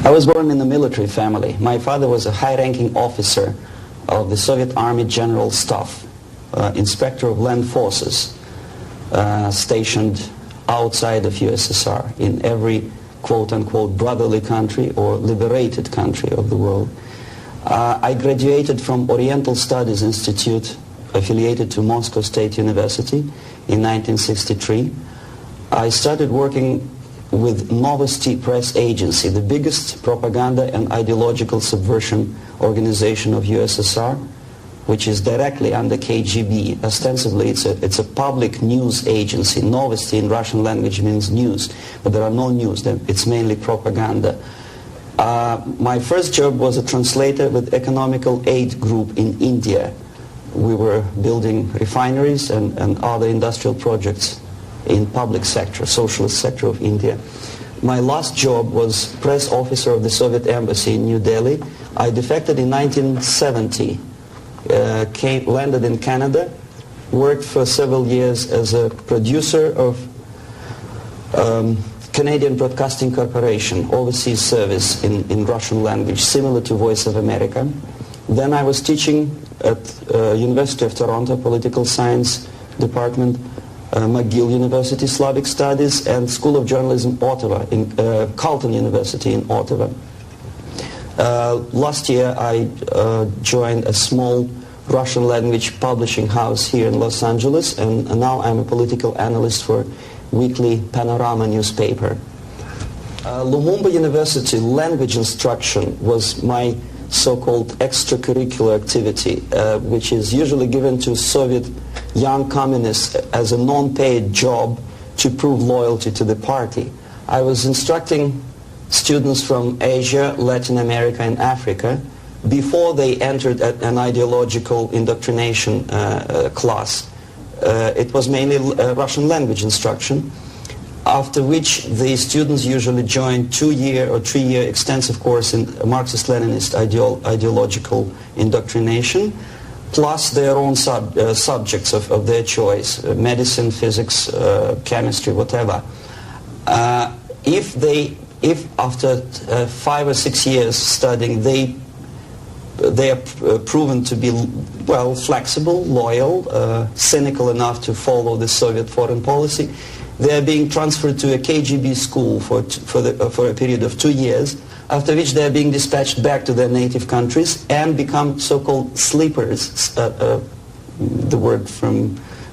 I was born in a military family. My father was a high-ranking officer of the Soviet Army General Staff, inspector of land forces, stationed outside of USSR in every quote-unquote brotherly country or liberated country of the world. I graduated from Oriental Studies Institute, affiliated to Moscow State University in 1963. I started working with Novosti Press Agency, the biggest propaganda and ideological subversion organization of USSR, which is directly under KGB. Ostensibly, it's a public news agency. Novosti in Russian language means news, but there are no news. It's mainly propaganda. My first job was a translator with Economical Aid Group in India. We were building refineries and other industrial projects in public sector, socialist sector of India. My last job was press officer of the Soviet Embassy in New Delhi. I defected in 1970, landed in Canada, worked for several years as a producer of Canadian Broadcasting Corporation, overseas service in Russian language, similar to Voice of America. Then I was teaching at University of Toronto, Political Science Department, McGill University, Slavic Studies, and School of Journalism, Ottawa, in Carleton University in Ottawa. Last year I joined a small Russian language publishing house here in Los Angeles, and now I'm a political analyst for weekly Panorama newspaper. Lumumba University language instruction was my so-called extracurricular activity, which is usually given to Soviet young communists as a non-paid job to prove loyalty to the party. I was instructing students from Asia, Latin America, and Africa before they entered an ideological indoctrination class. It was mainly Russian language instruction, after which the students usually joined 2-year or 3-year extensive course in Marxist-Leninist ideological indoctrination, plus their own subjects of their choice, medicine, physics, chemistry, whatever. If after 5 or 6 years studying they are proven to be, well, flexible, loyal, cynical enough to follow the Soviet foreign policy, they are being transferred to a KGB school for a period of 2 years, after which they are being dispatched back to their native countries and become so-called sleepers. The word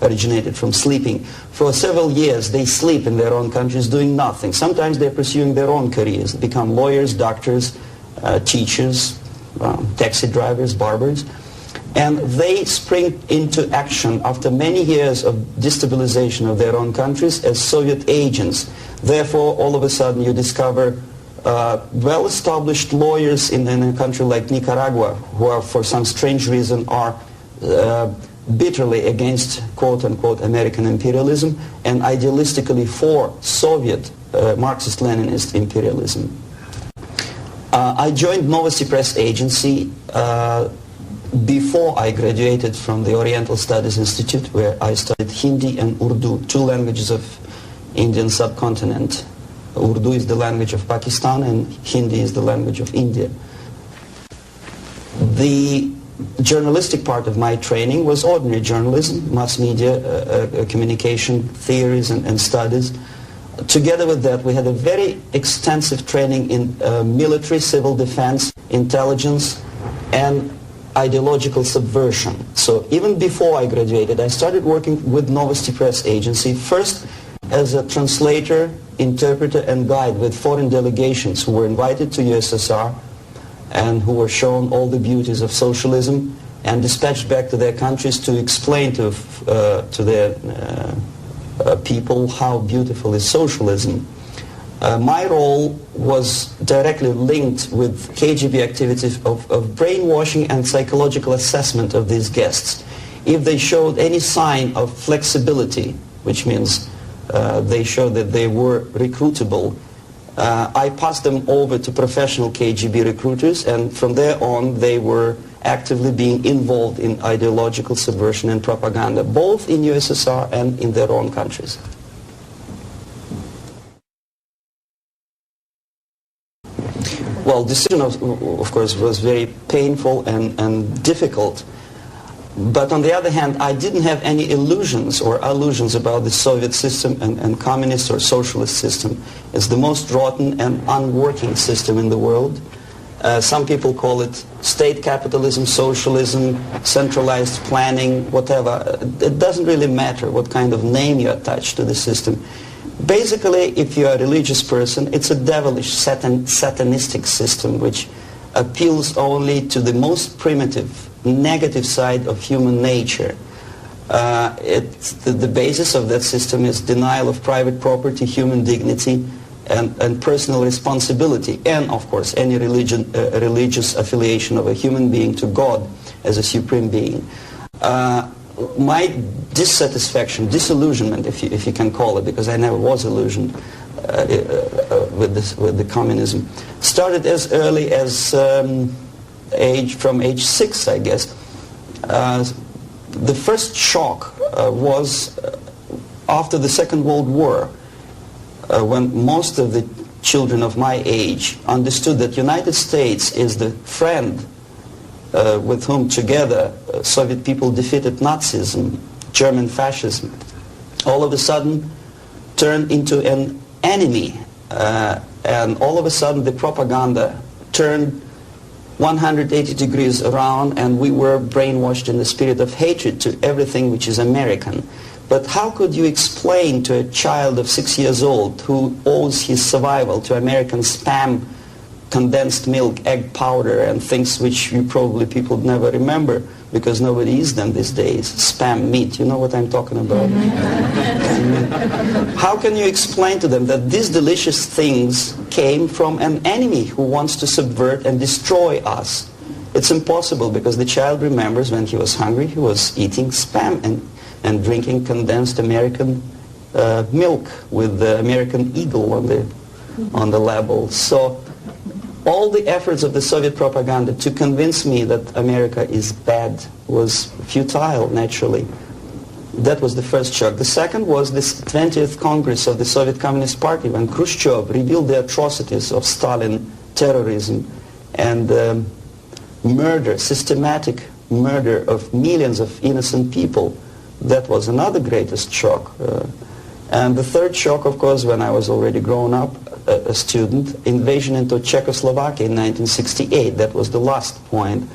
originated from sleeping. For several years they sleep in their own countries doing nothing. Sometimes they're pursuing their own careers, they become lawyers, doctors, teachers, taxi drivers, barbers. And they spring into action after many years of destabilization of their own countries as Soviet agents. Therefore, all of a sudden you discover well-established lawyers in a country like Nicaragua who are, for some strange reason, are bitterly against quote-unquote American imperialism and idealistically for Soviet Marxist-Leninist imperialism. I joined Novosti Press Agency before I graduated from the Oriental Studies Institute, where I studied Hindi and Urdu, 2 languages of Indian subcontinent. Urdu is the language of Pakistan and Hindi is the language of India. The journalistic part of my training was ordinary journalism, mass media, communication theories and studies. Together with that, we had a very extensive training in military, civil defense, intelligence, and ideological subversion. So even before I graduated, I started working with Novosti Press Agency, first as a translator, interpreter, and guide with foreign delegations who were invited to USSR and who were shown all the beauties of socialism and dispatched back to their countries to explain to their people how beautiful is socialism. My role was directly linked with KGB activities of brainwashing and psychological assessment of these guests. If they showed any sign of flexibility, which means they showed that they were recruitable, I passed them over to professional KGB recruiters, and from there on they were actively being involved in ideological subversion and propaganda, both in USSR and in their own countries. Well, well, decision of course was very painful and difficult. But on the other hand, I didn't have any illusions or allusions about the Soviet system and communist or socialist system. It's the most rotten and unworking system in the world. Some people call it state capitalism, socialism, centralized planning, whatever. It doesn't really matter what kind of name you attach to the system. Basically, if you're a religious person, it's a devilish, satanistic system which appeals only to the most primitive, negative side of human nature. The basis of that system is denial of private property, human dignity, and personal responsibility, and of course any religious affiliation of a human being to God as a supreme being. My dissatisfaction, disillusionment, if you can call it, because I never was illusioned with the communism, started as early as from age 6, I guess. The first shock was after the Second World War, when most of the children of my age understood that United States is the friend with whom together Soviet people defeated Nazism, German fascism, all of a sudden turned into an enemy. And all of a sudden the propaganda turned 180 degrees around, and we were brainwashed in the spirit of hatred to everything which is American. But how could you explain to a child of 6 years old who owes his survival to American Spam, condensed milk, egg powder, and things which you probably people never remember because nobody eats them these days, Spam meat, you know what I'm talking about? How can you explain to them that these delicious things came from an enemy who wants to subvert and destroy us? It's impossible, because the child remembers when he was hungry, he was eating Spam and drinking condensed American milk with the American eagle on the label. So all the efforts of the Soviet propaganda to convince me that America is bad was futile, naturally. That was the first shock. The second was this 20th Congress of the Soviet Communist Party, when Khrushchev revealed the atrocities of Stalin, terrorism, and murder, systematic murder of millions of innocent people. That was another greatest shock. And the third shock, of course, when I was already grown up, a student, invasion into Czechoslovakia in 1968. That was the last point.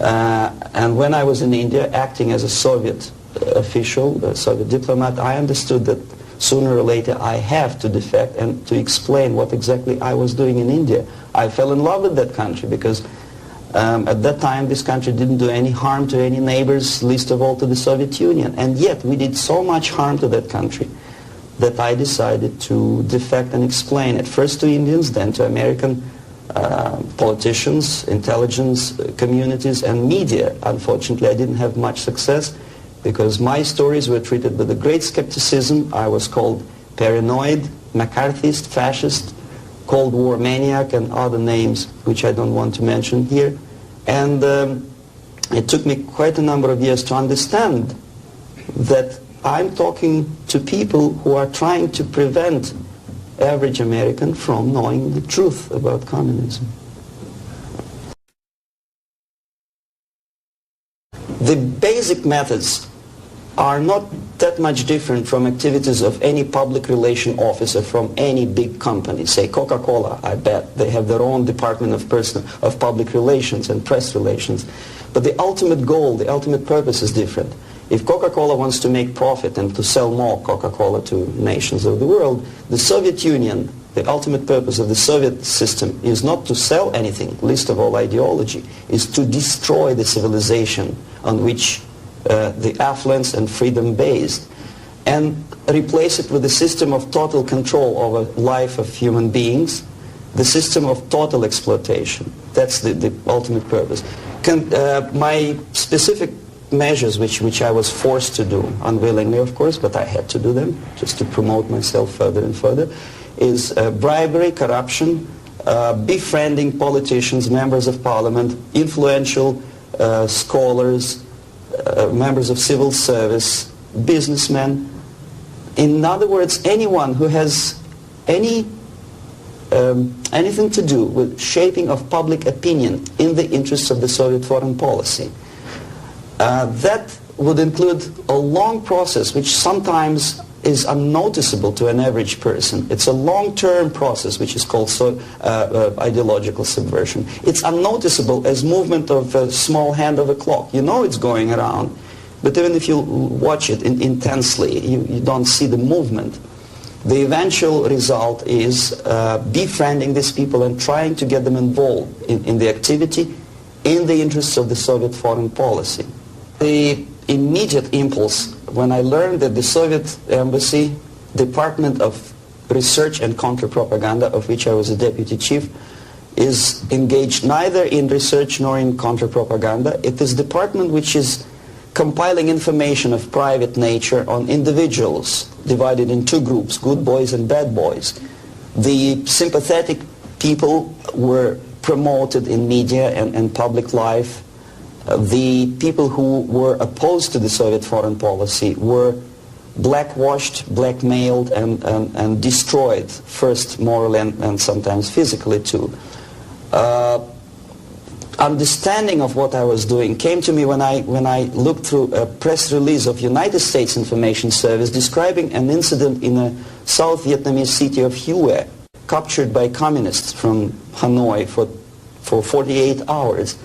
And when I was in India, acting as a Soviet official, a Soviet diplomat, I understood that sooner or later I have to defect and to explain what exactly I was doing in India. I fell in love with that country because at that time this country didn't do any harm to any neighbors, least of all to the Soviet Union. And yet we did so much harm to that country that I decided to defect and explain it, first to Indians, then to American politicians, intelligence communities, and media. Unfortunately, I didn't have much success because my stories were treated with a great skepticism. I was called paranoid, McCarthyist, fascist, Cold War maniac, and other names which I don't want to mention here. And it took me quite a number of years to understand that I'm talking to people who are trying to prevent average American from knowing the truth about communism. The basic methods are not that much different from activities of any public relation officer from any big company. Say Coca-Cola, I bet. They have their own department of public relations and press relations. But the ultimate goal, the ultimate purpose is different. If Coca-Cola wants to make profit and to sell more Coca-Cola to nations of the world, the Soviet Union, the ultimate purpose of the Soviet system is not to sell anything, least of all ideology, is to destroy the civilization on which the affluence and freedom based, and replace it with a system of total control over life of human beings, the system of total exploitation. That's the ultimate purpose. My specific measures, which I was forced to do, unwillingly of course, but I had to do them just to promote myself further and further, is bribery, corruption, befriending politicians, members of parliament, influential scholars, members of civil service, businessmen. In other words, anyone who has any anything to do with shaping of public opinion in the interests of the Soviet foreign policy. That would include a long process which sometimes is unnoticeable to an average person. It's a long-term process which is called ideological subversion. It's unnoticeable as movement of a small hand of a clock. You know it's going around, but even if you watch it intensely, you don't see the movement. The eventual result is befriending these people and trying to get them involved in the activity in the interests of the Soviet foreign policy. The immediate impulse when I learned that the Soviet Embassy, Department of Research and Counter-Propaganda, of which I was a deputy chief, is engaged neither in research nor in counter-propaganda. It is a department which is compiling information of private nature on individuals divided in two groups, good boys and bad boys. The sympathetic people were promoted in media and public life. The people who were opposed to the Soviet foreign policy were blackwashed, blackmailed, and destroyed, first morally and sometimes physically too. Understanding of what I was doing came to me when I looked through a press release of United States Information Service describing an incident in a South Vietnamese city of Hue, captured by communists from Hanoi for 48 hours.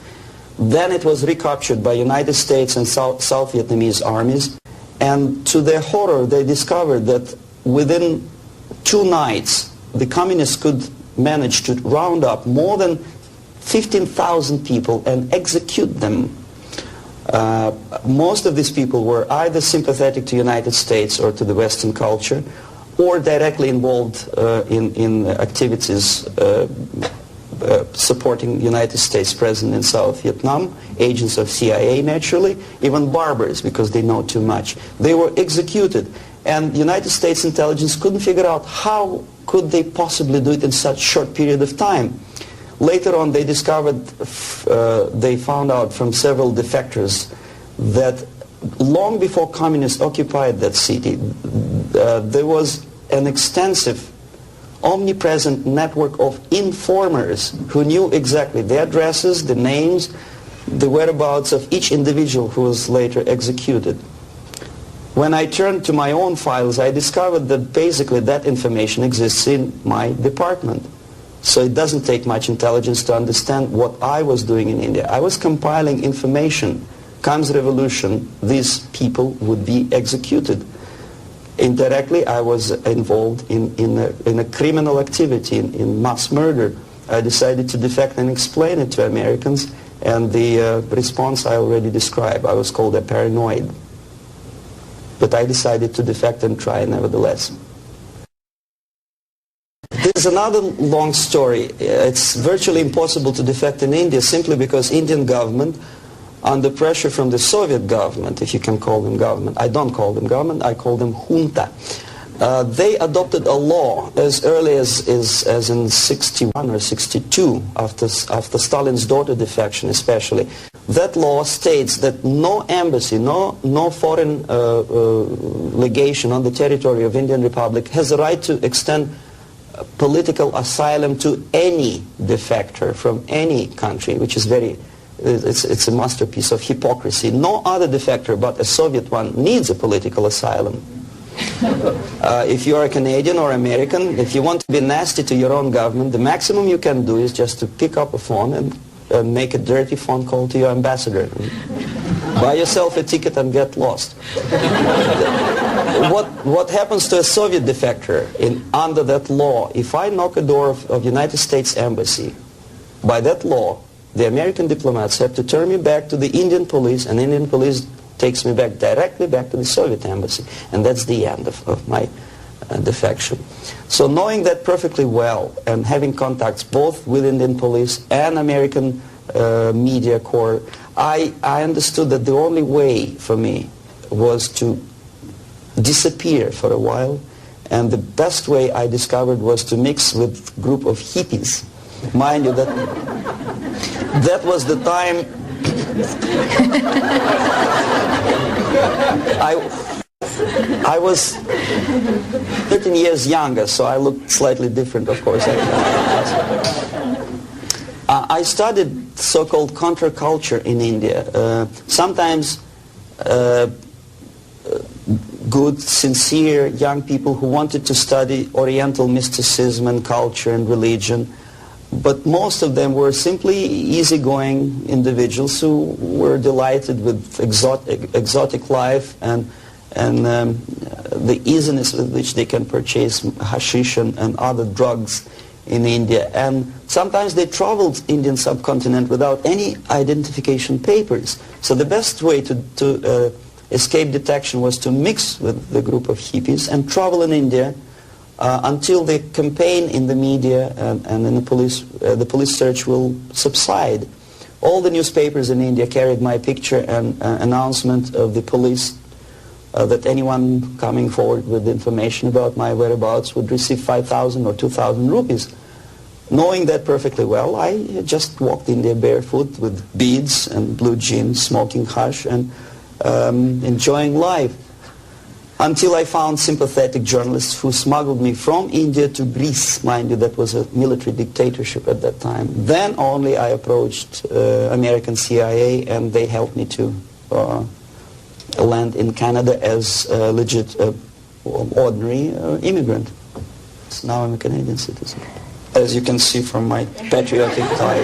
Then it was recaptured by United States and South Vietnamese armies, and to their horror they discovered that within 2 nights the communists could manage to round up more than 15,000 people and execute them. Most of these people were either sympathetic to United States or to the Western culture, or directly involved in activities supporting United States President in South Vietnam, agents of CIA naturally, even barbers because they know too much. They were executed, and United States intelligence couldn't figure out how could they possibly do it in such short period of time. Later on they discovered, they found out from several defectors that long before communists occupied that city, there was an extensive omnipresent network of informers who knew exactly the addresses, the names, the whereabouts of each individual who was later executed. When I turned to my own files, I discovered that basically that information exists in my department. So it doesn't take much intelligence to understand what I was doing in India. I was compiling information. Comes revolution, these people would be executed. Indirectly, I was involved in a criminal activity, in mass murder. I decided to defect and explain it to Americans, and the response I already described. I was called a paranoid. But I decided to defect and try nevertheless. There's another long story. It's virtually impossible to defect in India simply because Indian government, under pressure from the Soviet government, if you can call them government. I don't call them government, I call them junta. They adopted a law as early as in 61 or 62, after Stalin's daughter defection especially. That law states that no embassy, no foreign legation on the territory of Indian Republic has a right to extend political asylum to any defector from any country, which is it's a masterpiece of hypocrisy. No other defector but a Soviet one needs a political asylum. If you are a Canadian or American, if you want to be nasty to your own government, the maximum you can do is just to pick up a phone and make a dirty phone call to your ambassador. Buy yourself a ticket and get lost. What happens to a Soviet defector under that law? If I knock a door of United States Embassy, by that law, the American diplomats have to turn me back to the Indian police, and Indian police takes me directly back to the Soviet embassy. And that's the end of my defection. So knowing that perfectly well and having contacts both with Indian police and American media corps, I understood that the only way for me was to disappear for a while, and the best way I discovered was to mix with a group of hippies. Mind you, that was the time I was 13 years younger, so I looked slightly different, of course. I studied so-called counterculture in India. Sometimes good, sincere young people who wanted to study Oriental mysticism and culture and religion, but most of them were simply easygoing individuals who were delighted with exotic life and the easiness with which they can purchase hashish and other drugs in India. And sometimes they traveled Indian subcontinent without any identification papers. So the best way to escape detection was to mix with the group of hippies and travel in India until the campaign in the media and in the police search will subside. All the newspapers in India carried my picture and announcement of the police that anyone coming forward with information about my whereabouts would receive 5,000 or 2,000 rupees. Knowing that perfectly well, I just walked India barefoot with beads and blue jeans, smoking hash and enjoying life. Until I found sympathetic journalists who smuggled me from India to Greece. Mind you, that was a military dictatorship at that time. Then only I approached American CIA, and they helped me to land in Canada as a legit, ordinary immigrant. So now I'm a Canadian citizen, as you can see from my patriotic tie.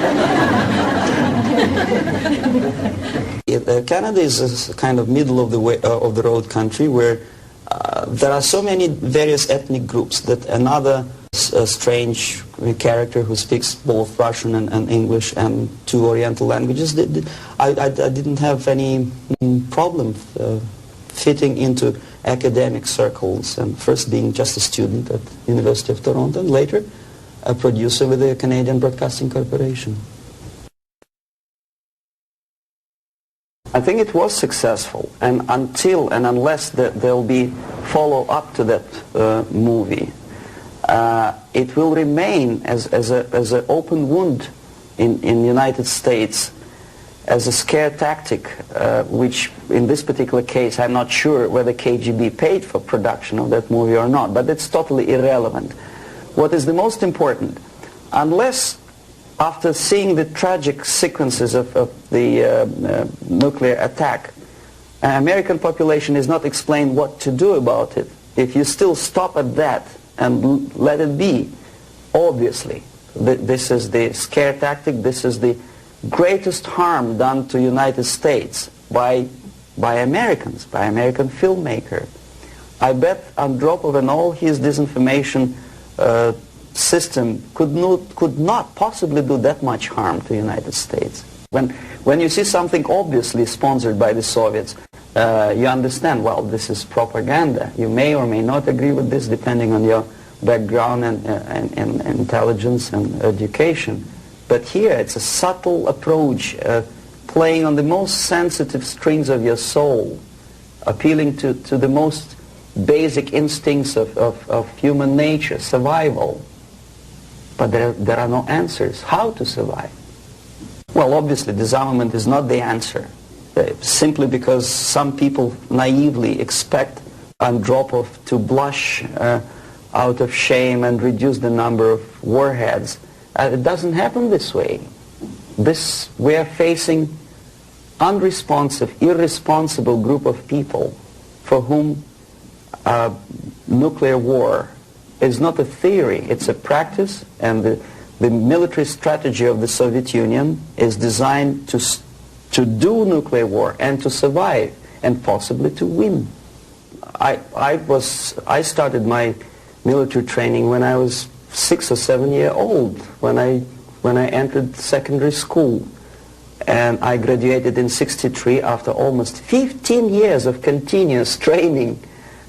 Canada is a kind of middle of the road country where there are so many various ethnic groups that another strange character who speaks both Russian and English and two Oriental languages, I didn't have any problem fitting into academic circles, and first being just a student at University of Toronto and later a producer with the Canadian Broadcasting Corporation. I think it was successful, and until and unless there'll be follow-up to that movie, it will remain as an open wound in the United States, as a scare tactic, which in this particular case I'm not sure whether KGB paid for production of that movie or not, but it's totally irrelevant. What is the most important, unless after seeing the tragic sequences of the nuclear attack, American population is not explained what to do about it. If you still stop at that and let it be, obviously, this is the scare tactic, this is the greatest harm done to United States by Americans, by American filmmaker. I bet Andropov and all his disinformation system could not possibly do that much harm to the United States. When you see something obviously sponsored by the Soviets, you understand, well, this is propaganda. You may or may not agree with this depending on your background and intelligence and education. But here it's a subtle approach, playing on the most sensitive strings of your soul, appealing to the most basic instincts of human nature, survival. But there are no answers. How to survive? Well, obviously, disarmament is not the answer, simply because some people naively expect Andropov to blush out of shame and reduce the number of warheads. It doesn't happen this way. We are facing unresponsive, irresponsible group of people for whom nuclear war is not a theory, it's a practice, and the military strategy of the Soviet Union is designed to do nuclear war and to survive and possibly to win. I started my military training when I was 6 or 7 years old, when I entered secondary school, and I graduated in '63 after almost 15 years of continuous training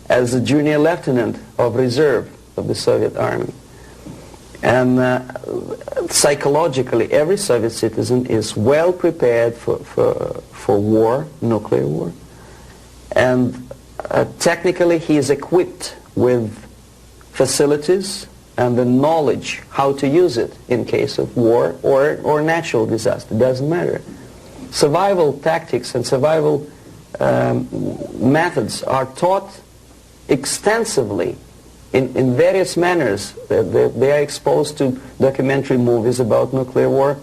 as a junior lieutenant of reserve of the Soviet Army. And psychologically, every Soviet citizen is well prepared for war, nuclear war. And technically he is equipped with facilities and the knowledge how to use it in case of war or natural disaster. It doesn't matter. Survival tactics and survival methods are taught extensively in various manners. They are exposed to documentary movies about nuclear war.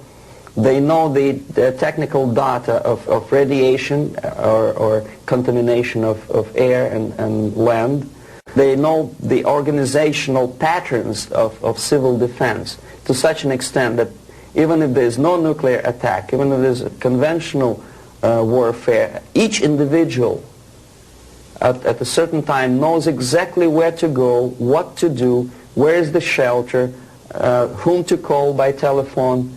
They know the technical data of radiation or contamination of air and land. They know the organizational patterns of civil defense to such an extent that even if there is no nuclear attack, even if there is a conventional warfare, each individual at a certain time knows exactly where to go, what to do, where is the shelter, whom to call by telephone,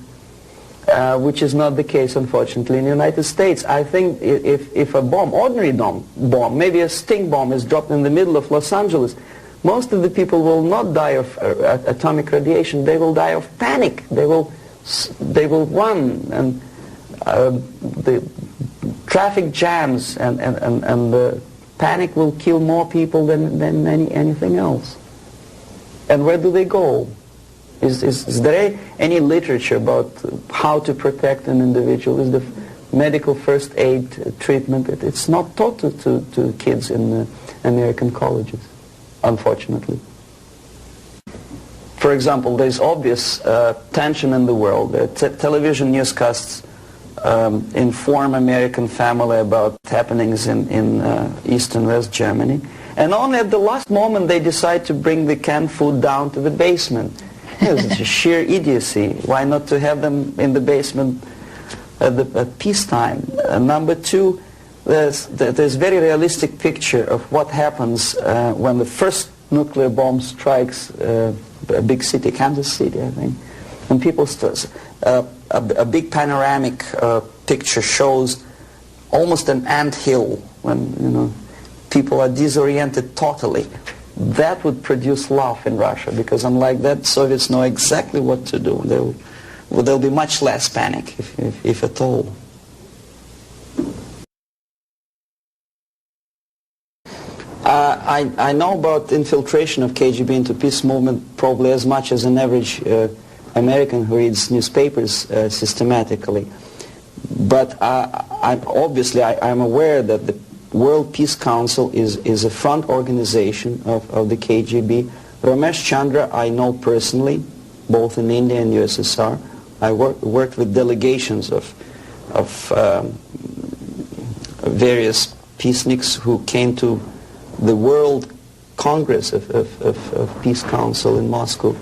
which is not the case, unfortunately, in the United States. I think if a bomb, ordinary bomb, maybe a stink bomb is dropped in the middle of Los Angeles, most of the people will not die of atomic radiation. They will die of panic. They will run, and the traffic jams and the panic will kill more people than anything else. And where do they go? Is there any literature about how to protect an individual? Is the medical first aid treatment? It's not taught to kids in American colleges, unfortunately. For example, there's obvious tension in the world. Television newscasts inform American family about happenings in East and West Germany. And only at the last moment they decide to bring the canned food down to the basement. It's sheer idiocy. Why not to have them in the basement at peacetime? Number two, there's very realistic picture of what happens when the first nuclear bomb strikes a big city, Kansas City, I think. And people a big panoramic picture shows almost an anthill when people are disoriented totally. That would produce love in Russia, because unlike that, Soviets know exactly what to do. There'll be much less panic, if at all. I know about infiltration of KGB into peace movement probably as much as an average American who reads newspapers systematically. But obviously I'm aware that the World Peace Council is a front organization of the KGB. Ramesh Chandra I know personally, both in India and USSR. I worked with delegations of various peaceniks who came to the World Congress of Peace Council in Moscow.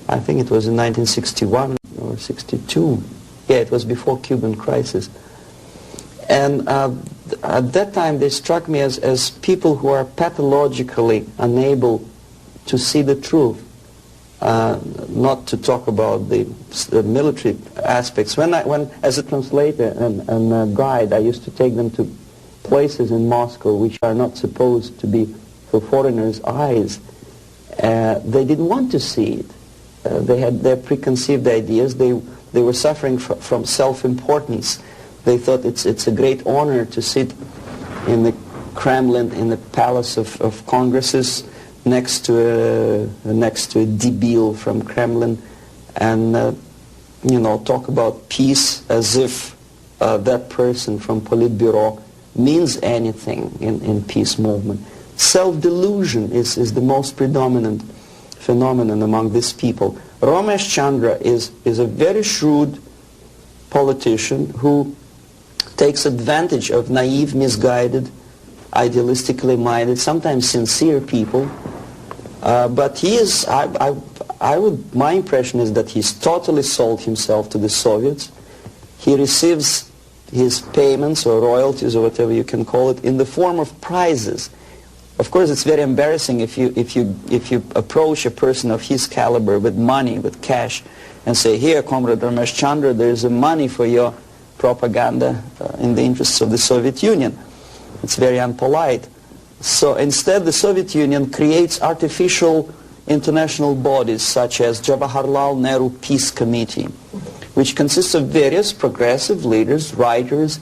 I think it was in 1961 or 62. Yeah, it was before Cuban crisis. And at that time they struck me as people who are pathologically unable to see the truth, not to talk about the military aspects. When as a translator and a guide, I used to take them to places in Moscow which are not supposed to be for foreigners' eyes. They didn't want to see it. They had their preconceived ideas. They were suffering from self-importance. They thought it's a great honor to sit in the Kremlin, in the Palace of Congresses, next to a debile from Kremlin, and talk about peace as if that person from Politburo means anything in peace movement. Self-delusion is the most predominant phenomenon among these people. Ramesh Chandra is a very shrewd politician who takes advantage of naive, misguided, idealistically minded, sometimes sincere people. But he is, my impression is that he's totally sold himself to the Soviets. He receives his payments or royalties or whatever you can call it in the form of prizes. Of course, it's very embarrassing if you approach a person of his caliber with money, with cash, and say, "Here, Comrade Ramesh Chandra, there's money for your propaganda in the interests of the Soviet Union." It's very unpolite. So instead, the Soviet Union creates artificial international bodies such as Jawaharlal Nehru Peace Committee, which consists of various progressive leaders, writers.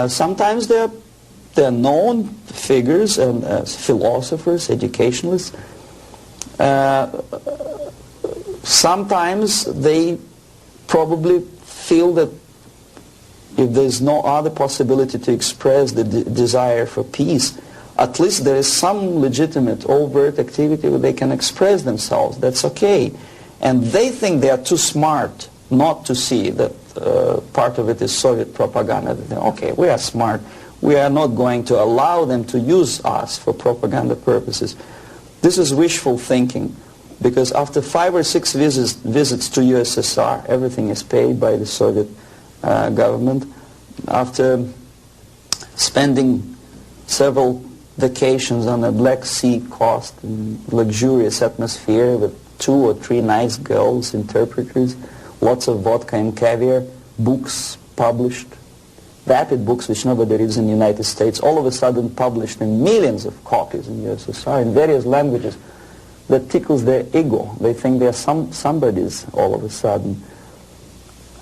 Sometimes they're known figures and philosophers, educationalists. Sometimes they probably feel that if there's no other possibility to express the desire for peace at least there is some legitimate overt activity where they can express themselves. That's okay. And they think they are too smart not to see that part of it is Soviet propaganda. They think, okay, we are smart. We are not going to allow them to use us for propaganda purposes. This is wishful thinking, because after 5 or 6 visits to USSR, everything is paid by the Soviet government. After spending several vacations on a Black Sea coast in luxurious atmosphere with 2 or 3 nice girls, interpreters, lots of vodka and caviar, books published, vapid books which nobody reads in the United States, all of a sudden published in millions of copies in USSR in various languages, that tickles their ego. They think they are somebodies all of a sudden.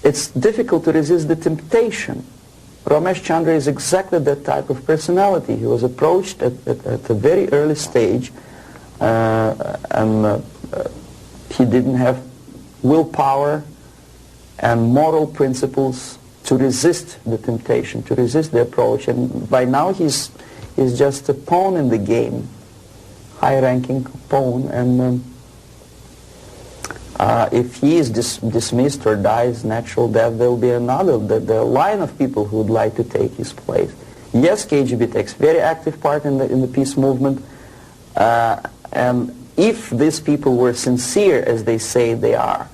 It's difficult to resist the temptation. Ramesh Chandra is exactly that type of personality. He was approached at a very early stage, and he didn't have willpower and moral principles to resist the temptation, to resist the approach. And by now he's just a pawn in the game, high-ranking pawn. And if he is dismissed or dies natural death, there will be another, the line of people who would like to take his place. Yes, KGB takes very active part in the peace movement, and if these people were sincere as they say they are,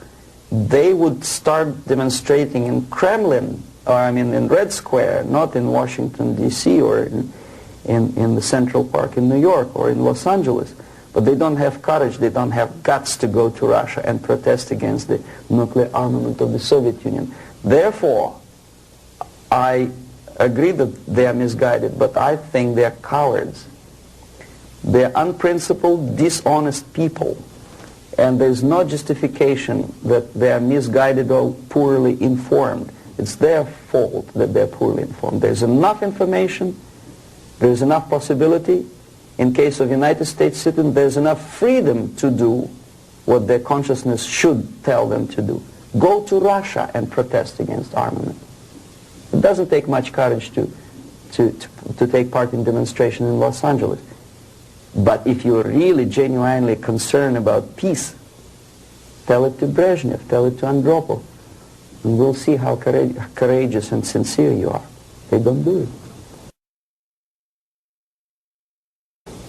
they would start demonstrating in Kremlin, or I mean in Red Square, not in Washington, D.C. or in the Central Park in New York or in Los Angeles. But they don't have courage, they don't have guts to go to Russia and protest against the nuclear armament of the Soviet Union. Therefore, I agree that they are misguided, but I think they are cowards. They are unprincipled, dishonest people. And there's no justification that they are misguided or poorly informed. It's their fault that they're poorly informed. There's enough information, there's enough possibility. In case of United States citizens, there's enough freedom to do what their consciousness should tell them to do. Go to Russia and protest against armament. It doesn't take much courage to take part in demonstration in Los Angeles. But if you're really genuinely concerned about peace, tell it to Brezhnev, tell it to Andropov, and we'll see how courageous and sincere you are. They don't do it.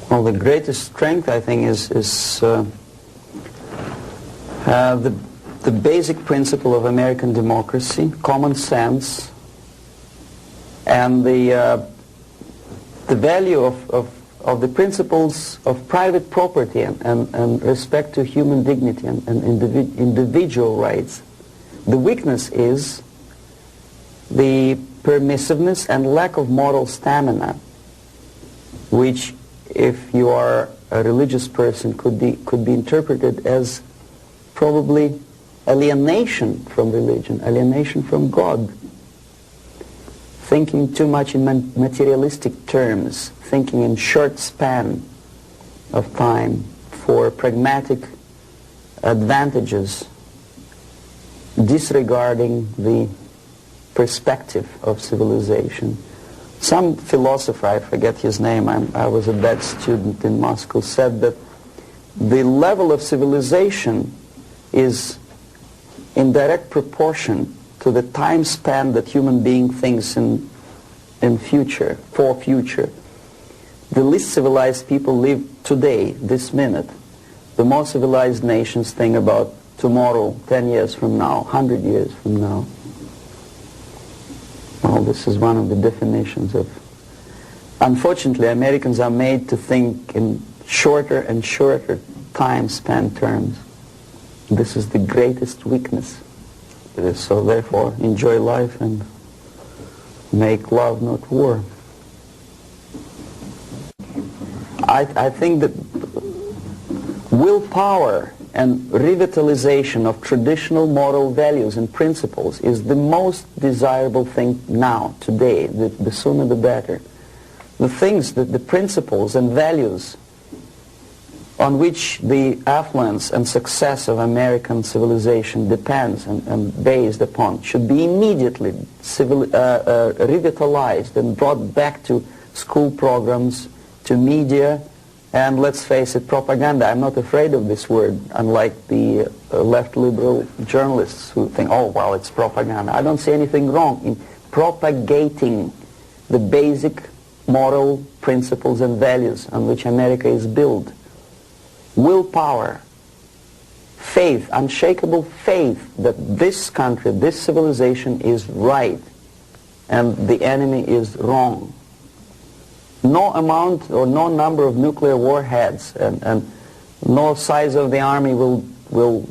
Well, the greatest strength, I think, is the basic principle of American democracy, common sense, and the value of the principles of private property and respect to human dignity and individual rights. The weakness is the permissiveness and lack of moral stamina, which, if you are a religious person, could be interpreted as probably alienation from religion, alienation from God. Thinking too much in materialistic terms, thinking in short span of time for pragmatic advantages, disregarding the perspective of civilization. Some philosopher, I forget his name, I was a bad student in Moscow, said that the level of civilization is in direct proportion to the time span that human being thinks in future, for future. The least civilized people live today, this minute. The more civilized nations think about tomorrow, 10 years from now, 100 years from now. Well, this is one of the definitions of... Unfortunately, Americans are made to think in shorter and shorter time span terms. This is the greatest weakness. So therefore, enjoy life and make love, not war. I think that willpower and revitalization of traditional moral values and principles is the most desirable thing now, today. The sooner the better. The things, the principles and values on which the affluence and success of American civilization depends and based upon should be immediately revitalized and brought back to school programs, to media, and let's face it, propaganda. I'm not afraid of this word, unlike the left liberal journalists who think, oh, well, it's propaganda. I don't see anything wrong in propagating the basic moral principles and values on which America is built. Willpower, faith, unshakable faith that this country, this civilization is right and the enemy is wrong. No amount or no number of nuclear warheads and no size of the army will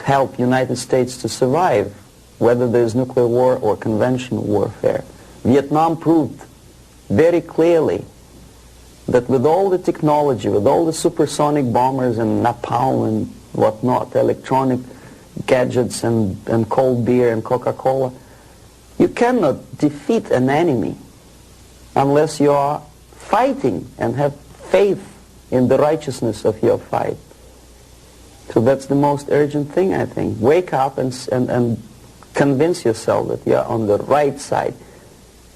help United States to survive, whether there's nuclear war or conventional warfare. Vietnam proved very clearly that with all the technology, with all the supersonic bombers and napalm and whatnot, electronic gadgets and cold beer and Coca-Cola, you cannot defeat an enemy unless you are fighting and have faith in the righteousness of your fight. So that's the most urgent thing, I think. Wake up and convince yourself that you are on the right side.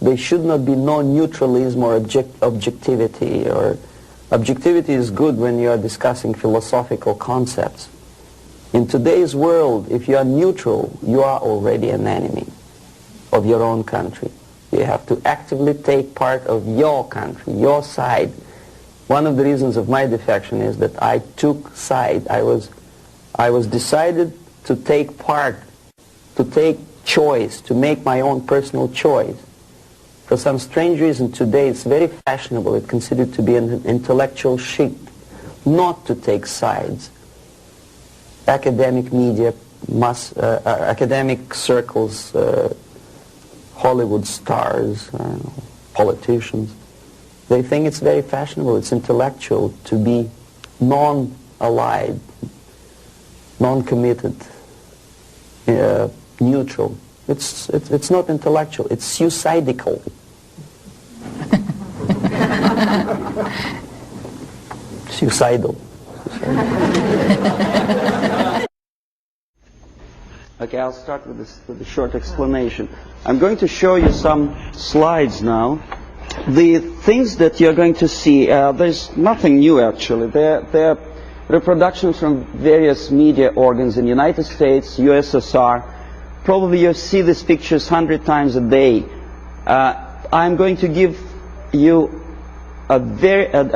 There should not be no neutralism or objectivity. Or objectivity is good when you are discussing philosophical concepts. In today's world, if you are neutral, you are already an enemy of your own country. You have to actively take part of your country, your side. One of the reasons of my defection is that I took side. I was decided to take part, to take choice, to make my own personal choice. For some strange reason today it's very fashionable, it's considered to be an intellectual chic, not to take sides. Academic media, academic circles, Hollywood stars, politicians, they think it's very fashionable, it's intellectual to be non-allied, non-committed, neutral. It's not intellectual, it's suicidal. Suicidal. Okay, I'll start with a short explanation. I'm going to show you some slides now. The things that you're going to see, there's nothing new actually. They're reproductions from various media organs in the United States, USSR. Probably you see these pictures 100 times a day. I'm going to give you a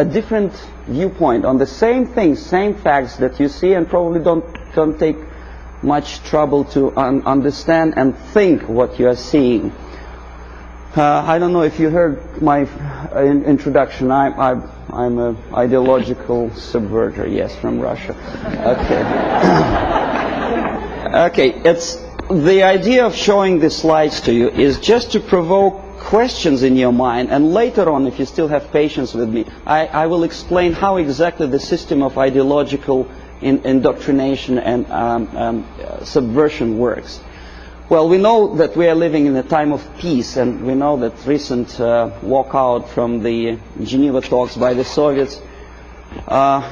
different viewpoint on the same things, same facts that you see, and probably don't take much trouble to understand and think what you are seeing. I don't know if you heard my introduction. I'm an ideological subverter, yes, from Russia. Okay. Okay, it's the idea of showing the slides to you is just to provoke questions in your mind, and later on, if you still have patience with me, I will explain how exactly the system of ideological indoctrination and subversion works. Well, we know that we are living in a time of peace, and we know that recent walkout from the Geneva talks by the Soviets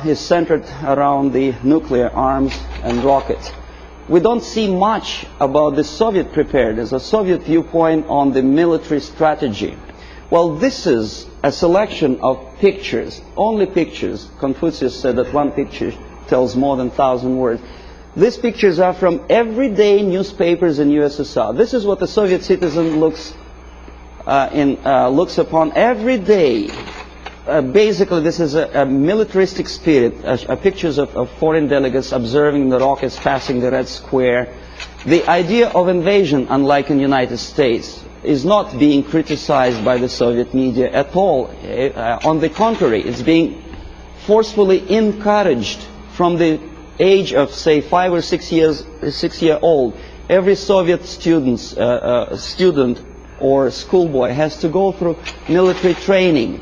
is centered around the nuclear arms and rockets. We don't see much about the Soviet preparedness, a Soviet viewpoint on the military strategy. Well, this is a selection of pictures, only pictures. Confucius said that one picture tells more than 1,000 words. These pictures are from everyday newspapers in USSR. This is what the Soviet citizen looks upon every day. Basically, this is a militaristic spirit, pictures of foreign delegates observing the rockets passing the Red Square. The idea of invasion, unlike in the United States, is not being criticized by the Soviet media at all. On the contrary, it's being forcefully encouraged from the age of, say, 5 or 6 years, 6-year-old. Every Soviet student or schoolboy has to go through military training.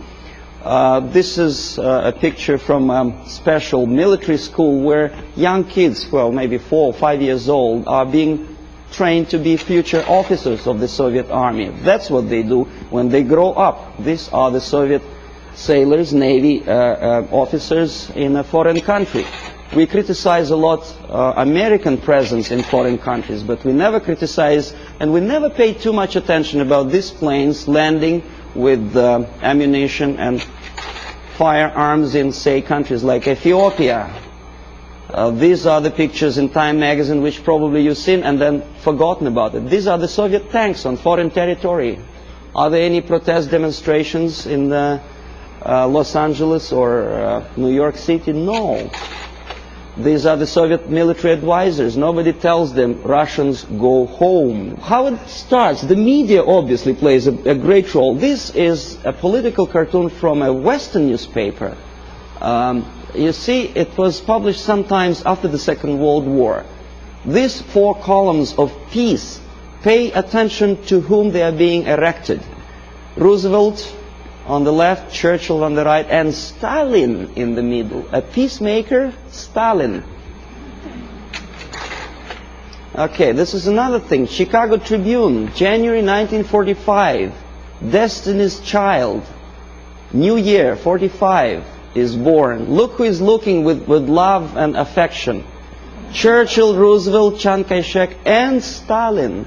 This is a picture from a special military school where young kids, well, maybe 4 or 5 years old, are being trained to be future officers of the Soviet army. That's what they do when they grow up. These are the Soviet sailors, Navy officers in a foreign country. We criticize a lot American presence in foreign countries, but we never criticize and we never pay too much attention about these planes landing with ammunition and firearms in, say, countries like Ethiopia. These are the pictures in Time magazine which probably you've seen and then forgotten about it. These are the Soviet tanks on foreign territory. Are there any protest demonstrations in Los Angeles or New York City? No. These are the Soviet military advisors. Nobody tells them, Russians, go home. How it starts? The media obviously plays a great role. This is a political cartoon from a Western newspaper. You see, it was published sometimes after the Second World War. These 4 columns of peace, pay attention to whom they are being erected. Roosevelt on the left, Churchill on the right, and Stalin in the middle. A peacemaker, Stalin. Okay, this is another thing. Chicago Tribune, January 1945. Destiny's Child. New Year, 45, is born. Look who is looking with love and affection. Churchill, Roosevelt, Chiang Kai-shek, and Stalin.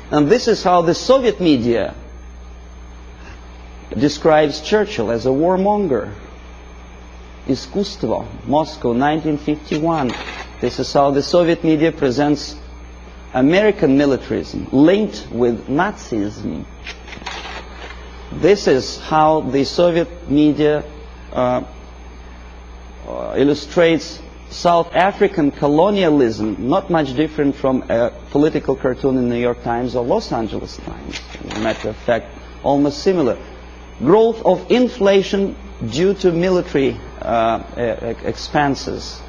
And this is how the Soviet media describes Churchill as a warmonger. Искусство, Moscow, 1951. This is how the Soviet media presents American militarism linked with Nazism. This is how the Soviet media illustrates South African colonialism, not much different from a political cartoon in New York Times or Los Angeles Times. As a matter of fact, almost similar. Growth of inflation due to military expenses.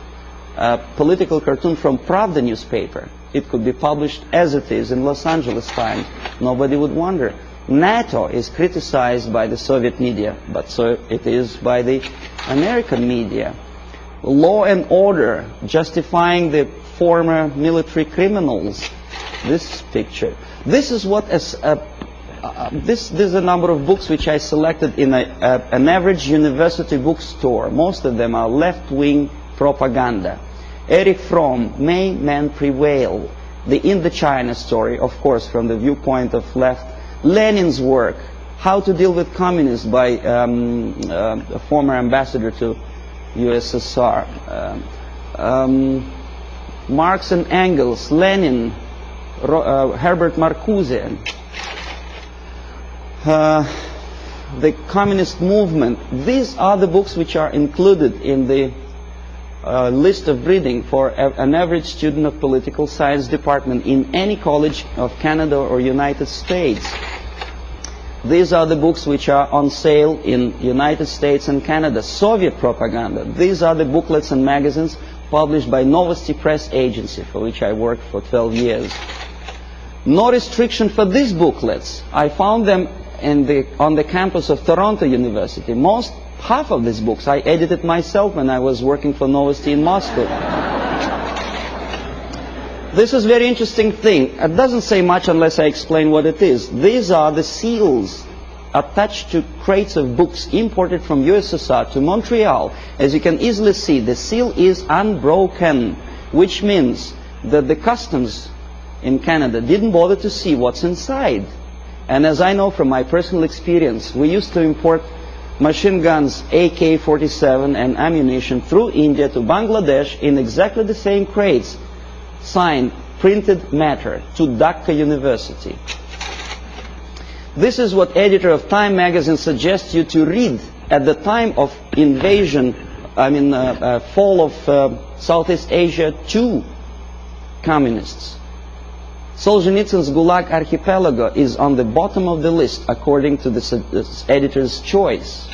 A political cartoon from Pravda newspaper. It could be published as it is in Los Angeles Times. Nobody would wonder. NATO is criticized by the Soviet media, but so it is by the American media. Law and order, justifying the former military criminals. This picture. This is what this is a number of books which I selected in an average university bookstore. Most of them are left-wing propaganda. Erich Fromm, May Men Prevail? The Indochina story, of course, from the viewpoint of left. Lenin's work, How to Deal with Communists, by a former ambassador to USSR. Marx and Engels, Lenin, Herbert Marcuse. The communist movement. These are the books which are included in the list of reading for an average student of political science department in any college of Canada or United States. These are the books which are on sale in United States and Canada. Soviet propaganda. These are the booklets and magazines published by Novosti Press Agency, for which I worked for 12 years. No restriction for these booklets. I found them on the campus of Toronto University. Half of these books I edited myself when I was working for Novosti in Moscow. This is a very interesting thing. It doesn't say much unless I explain what it is. These are the seals attached to crates of books imported from USSR to Montreal. As you can easily see, the seal is unbroken, which means that the customs in Canada didn't bother to see what's inside. And as I know from my personal experience, we used to import machine guns, AK-47 and ammunition through India to Bangladesh in exactly the same crates, signed printed matter to Dhaka University. This is what editor of Time magazine suggests you to read at the time of invasion, fall of Southeast Asia to communists. Solzhenitsyn's Gulag Archipelago is on the bottom of the list according to this editor's choice.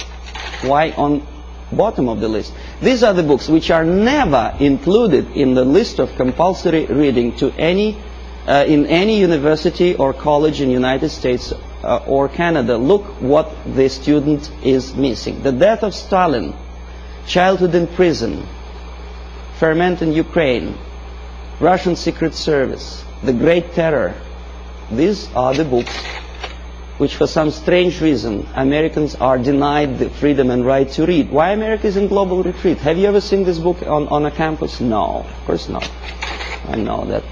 Why on bottom of the list? These are the books which are never included in the list of compulsory reading to in any university or college in United States or Canada. Look what the student is missing. The Death of Stalin, Childhood in Prison, Ferment in Ukraine, Russian Secret Service, The Great Terror. These are the books which for some strange reason Americans are denied the freedom and right to read. Why America is in global retreat? Have you ever seen this book on a campus? No, of course not. I know that.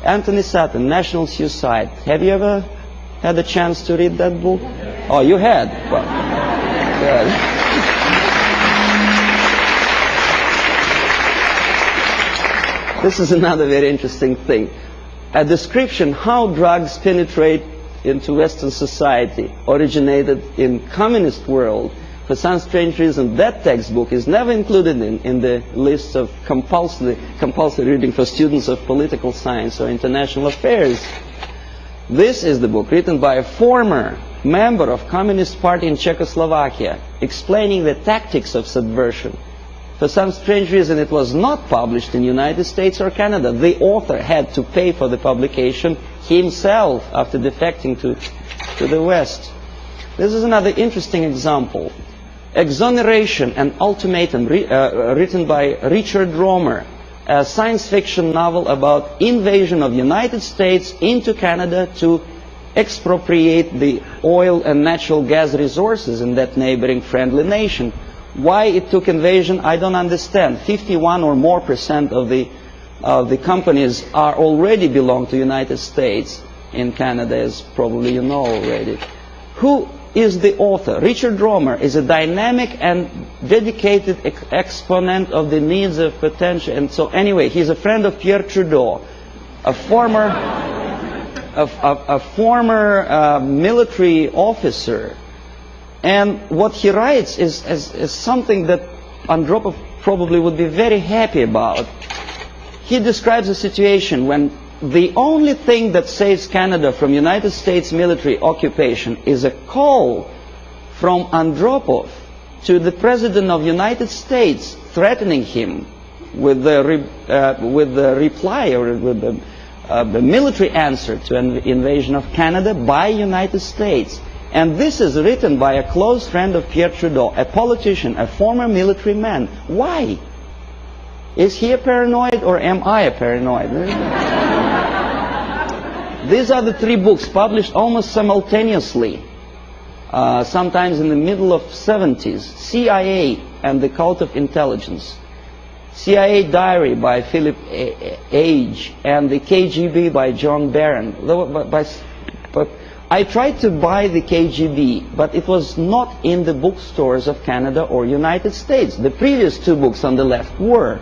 Anthony Sutton, National Suicide. Have you ever had a chance to read that book? Oh, you had? Well, This is another very interesting thing. A description how drugs penetrate into Western society originated in communist world. For some strange reason, that textbook is never included in the list of compulsory reading for students of political science or international affairs. This is the book written by a former member of Communist Party in Czechoslovakia, explaining the tactics of subversion. For some strange reason, it was not published in the United States or Canada. The author had to pay for the publication himself after defecting to the West. This is another interesting example. Exoneration and Ultimatum, written by Richard Romer, a science fiction novel about invasion of the United States into Canada to expropriate the oil and natural gas resources in that neighboring friendly nation. Why it took invasion, I don't understand. 51% or more of the companies are already belong to the United States in Canada, as probably you know already. Who is the author? Richard Romer is a dynamic and dedicated exponent of the needs of potential. And so anyway, he's a friend of Pierre Trudeau, a former military officer. And what he writes is something that Andropov probably would be very happy about. He describes a situation when the only thing that saves Canada from United States military occupation is a call from Andropov to the President of the United States, threatening him with the reply or with the military answer to an invasion of Canada by United States. And this is written by a close friend of Pierre Trudeau, a politician, a former military man. Why? Is he a paranoid or am I a paranoid? These are the three books published almost simultaneously, sometimes in the middle of 70s. CIA and the Cult of Intelligence. CIA Diary by Philip Age and the KGB by John Barron. I tried to buy the KGB, but it was not in the bookstores of Canada or United States. The previous two books on the left were.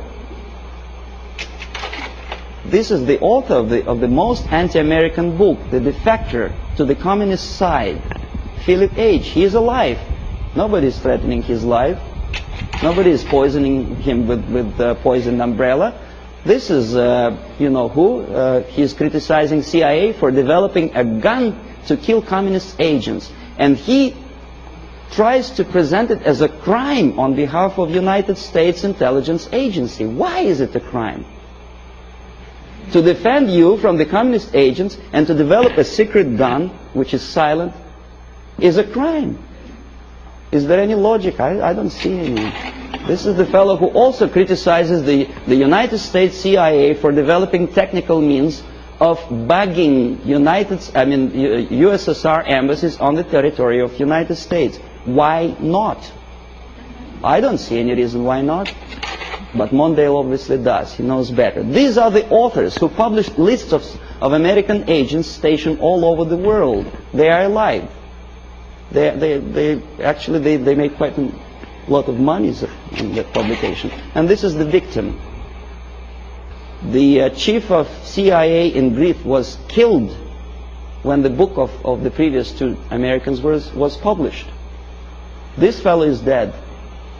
This is the author of the most anti-American book, The Defector to the Communist Side, Philip Age. He is alive. Nobody is threatening his life. Nobody is poisoning him with the poisoned umbrella. This is, you know who? He's criticizing CIA for developing a gun to kill communist agents. And he tries to present it as a crime on behalf of United States Intelligence Agency. Why is it a crime? To defend you from the communist agents and to develop a secret gun, which is silent, is a crime. Is there any logic? I don't see any. This is the fellow who also criticizes the United States CIA for developing technical means of bugging USSR embassies on the territory of United States. Why not? I don't see any reason why not. But Mondale obviously does. He knows better. These are the authors who published lists of American agents stationed all over the world. They are alive. They actually made quite a lot of money in that publication. And this is the victim. The chief of CIA in Greece was killed when the book of the previous two Americans was published. This fellow is dead.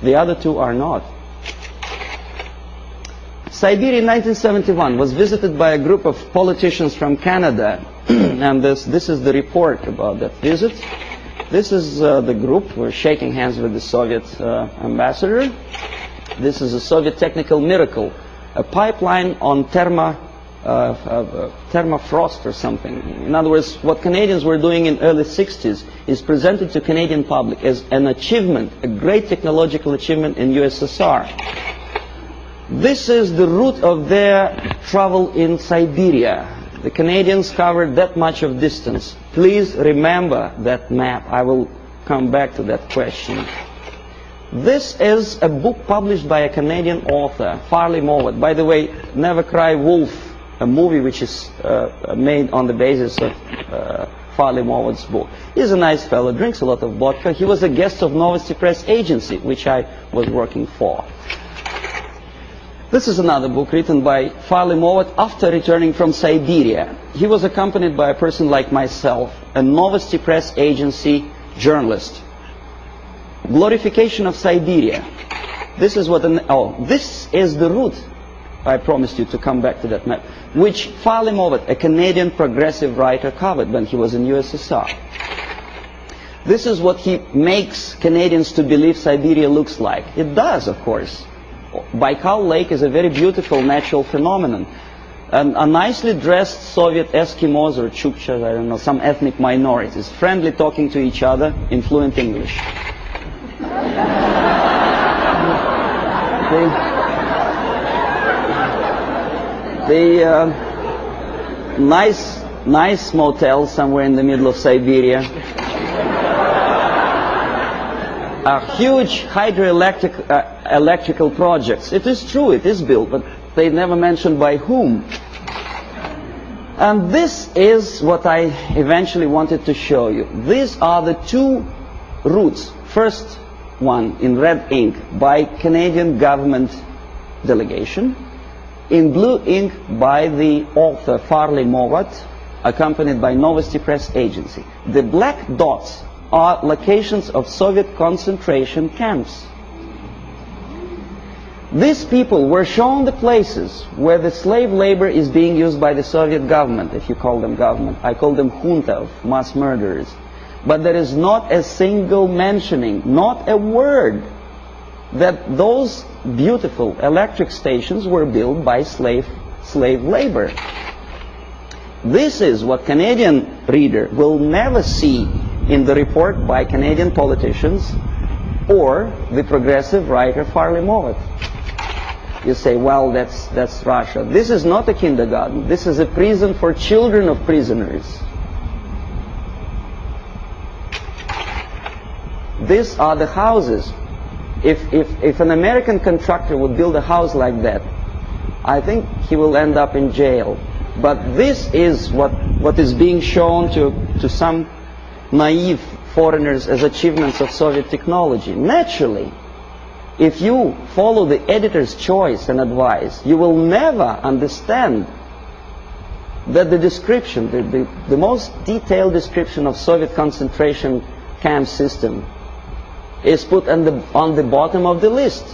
The other two are not. Siberia in 1971 was visited by a group of politicians from Canada. And this is the report about that visit. This is the group. We're shaking hands with the Soviet ambassador. This is a Soviet technical miracle. A pipeline on thermofrost or something. In other words, what Canadians were doing in early 60s is presented to Canadian public as an achievement, a great technological achievement in USSR. This is the route of their travel in Siberia. The Canadians covered that much of distance. Please remember that map. I will come back to that question. This is a book published by a Canadian author, Farley Mowat. By the way, Never Cry Wolf, a movie which is made on the basis of Farley-Mowatt's book. He's a nice fellow, drinks a lot of vodka. He was a guest of Novosti Press Agency, which I was working for. This is another book written by Farley-Mowat after returning from Siberia. He was accompanied by a person like myself, a Novosti Press Agency journalist. Glorification of Siberia. This is what this is the route, I promised you to come back to that map, which Farley-Mowat, a Canadian progressive writer, covered when he was in USSR. This is what he makes Canadians to believe Siberia looks like. It does, of course. Baikal Lake is a very beautiful natural phenomenon. And a nicely dressed Soviet Eskimos or Chukchas, I don't know, some ethnic minorities, friendly talking to each other in fluent English. Nice motel somewhere in the middle of Siberia. Huge hydroelectrical projects. It is true, it is built, but they never mentioned by whom. And this is what I eventually wanted to show you. These are the two routes. First one in red ink by Canadian government delegation. In blue ink by the author Farley-Mowat, accompanied by Novosti Press Agency. The black dots are locations of Soviet concentration camps. These people were shown the places where the slave labor is being used by the Soviet government, if you call them government. I call them junta of mass murderers. But there is not a single mentioning, not a word, that those beautiful electric stations were built by slave labor. This is what Canadian reader will never see in the report by Canadian politicians or the progressive writer Farley-Mowat. You say, well, that's Russia. This is not a kindergarten. This is a prison for children of prisoners. These are the houses. If an American contractor would build a house like that, I think he will end up in jail. But this is what is being shown to some naive foreigners as achievements of Soviet technology. Naturally, if you follow the editor's choice and advice, you will never understand that the description, the most detailed description of Soviet concentration camp system is put on the bottom of the list.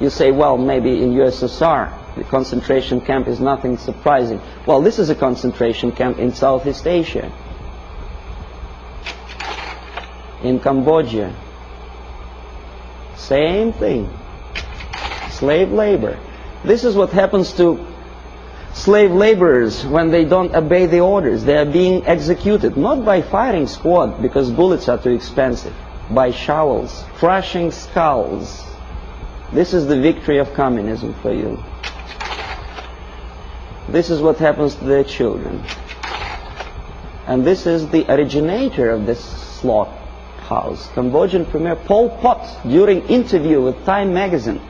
You say, well, maybe in USSR the concentration camp is nothing surprising. Well, this is a concentration camp in Southeast Asia, in Cambodia. Same thing. Slave labor. This is what happens to slave laborers when they don't obey the orders. They are being executed, not by firing squad, because bullets are too expensive, by shovels, crushing skulls. This is the victory of communism for you. This is what happens to their children. And this is the originator of this slaughterhouse, Cambodian Premier Pol Pot, during interview with Time magazine.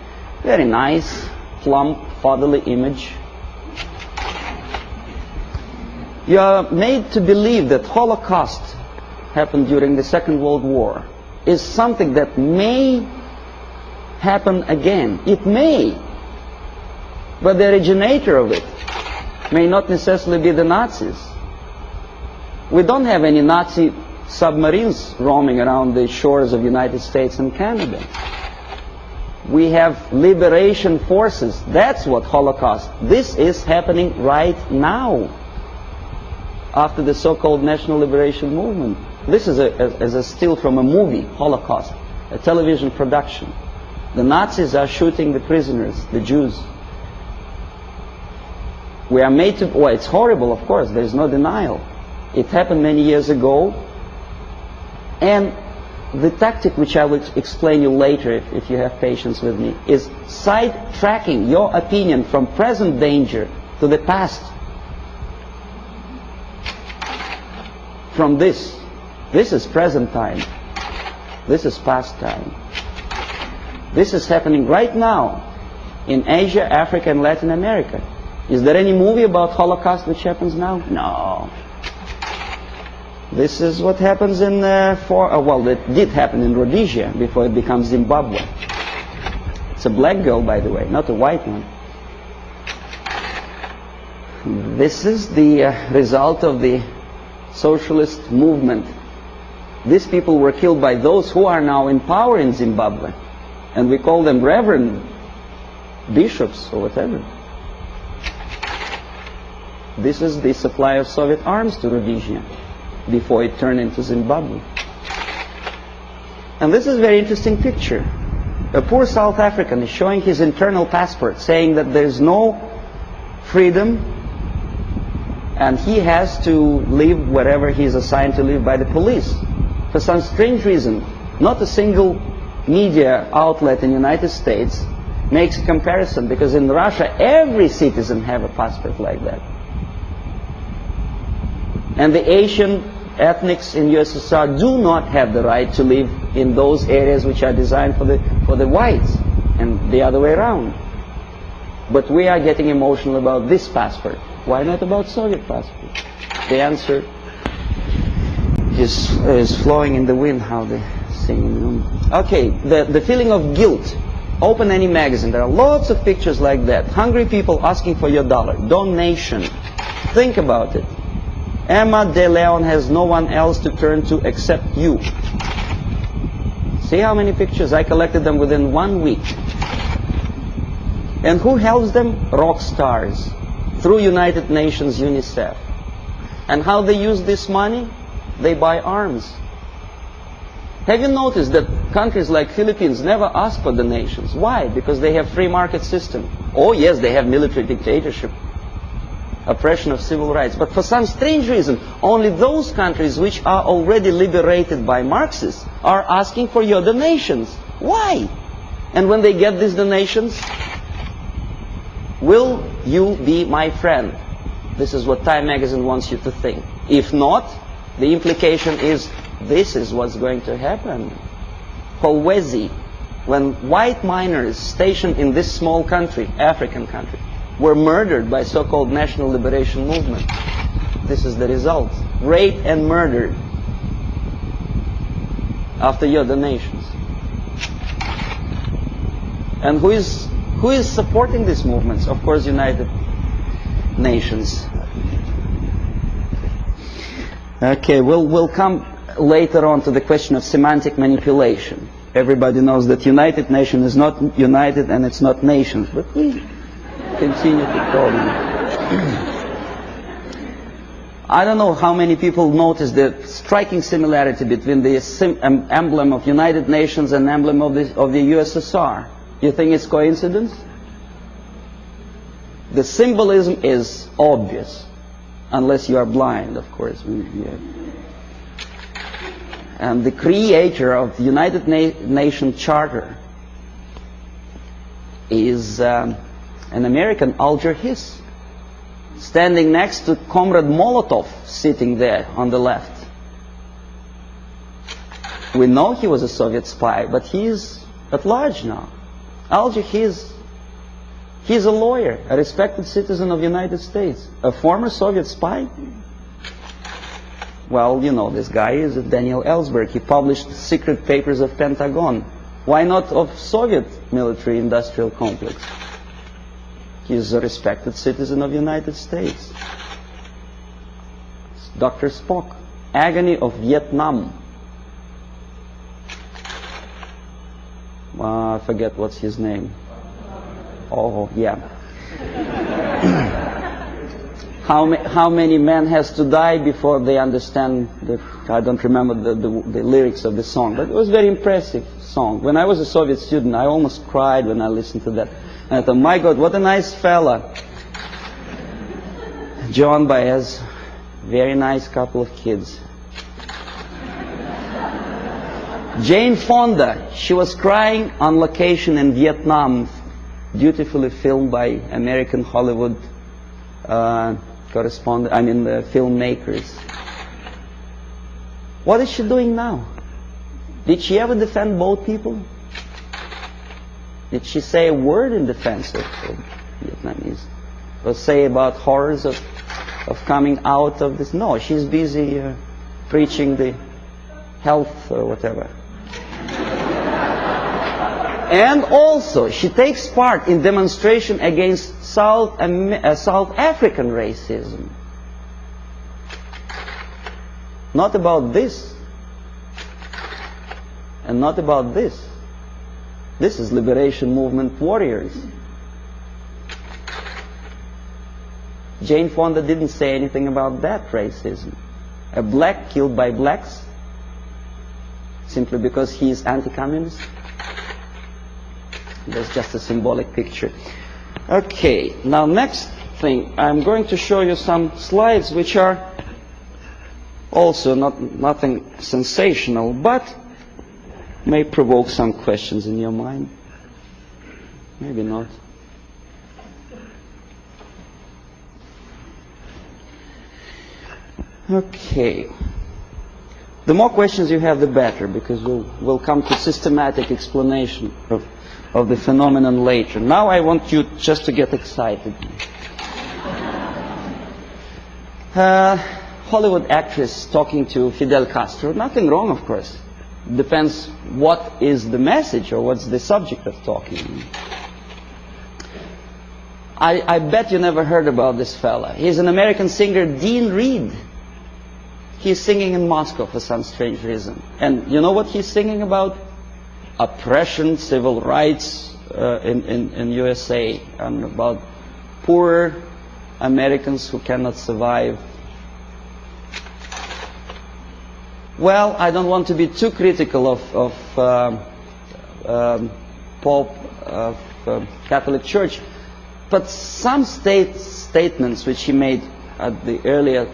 Very nice, plump, fatherly image. You are made to believe that Holocaust happened during the Second World War is something that may happen again. It may. But the originator of it may not necessarily be the Nazis. We don't have any Nazi submarines roaming around the shores of the United States and Canada. We have liberation forces. That's what Holocaust. This is happening right now, after the so-called National Liberation Movement. This is a still from a movie, Holocaust, a television production. The Nazis are shooting the prisoners, the Jews. We are made to, well, it's horrible, of course, there is no denial. It happened many years ago, and the tactic, which I will explain you later if you have patience with me, is sidetracking your opinion from present danger to the past. From this is present time, this is past time. This is happening right now in Asia, Africa, and Latin America. Is there any movie about Holocaust which happens now? No. This is what happens in, well, it did happen in Rhodesia before it becomes Zimbabwe. It's a black girl, by the way, not a white one. This is the result of the socialist movement. These people were killed by those who are now in power in Zimbabwe. And we call them reverend bishops or whatever. This is the supply of Soviet arms to Rhodesia before it turned into Zimbabwe. And this is a very interesting picture. A poor South African is showing his internal passport, saying that there's no freedom and he has to live wherever he is assigned to live by the police. For some strange reason, not a single media outlet in the United States makes a comparison, because in Russia every citizen have a passport like that. And the Asian ethnics in USSR do not have the right to live in those areas which are designed for the whites, and the other way around. But we are getting emotional about this passport. Why not about Soviet passport? The answer is flowing in the wind, how they sing. Okay, the feeling of guilt. Open any magazine, there are lots of pictures like that. Hungry people asking for your dollar. Donation. Think about it. Emma De Leon has no one else to turn to except you. See how many pictures? I collected them within 1 week. And who helps them? Rock stars. Through United Nations, UNICEF. And how they use this money? They buy arms. Have you noticed that countries like Philippines never ask for donations? Why? Because they have free market system. Oh yes, they have military dictatorship, oppression of civil rights. But for some strange reason, only those countries which are already liberated by Marxists are asking for your donations. Why? And when they get these donations, will you be my friend? This is what Time magazine wants you to think. If not, the implication is this is what's going to happen. Kolwezi, when white miners stationed in this small country, African country, were murdered by so-called National Liberation Movement. This is the result. Raped and murdered after your donations. And who is supporting these movements? Of course, United Nations. Okay, we'll come later on to the question of semantic manipulation. Everybody knows that United Nations is not united and it's not nations, but we continue to call them. I don't know how many people notice the striking similarity between the emblem of United Nations and emblem of the USSR. You think it's coincidence? The symbolism is obvious, unless you are blind, of course. And the creator of the United Nations Charter is an American, Alger Hiss, standing next to Comrade Molotov, sitting there on the left. We know he was a Soviet spy, but he is at large now. Alger Hiss, he's a lawyer, a respected citizen of the United States, a former Soviet spy. Well, you know, this guy is Daniel Ellsberg. He published secret papers of Pentagon. Why not of Soviet military-industrial complex? He's a respected citizen of the United States. It's Dr. Spock. Agony of Vietnam. I forget what's his name. Oh, yeah. How many men has to die before they understand I don't remember the lyrics of the song, but it was a very impressive song. When I was a Soviet student, I almost cried when I listened to that. And I thought, my God, what a nice fella. John Baez, very nice couple of kids. Jane Fonda, she was crying on location in Vietnam, beautifully filmed by American Hollywood filmmakers. What is she doing now? Did she ever defend both people? Did she say a word in defense of Vietnamese? say about horrors of coming out of this. No, she's busy preaching the health or whatever. And also, she takes part in demonstration against South African racism. Not about this. And not about this. This is liberation movement warriors. Jane Fonda didn't say anything about that racism. A black killed by blacks simply because he is anti-communist. That's just a symbolic picture. Okay, now next thing, I'm going to show you some slides which are also nothing sensational, but may provoke some questions in your mind. Maybe not. Okay. The more questions you have, the better, because we'll come to systematic explanation of the phenomenon later. Now I want you just to get excited. Hollywood actress talking to Fidel Castro. Nothing wrong, of course. Depends what is the message or what's the subject of talking. I bet you never heard about this fella. He's an American singer, Dean Reed. He's singing in Moscow for some strange reason. And you know what he's singing about? Oppression, civil rights in USA, and about poor Americans who cannot survive. Well, I don't want to be too critical of Pope, of Catholic Church, but some statements which he made at the earlier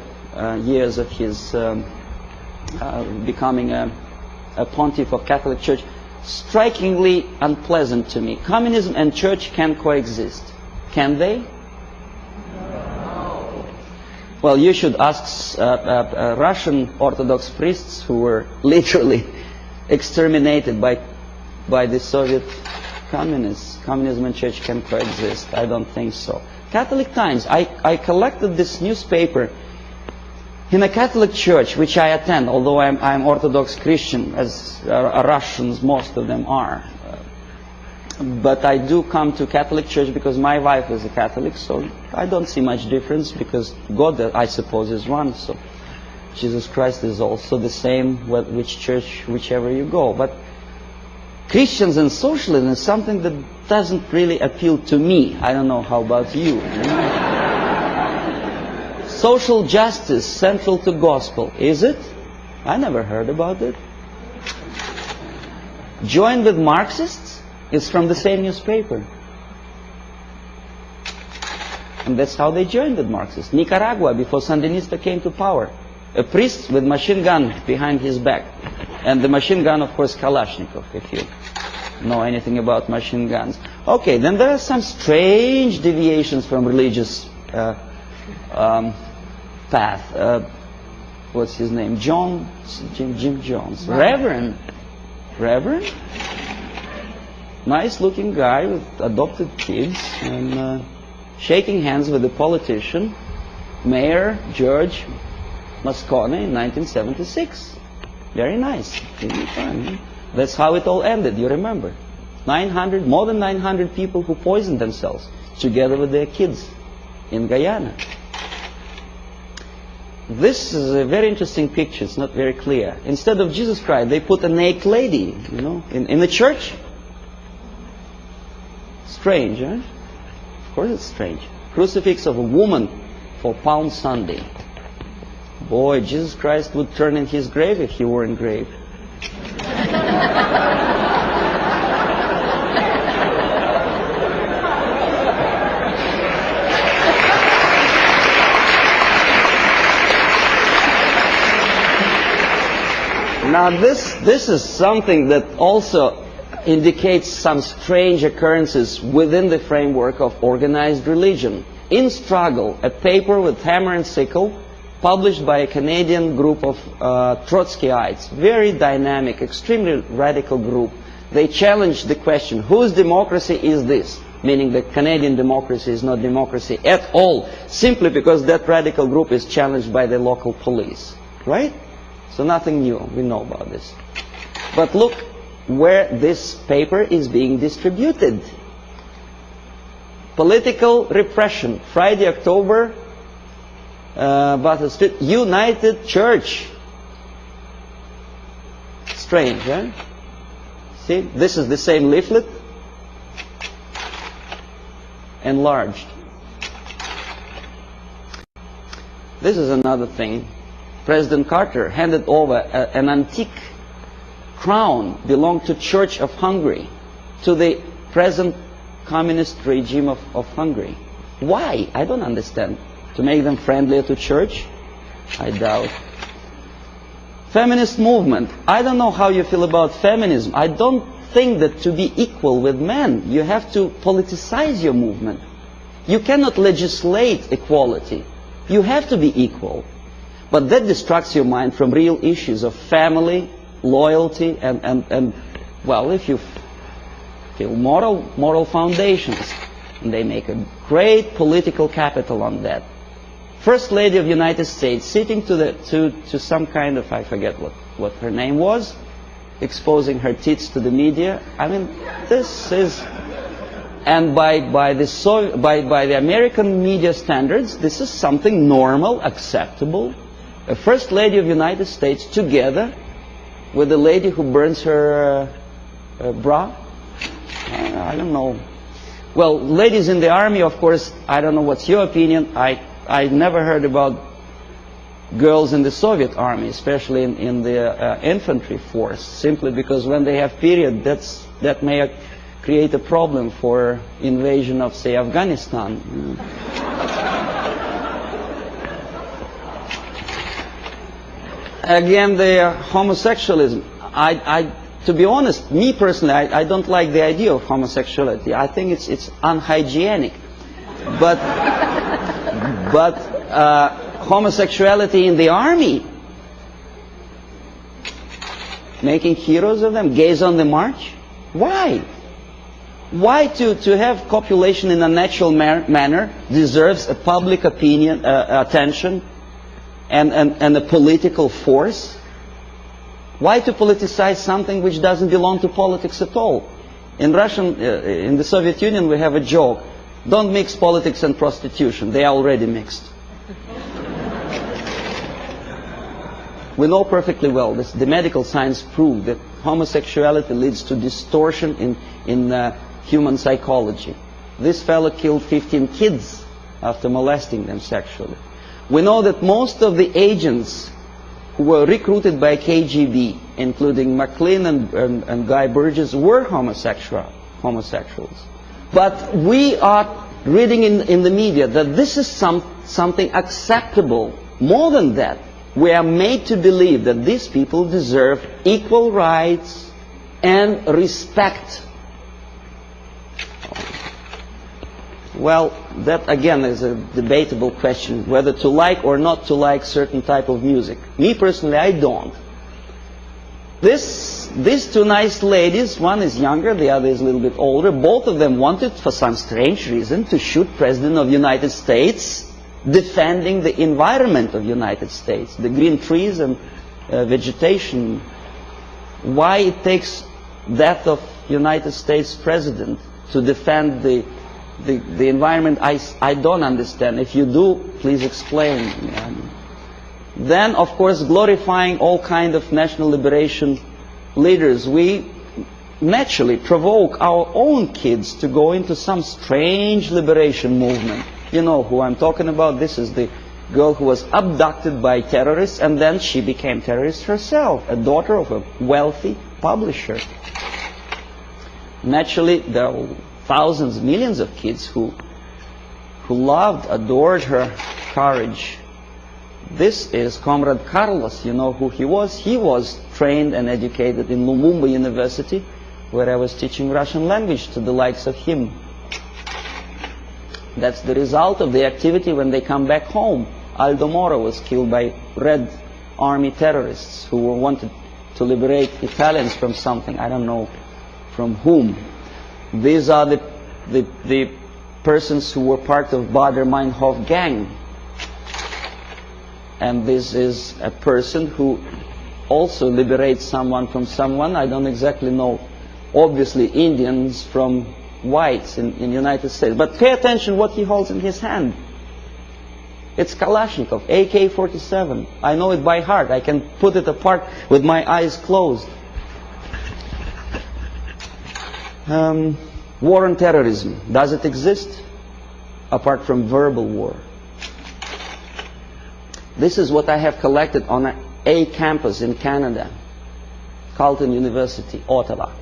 years of his becoming a pontiff of Catholic Church, strikingly unpleasant to me. Communism and church can coexist. Can they? Well, you should ask Russian Orthodox priests who were literally exterminated by the Soviet communists. Communism and church can coexist. I don't think so. Catholic Times. I collected this newspaper in a Catholic church which I attend, although I'm Orthodox Christian, as Russians, most of them are. But I do come to Catholic church because my wife is a Catholic, so I don't see much difference, because God, I suppose, is one, so Jesus Christ is also the same which church, whichever you go. But Christians and socialism is something that doesn't really appeal to me. I don't know, how about you? Social justice central to gospel, is it? I never heard about it. Join with Marxists? It's from the same newspaper. And that's how they joined with Marxists. Nicaragua, before Sandinista came to power. A priest with machine gun behind his back. And the machine gun, of course, Kalashnikov, if you know anything about machine guns. Okay, then there are some strange deviations from religious path. What's his name? Jim Jones. Reverend? Nice looking guy with adopted kids, and shaking hands with a politician, Mayor George Moscone, in 1976. Very nice. That's how it all ended, you remember. More than 900 people who poisoned themselves together with their kids in Guyana. This is a very interesting picture. It's not very clear. Instead of Jesus Christ, they put a naked lady, in the church. Strange, huh? Of course it's strange. Crucifix of a woman for Palm Sunday. Boy, Jesus Christ would turn in his grave if he were engraved. Now this is something that also indicates some strange occurrences within the framework of organized religion. In Struggle, a paper with hammer and sickle, published by a Canadian group of Trotskyites, very dynamic, extremely radical group. They challenged the question, whose democracy is this? meaning that Canadian democracy is not democracy at all, simply because that radical group is challenged by the local police, right? So nothing new, we know about this. But look where this paper is being distributed. Political repression, Friday, October, Battle Street, United Church. Strange, eh? See, this is the same leaflet, enlarged. This is another thing. President Carter handed over an antique crown belonged to Church of Hungary to the present communist regime of Hungary. Why? I don't understand. To make them friendlier to church? I doubt. Feminist movement. I don't know how you feel about feminism. I don't think that to be equal with men, you have to politicize your movement. You cannot legislate equality. You have to be equal. But that distracts your mind from real issues of family, loyalty, and well, if you feel moral foundations, and they make a great political capital on that. First Lady of the United States sitting to some kind of, I forget what her name was, exposing her tits to the media. I mean, this is, and by the American media standards, this is something normal, acceptable. A First Lady of the United States together with a lady who burns her bra. I don't know. Well, ladies in the army, of course, I don't know what's your opinion. I never heard about girls in the Soviet army, especially in the infantry force, simply because when they have period, that may create a problem for invasion of, say, Afghanistan. Again, the homosexualism. To be honest, me personally, I don't like the idea of homosexuality. I think it's unhygienic. But homosexuality in the army, making heroes of them, gays on the march. Why? Why to have copulation in a natural manner deserves a public opinion, attention, and a political force? Why to politicize something which doesn't belong to politics at all? In the Soviet Union, we have a joke: don't mix politics and prostitution. They are already mixed. We know perfectly well, the medical science proved that homosexuality leads to distortion in human psychology. This fellow killed 15 kids after molesting them sexually. We know that most of the agents who were recruited by KGB, including McLean and Guy Burgess, were homosexuals. But we are reading in the media that this is something acceptable. More than that, we are made to believe that these people deserve equal rights and respect. Well, that again is a debatable question, whether to like or not to like certain type of music. Me personally, I don't. These two nice ladies, one is younger, the other is a little bit older, both of them wanted, for some strange reason, to shoot President of the United States, defending the environment of the United States, the green trees and vegetation. Why it takes death of United States President to defend the environment, I don't understand. If you do, please explain. Then, of course, glorifying all kind of national liberation leaders, we naturally provoke our own kids to go into some strange liberation movement. You know who I'm talking about. This is the girl who was abducted by terrorists, and then she became terrorist herself, a daughter of a wealthy publisher. Naturally, there are thousands, millions of kids who loved, adored her courage. This is Comrade Carlos. You know who he was? He was trained and educated in Lumumba University, where I was teaching Russian language to the likes of him. That's the result of the activity when they come back home. Aldo Moro was killed by Red Army terrorists who wanted to liberate Italians from something. I don't know from whom. These are the the persons who were part of Baader-Meinhof gang. And this is a person who also liberates someone from someone. I don't exactly know, obviously, Indians from whites in the United States. But pay attention what he holds in his hand. It's Kalashnikov, AK-47. I know it by heart. I can put it apart with my eyes closed. War on terrorism. Does it exist? Apart from verbal war. This is what I have collected on a campus in Canada. Carleton University, Ottawa.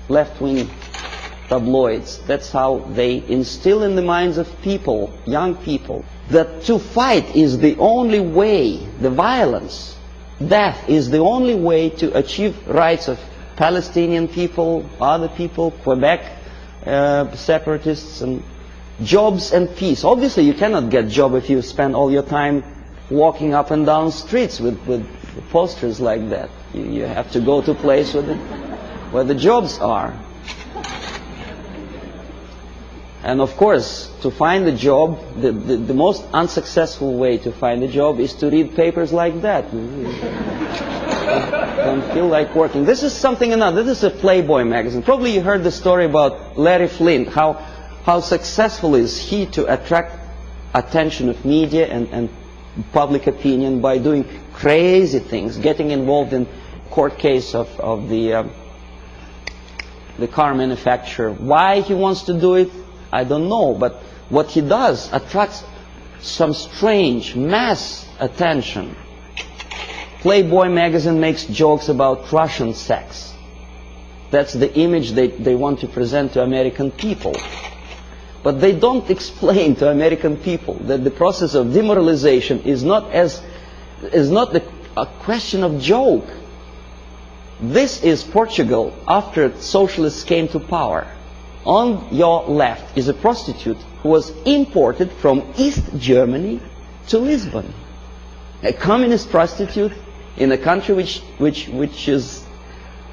Left-wing tabloids. That's how they instill in the minds of people, young people, that to fight is the only way, the violence, death is the only way to achieve rights of Palestinian people, other people, Quebec separatists, and jobs and peace. Obviously you cannot get job if you spend all your time walking up and down streets with posters like that. You have to go to a place where the jobs are. And of course, to find a job, the most unsuccessful way to find a job is to read papers like that. Don't feel like working. This is something another. This is a Playboy magazine. Probably you heard the story about Larry Flint, how successful is he to attract attention of media and public opinion by doing crazy things, getting involved in court case of the car manufacturer. Why he wants to do it, I don't know, but what he does attracts some strange mass attention. Playboy magazine makes jokes about Russian sex. That's the image they want to present to American people. But they don't explain to American people that the process of demoralization is not a question of joke. This is Portugal after socialists came to power. On your left is a prostitute who was imported from East Germany to Lisbon. A communist prostitute in a country which is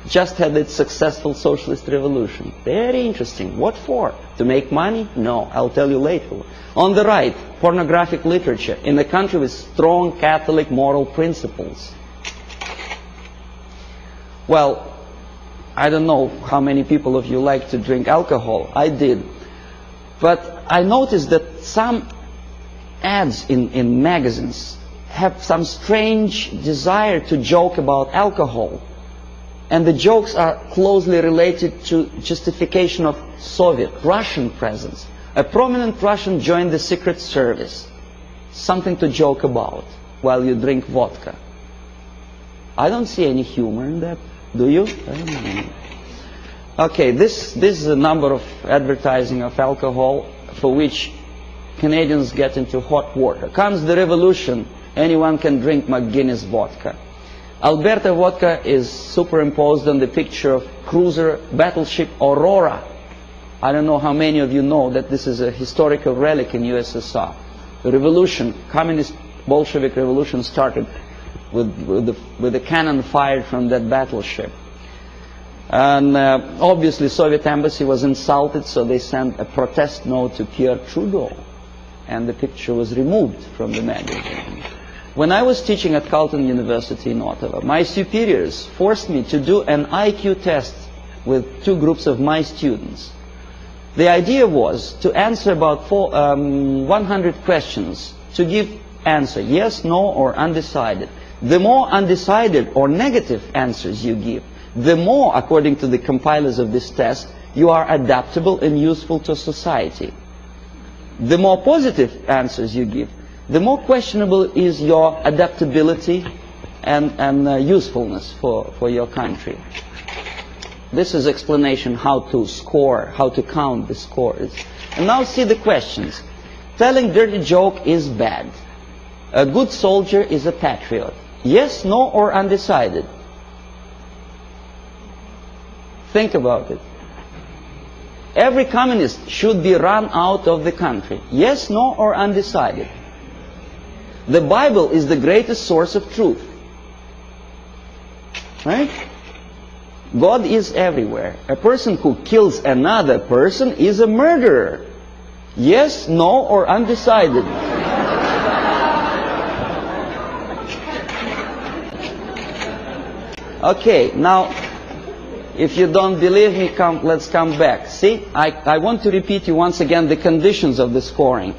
just had its successful socialist revolution. Very interesting. What for? To make money? No, I'll tell you later. On the right, pornographic literature in a country with strong Catholic moral principles. Well, I don't know how many people of you like to drink alcohol. I did. But I noticed that some ads in magazines have some strange desire to joke about alcohol. And the jokes are closely related to justification of Soviet, Russian presence. A prominent Russian joined the secret service. Something to joke about while you drink vodka. I don't see any humor in that. Do you? I don't know. Okay, this is a number of advertising of alcohol for which Canadians get into hot water. Comes the revolution, anyone can drink McGuinness vodka. Alberta vodka is superimposed on the picture of cruiser battleship Aurora. I don't know how many of you know that this is a historical relic in USSR. The revolution, communist Bolshevik revolution started with the cannon fired from that battleship. And obviously Soviet embassy was insulted, so they sent a protest note to Pierre Trudeau. And the picture was removed from the magazine. When I was teaching at Carleton University in Ottawa, my superiors forced me to do an IQ test with two groups of my students. The idea was to answer about 100 questions, to give answer, yes, no, or undecided. The more undecided or negative answers you give, the more, according to the compilers of this test, you are adaptable and useful to society. The more positive answers you give, the more questionable is your adaptability and usefulness for your country. This is explanation how to score, how to count the scores. And now see the questions. Telling dirty joke is bad. A good soldier is a patriot. Yes, no, or undecided. Think about it. Every communist should be run out of the country. Yes, no, or undecided. The Bible is the greatest source of truth. Right? God is everywhere. A person who kills another person is a murderer. Yes, no, or undecided. Okay, now, if you don't believe me, let's come back. See, I want to repeat you once again the conditions of the scoring.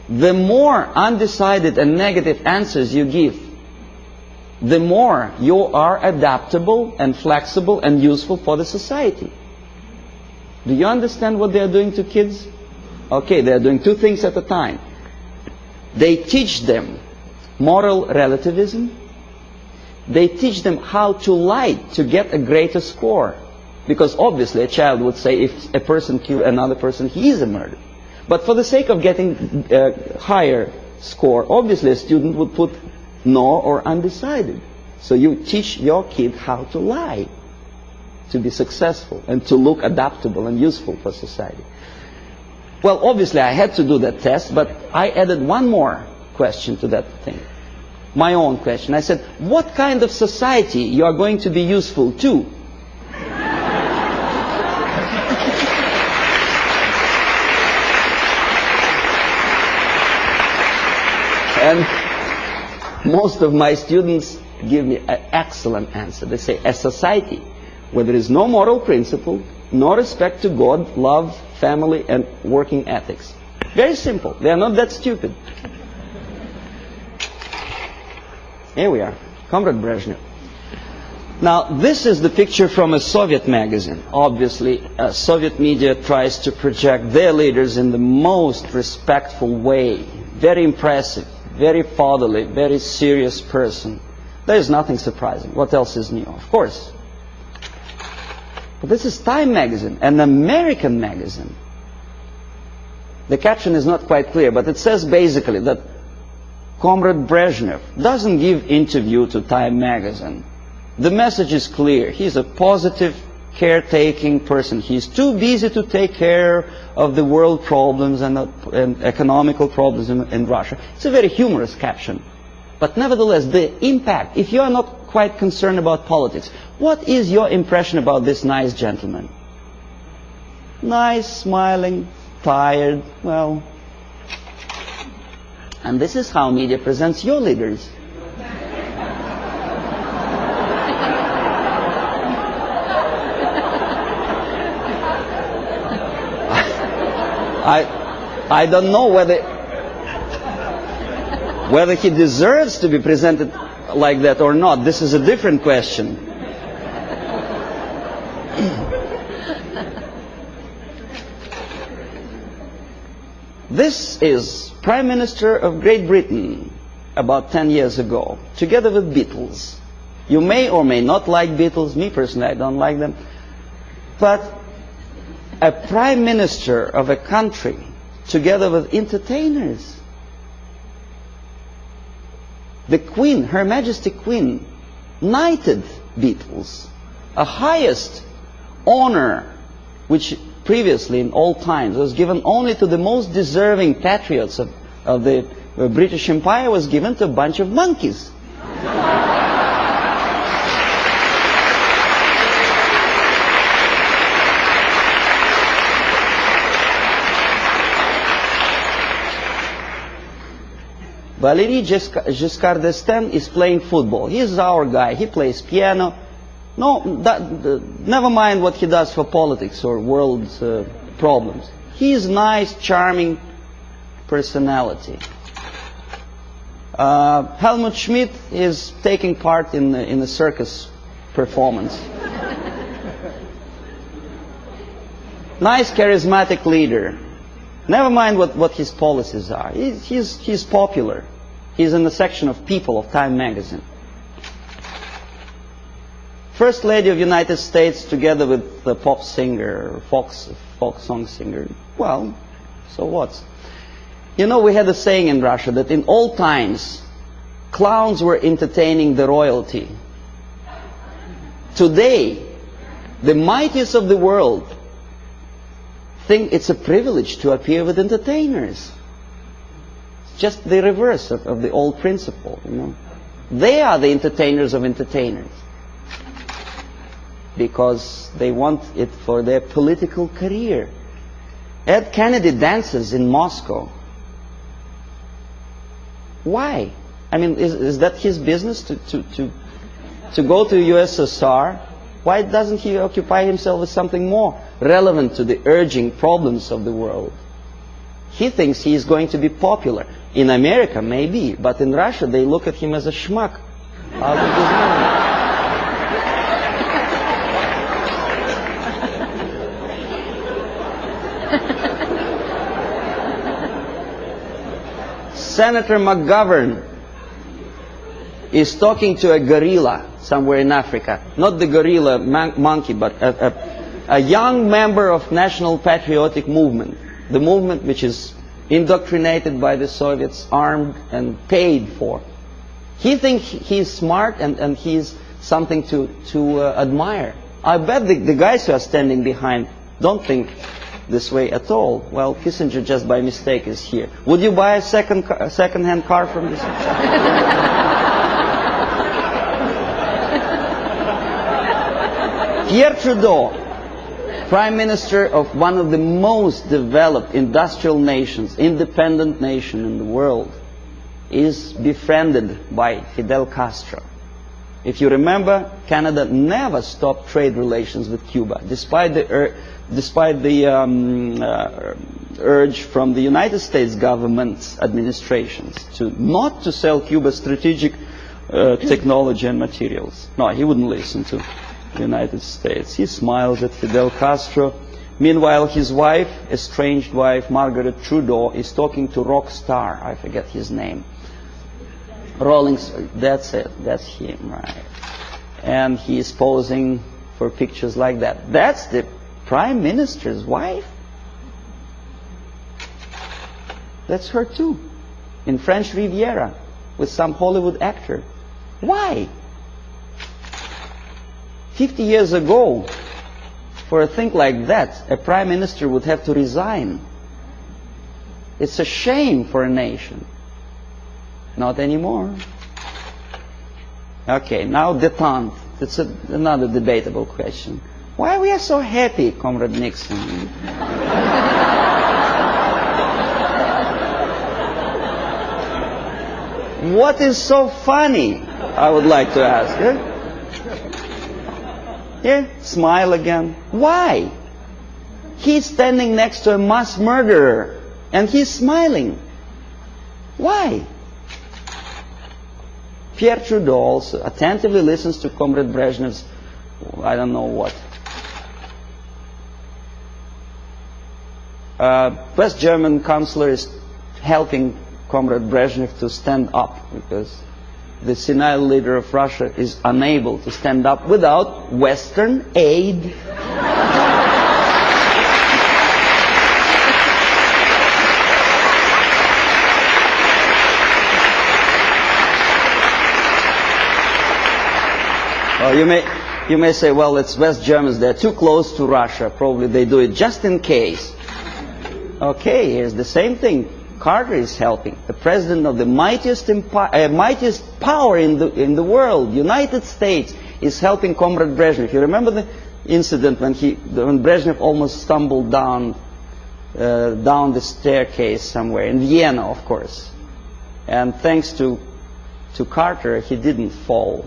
The more undecided and negative answers you give, the more you are adaptable and flexible and useful for the society. Do you understand what they are doing to kids? Okay, they are doing two things at a time. They teach them moral relativism. They teach them how to lie to get a greater score. Because obviously a child would say if a person kills another person, he is a murderer. But for the sake of getting a higher score, obviously a student would put no or undecided. So you teach your kid how to lie to be successful and to look adaptable and useful for society. Well, obviously I had to do that test, but I added one more question to that thing. My own question. I said, what kind of society you are going to be useful to? And most of my students give me an excellent answer. They say, a society where there is no moral principle, no respect to God, love, family, and working ethics. Very simple. They are not that stupid. Here we are, Comrade Brezhnev. Now, this is the picture from a Soviet magazine. Obviously, Soviet media tries to project their leaders in the most respectful way. Very impressive, very fatherly, very serious person. There is nothing surprising. What else is new? Of course. But this is Time magazine, an American magazine. The caption is not quite clear, but it says basically that Comrade Brezhnev doesn't give interview to Time magazine. The message is clear. He's a positive, caretaking person. He's too busy to take care of the world problems and economical problems in Russia. It's a very humorous caption. But nevertheless, the impact, if you are not quite concerned about politics, what is your impression about this nice gentleman? Nice, smiling, tired, well. And this is how media presents your leaders. I don't know whether he deserves to be presented like that or not. This is a different question. This is Prime Minister of Great Britain about 10 years ago, together with Beatles. You may or may not like Beatles. Me personally, I don't like them. But a Prime Minister of a country together with entertainers. The Queen, Her Majesty Queen, knighted Beatles, a highest honor which previously in all times was given only to the most deserving patriots of the British Empire, was given to a bunch of monkeys. Valéry Giscard d'Estaing is playing football. He's our guy. He plays piano. No, never mind what he does for politics or world problems. He's nice, charming personality. Helmut Schmidt is taking part in a circus performance. Nice, charismatic leader. Never mind what his policies are. He's popular. He's in the section of People of Time magazine. First Lady of the United States together with the pop singer, folk song singer. Well, so what? You know, we had a saying in Russia that in old times, clowns were entertaining the royalty. Today, the mightiest of the world think it's a privilege to appear with entertainers. It's just the reverse of the old principle, you know. They are the entertainers of entertainers. because they want it for their political career. Ed Kennedy dances in Moscow. Why? I mean, is that his business to go to USSR? Why doesn't he occupy himself with something more relevant to the urging problems of the world? He thinks he is going to be popular. In America, maybe, but in Russia, they look at him as a schmuck out of his mind. Senator McGovern is talking to a gorilla somewhere in Africa. Not the gorilla monkey, but a young member of National Patriotic Movement. The movement which is indoctrinated by the Soviets, armed and paid for. He thinks he's smart and he's something to admire. I bet the guys who are standing behind don't think this way at all. Well, Kissinger just by mistake is here. Would you buy a second-hand car from this? Pierre Trudeau, Prime Minister of one of the most developed industrial nations, independent nation in the world, is befriended by Fidel Castro. If you remember, Canada never stopped trade relations with Cuba, despite the urge from the United States government's administrations not to sell Cuba strategic technology and materials. No, he wouldn't listen to the United States. He smiles at Fidel Castro. Meanwhile, his wife, estranged wife, Margaret Trudeau, is talking to rock star. I forget his name. That's it. That's him, right? And he is posing for pictures like that. That's the Prime Minister's wife? That's her too. In French Riviera with some Hollywood actor. Why? 50 years ago, for a thing like that, a Prime Minister would have to resign. It's a shame for a nation. Not anymore. Okay, now détente. It's another debatable question. Why we are so happy, Comrade Nixon? What is so funny? I would like to ask. Yeah, smile again. Why? He's standing next to a mass murderer and he's smiling. Why? Pierre Trudeau also attentively listens to Comrade Brezhnev's, I don't know what. West German Chancellor is helping Comrade Brezhnev to stand up because the senile leader of Russia is unable to stand up without Western aid. You may say, well, it's West Germans, they're too close to Russia, probably they do it just in case. Okay, here's the same thing. Carter is helping. The president of the mightiest power in the world, United States, is helping Comrade Brezhnev. You remember the incident when Brezhnev almost stumbled down the staircase somewhere in Vienna, of course. And thanks to Carter, he didn't fall.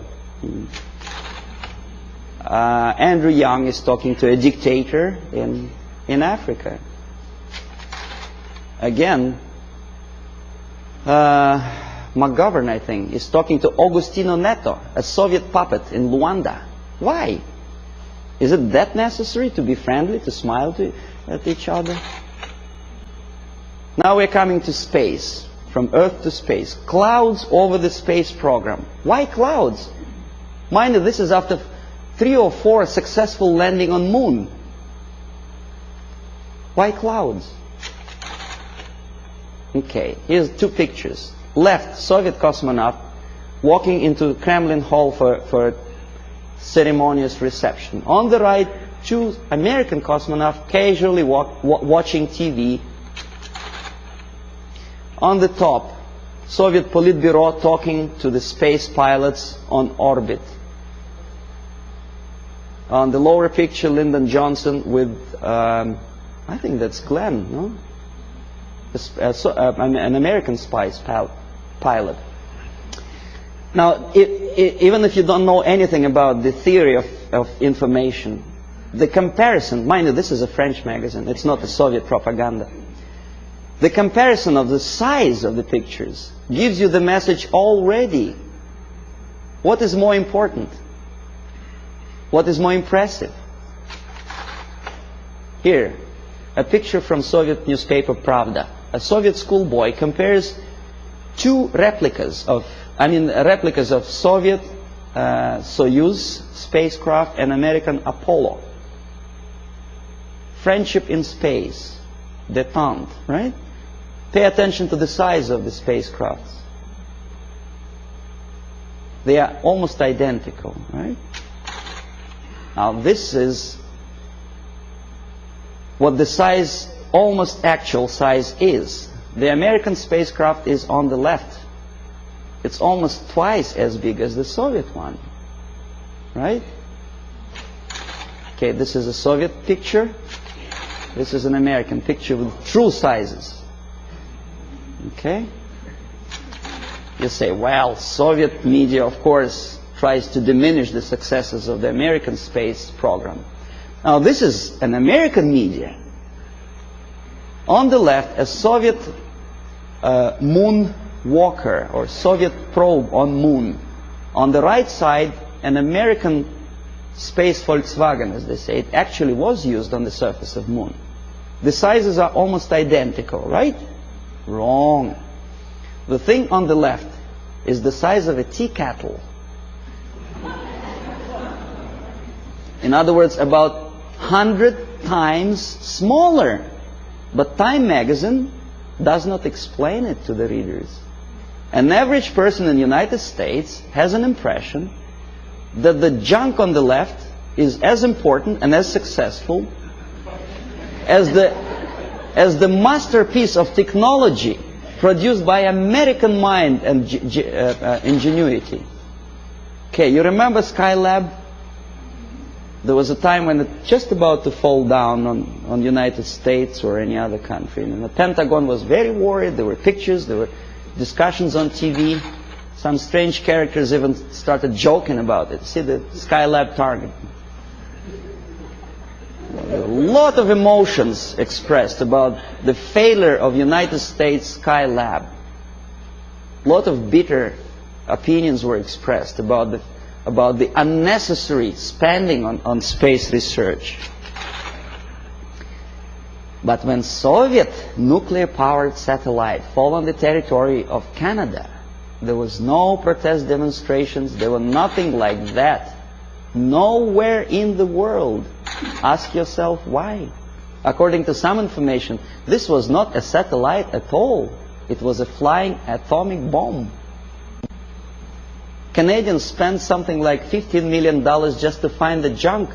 Andrew Young is talking to a dictator in Africa. Again, McGovern, I think, is talking to Agostino Neto, a Soviet puppet in Luanda. Why? Is it that necessary to be friendly, to smile at each other? Now we're coming to space, from Earth to space. Clouds over the space program. Why clouds? Mind you, this is after 3 or 4 successful landing on Moon. Why clouds? Okay, here's 2 pictures. Left, Soviet cosmonaut walking into Kremlin Hall for a ceremonious reception. On the right, 2 American cosmonauts casually watching TV. On the top, Soviet Politburo talking to the space pilots on orbit. On the lower picture, Lyndon Johnson with, I think that's Glenn, no? An American spice pilot. Now, even if you don't know anything about the theory of information, the comparison, mind you, this is a French magazine, it's not a Soviet propaganda. The comparison of the size of the pictures gives you the message already. What is more important? What is more impressive? Here, a picture from Soviet newspaper Pravda. A Soviet schoolboy compares two replicas of Soviet Soyuz spacecraft and American Apollo. Friendship in space, détente, right? Pay attention to the size of the spacecrafts. They are almost identical, right? Now this is what the size, almost actual size is. The American spacecraft is on the left. It's almost twice as big as the Soviet one, right? Okay, this is a Soviet picture. This is an American picture with true sizes. Okay? You say, well, Soviet media, of course, tries to diminish the successes of the American space program. Now, this is an American media. On the left, a Soviet moon walker or Soviet probe on moon. On the right side, an American space Volkswagen, as they say. It actually was used on the surface of moon. The sizes are almost identical, right? Wrong. The thing on the left is the size of a tea kettle. In other words, about 100 times smaller. But Time magazine does not explain it to the readers. An average person in the United States has an impression that the junk on the left is as important and as successful as the masterpiece of technology produced by American mind and ingenuity. Okay, you remember Skylab? There was a time when it was just about to fall down on the United States or any other country. And the Pentagon was very worried. There were pictures, there were discussions on TV. Some strange characters even started joking about it. See the Skylab target. A lot of emotions expressed about the failure of United States Skylab. A lot of bitter opinions were expressed about the unnecessary spending on space research. But when Soviet nuclear-powered satellite fell on the territory of Canada, there was no protest demonstrations. There were nothing like that. Nowhere in the world. Ask yourself why. According to some information, this was not a satellite at all. It was a flying atomic bomb. Canadians spent something like $15 million just to find the junk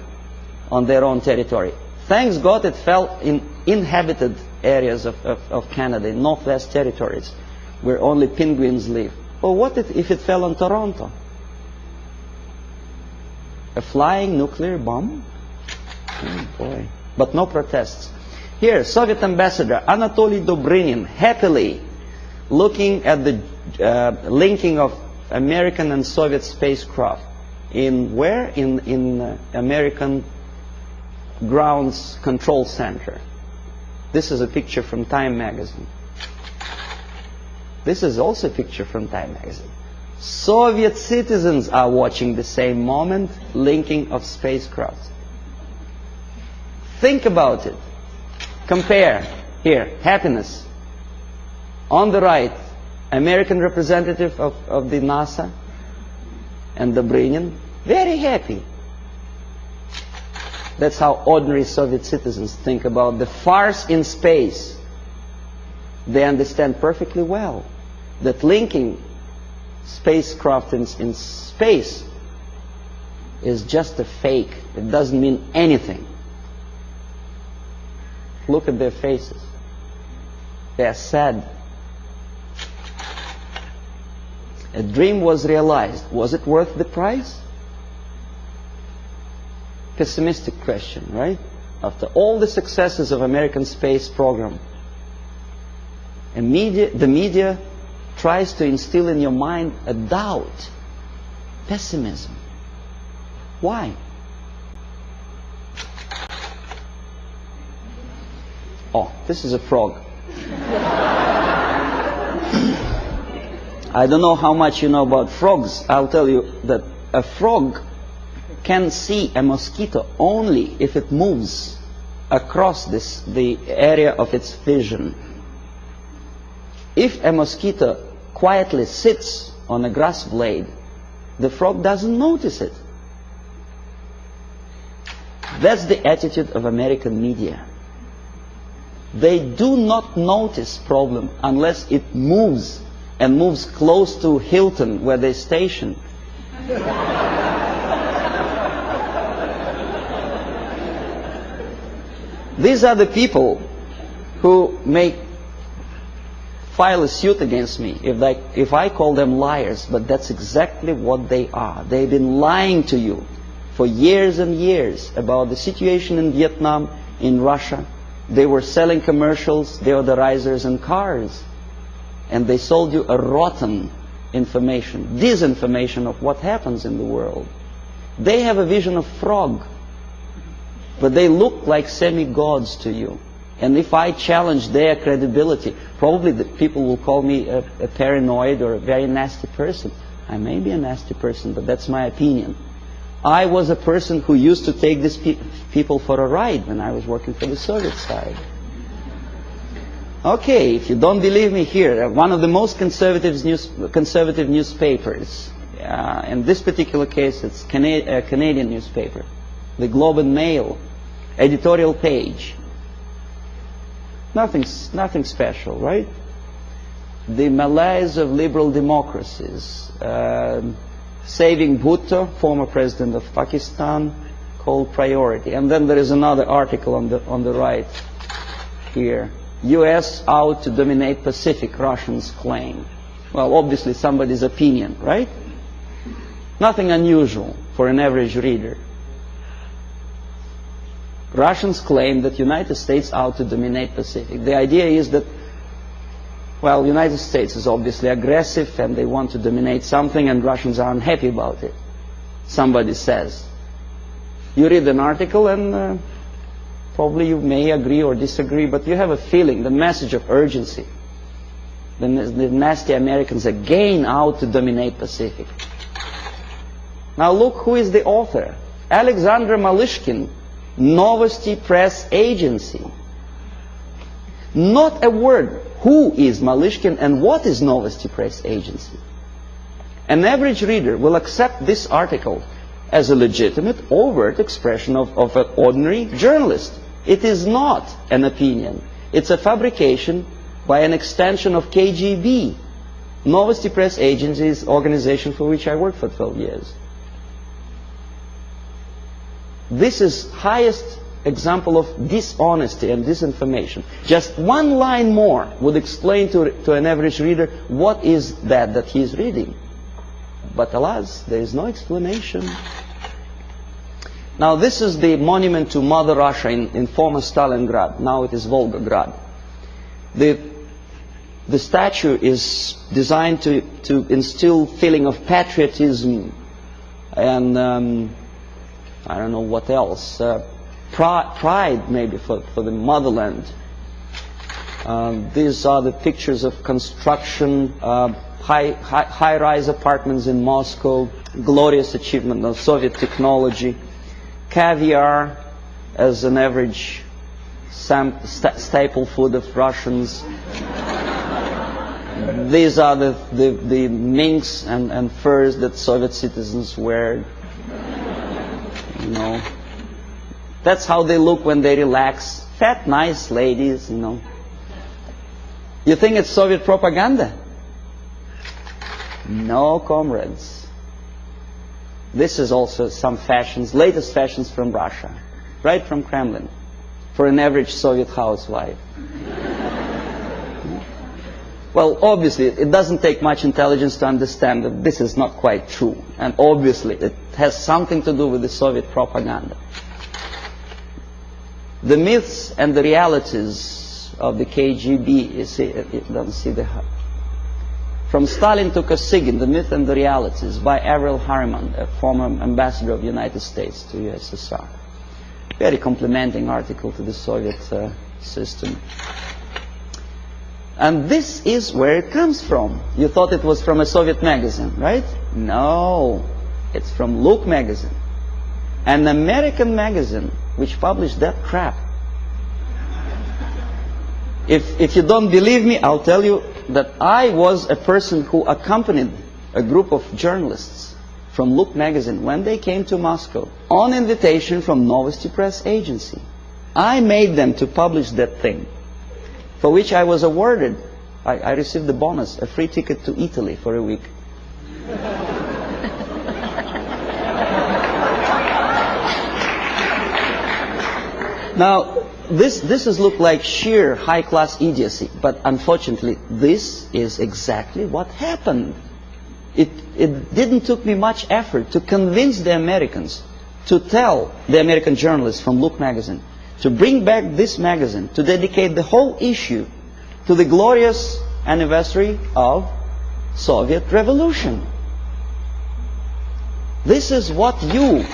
on their own territory. Thanks God it fell in inhabited areas of Canada, in Northwest Territories, where only penguins live. But what if it fell on Toronto? A flying nuclear bomb? Oh boy. But no protests. Here, Soviet ambassador Anatoly Dobrinin happily looking at the linking of American and Soviet spacecraft. In where? In American Grounds Control Center. This is a picture from Time magazine. This is also a picture from Time magazine. Soviet citizens are watching the same moment, linking of spacecraft. Think about it. Compare. Here, happiness. On the right, American representative of the NASA and Dobrinin, very happy. That's how ordinary Soviet citizens think about the farce in space. They understand perfectly well that linking spacecraft in space is just a fake. It doesn't mean anything. Look at their faces. They are sad. A dream was realized. Was it worth the price? pessimistic question, right? After all the successes of American space program, and the media tries to instill in your mind a doubt, pessimism. Why? Oh, this is a frog. I don't know how much you know about frogs. I'll tell you that a frog can see a mosquito only if it moves across the area of its vision. If a mosquito quietly sits on a grass blade, the frog doesn't notice it. That's the attitude of American media. They do not notice problem unless it moves, and moves close to Hilton where they station. These are the people who may file a suit against me if I call them liars, but that's exactly what they are. They've been lying to you for years and years about the situation in Vietnam, in Russia. They were selling commercials, deodorizers and cars. And they sold you a rotten information, disinformation of what happens in the world. They have a vision of frog, but they look like semi-gods to you. And if I challenge their credibility, probably the people will call me a paranoid or a very nasty person. I may be a nasty person, but that's my opinion. I was a person who used to take these people for a ride when I was working for the Soviet side. Okay, if you don't believe me here, one of the most conservative newspapers, in this particular case it's a Canadian newspaper, the Globe and Mail, editorial page. Nothing special, right? The malaise of liberal democracies. Saving Bhutto, former president of Pakistan, called priority. And then there is another article on the right here. U.S. out to dominate Pacific, Russians claim. Well, obviously somebody's opinion, right? Nothing unusual for an average reader. Russians claim that United States out to dominate Pacific. The idea is that, well, United States is obviously aggressive and they want to dominate something and Russians are unhappy about it. Somebody says. You read an article and probably you may agree or disagree, but you have a feeling, the message of urgency. The nasty Americans again out to dominate Pacific. Now look who is the author. Alexander Malishkin, Novosti Press Agency. Not a word. Who is Malishkin and what is Novosti Press Agency? An average reader will accept this article as a legitimate, overt expression of an ordinary journalist. It is not an opinion. It's a fabrication by an extension of KGB. Novosti Press Agency is an organization for which I worked for 12 years. This is highest example of dishonesty and disinformation. Just one line more would explain to an average reader what is that he is reading. But alas, there is no explanation. Now this is the monument to Mother Russia in former Stalingrad. Now it is Volgograd. The statue is designed to instill feeling of patriotism and I don't know what else. Pride maybe for the motherland. These are the pictures of construction, high-rise apartments in Moscow, glorious achievement of Soviet technology, caviar as an average staple food of Russians. These are the minks and furs that Soviet citizens wear. You know, that's how they look when they relax. Fat, nice ladies, you know. You think it's Soviet propaganda? No, comrades. This is also some fashions, latest fashions from Russia, right from Kremlin, for an average Soviet housewife. Well, obviously, it doesn't take much intelligence to understand that this is not quite true. And obviously, it has something to do with the Soviet propaganda. The myths and the realities of the KGB. You see, you don't see the... From Stalin to Kosygin, The Myth and the Realities, by Avril Harriman, a former ambassador of the United States to USSR. Very complimenting article to the Soviet system. And this is where it comes from. You thought it was from a Soviet magazine, right? No, it's from Look magazine. An American magazine which published that crap. If you don't believe me, I'll tell you that I was a person who accompanied a group of journalists from Look magazine when they came to Moscow on invitation from Novosti Press agency. I made them to publish that thing, for which I was awarded, I received the bonus, a free ticket to Italy for a week. Now, this is look like sheer high-class idiocy, but unfortunately, this is exactly what happened. It didn't took me much effort to convince the Americans, to tell the American journalists from Look magazine, to bring back this magazine, to dedicate the whole issue to the glorious anniversary of Soviet Revolution. This is what you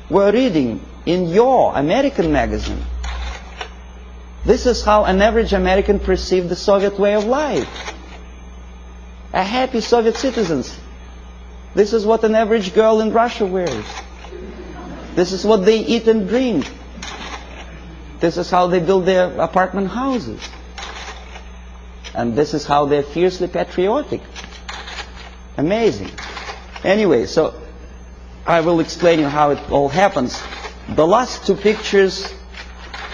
were reading in your American magazine. This is how an average American perceived the Soviet way of life. A happy Soviet citizens. This is what an average girl in Russia wears. This is what they eat and drink. This is how they build their apartment houses. And this is how they're fiercely patriotic. Amazing. Anyway, so I will explain you how it all happens. The last two pictures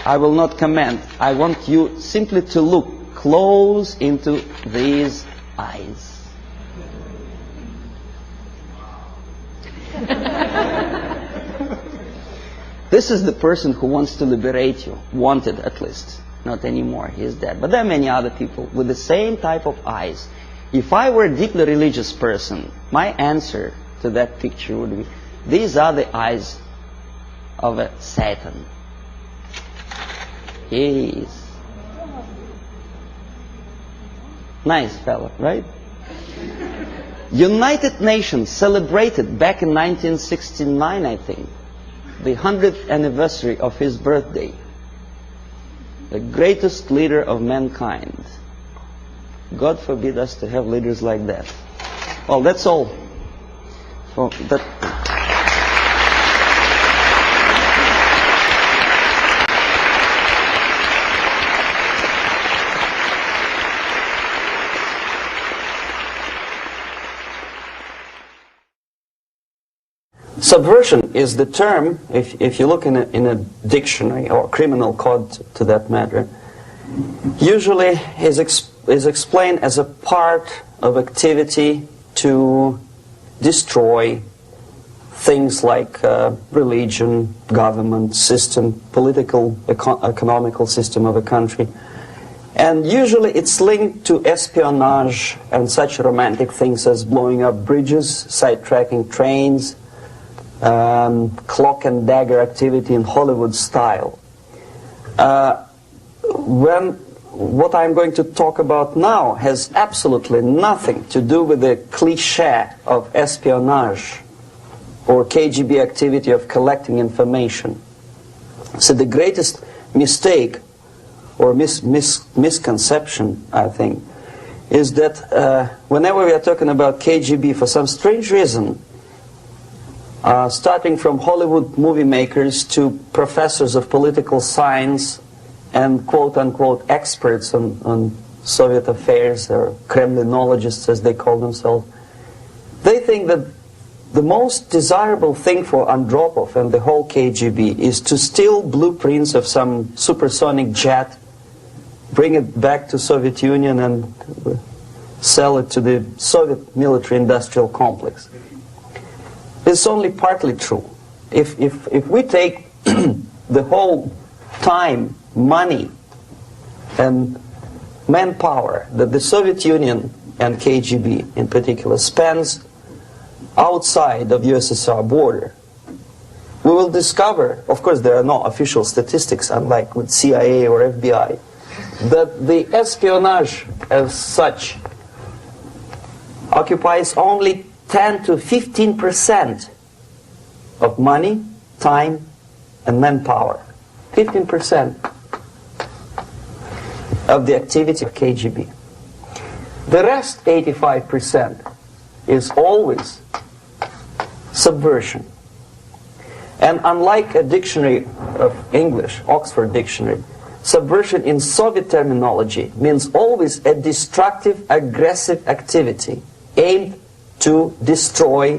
I will not comment. I want you simply to look close into these eyes. This is the person who wants to liberate you. Wanted, at least. Not anymore. He is dead. But there are many other people with the same type of eyes. If I were a deeply religious person, my answer to that picture would be, these are the eyes of a Satan. He is. Nice fellow, right? United Nations celebrated back in 1969, I think, the 100th anniversary of his birthday. The greatest leader of mankind. God forbid us to have leaders like that. Well, that's all. For that. Subversion is the term, if you look in a dictionary or criminal code to that matter, usually is explained as a part of activity to destroy things like religion, government, system, political, economical system of a country. And usually it's linked to espionage and such romantic things as blowing up bridges, sidetracking trains, cloak and dagger activity in Hollywood style. What I'm going to talk about now has absolutely nothing to do with the cliché of espionage or KGB activity of collecting information. So the greatest mistake or misconception, I think, is that whenever we are talking about KGB, for some strange reason, starting from Hollywood movie makers to professors of political science and quote-unquote experts on Soviet affairs, or Kremlinologists as they call themselves, they think that the most desirable thing for Andropov and the whole KGB is to steal blueprints of some supersonic jet, bring it back to Soviet Union and sell it to the Soviet military-industrial complex. It's only partly true. If we take the whole time, money, and manpower that the Soviet Union and KGB in particular spends outside of USSR border, we will discover, of course there are no official statistics, unlike with CIA or FBI, that the espionage as such occupies only 10 to 15% of money, time, and manpower. 15% of the activity of KGB. The rest, 85%, is always subversion. And unlike a dictionary of English, Oxford Dictionary, subversion in Soviet terminology means always a destructive, aggressive activity aimed to destroy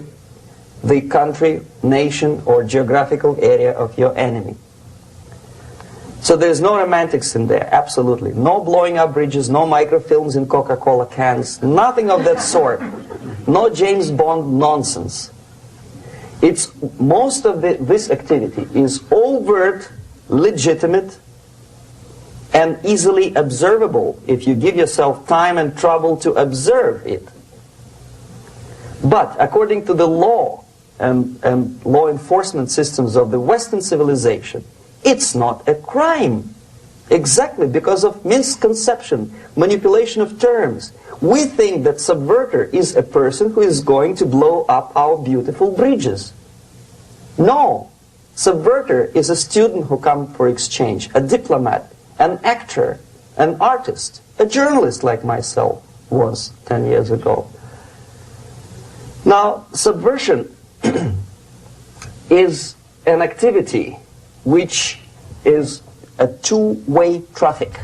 the country, nation, or geographical area of your enemy. So there's no romantics in there, absolutely. No blowing up bridges, no microfilms in Coca-Cola cans, nothing of that sort. No James Bond nonsense. It's most of this activity is overt, legitimate, and easily observable if you give yourself time and trouble to observe it. But according to the law and law enforcement systems of the Western civilization, it's not a crime. Exactly because of misconception, manipulation of terms. We think that subverter is a person who is going to blow up our beautiful bridges. No. Subverter is a student who comes for exchange, a diplomat, an actor, an artist, a journalist like myself was 10 years ago. Now, subversion is an activity which is a two-way traffic.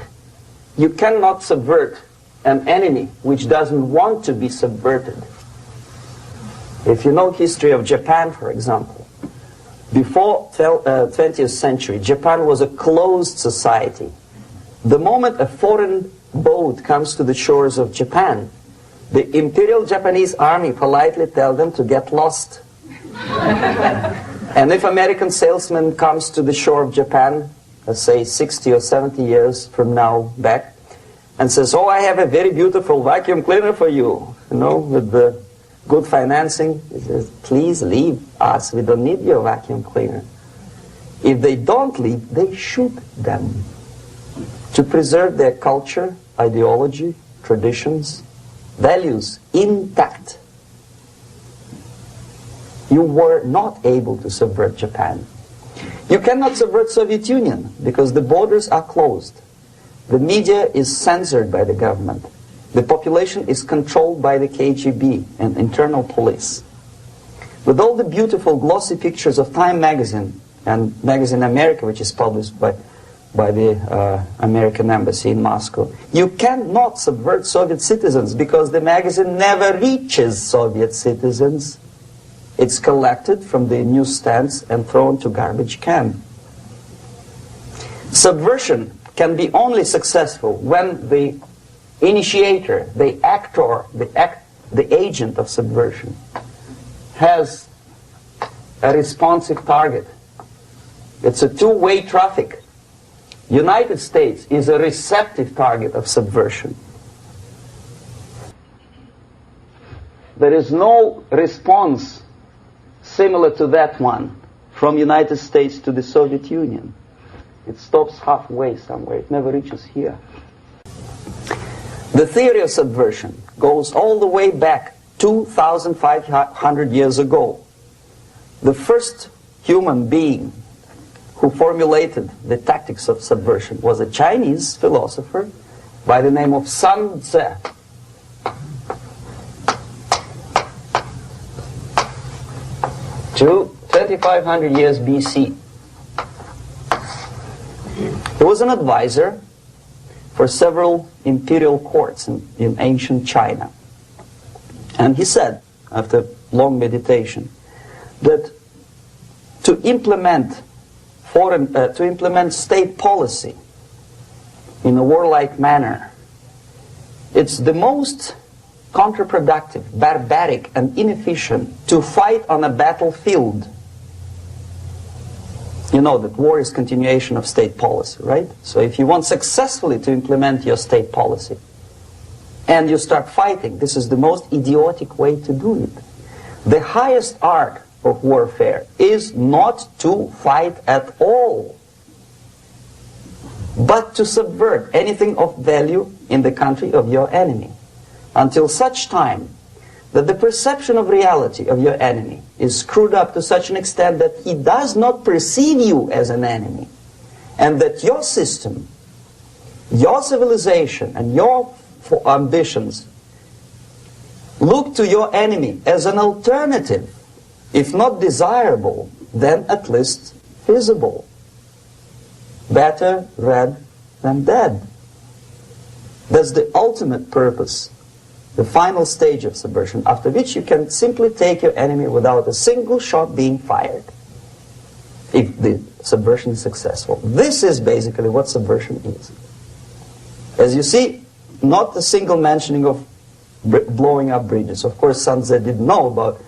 You cannot subvert an enemy which doesn't want to be subverted. If you know history of Japan, for example, before 20th century, Japan was a closed society. The moment a foreign boat comes to the shores of Japan, the Imperial Japanese Army politely tells them to get lost. And if American salesman comes to the shore of Japan, let's say 60 or 70 years from now back, and says, oh, I have a very beautiful vacuum cleaner for you, with the good financing, he says, please leave us, we don't need your vacuum cleaner. If they don't leave, they shoot them to preserve their culture, ideology, traditions, values intact. You were not able to subvert Japan. You cannot subvert Soviet Union because the borders are closed. The media is censored by the government. The population is controlled by the KGB and internal police. With all the beautiful glossy pictures of Time magazine and Magazine America, which is published by the American embassy in Moscow, you cannot subvert Soviet citizens because the magazine never reaches Soviet citizens. It's collected from the newsstands and thrown to garbage can. Subversion can be only successful when the initiator, the actor, the agent of subversion has a responsive target. It's a two-way traffic. United States is a receptive target of subversion. There is no response similar to that one from United States to the Soviet Union. It stops halfway somewhere. It never reaches here. The theory of subversion goes all the way back 2,500 years ago. The first human being who formulated the tactics of subversion was a Chinese philosopher by the name of Sun Tzu. To 2,500 years BC. He was an advisor for several imperial courts in ancient China. And he said, after long meditation, that to implement state policy in a warlike manner, it's the most counterproductive, barbaric, and inefficient to fight on a battlefield. You know that war is continuation of state policy, right? So if you want successfully to implement your state policy and you start fighting, this is the most idiotic way to do it. The highest art of warfare is not to fight at all, but to subvert anything of value in the country of your enemy, until such time that the perception of reality of your enemy is screwed up to such an extent that he does not perceive you as an enemy, and that your system, your civilization, and your ambitions look to your enemy as an alternative, if not desirable, then at least feasible. Better red than dead. That's the ultimate purpose, the final stage of subversion, after which you can simply take your enemy without a single shot being fired, if the subversion is successful. This is basically what subversion is. As you see, not a single mentioning of blowing up bridges. Of course, Sun Tzu didn't know about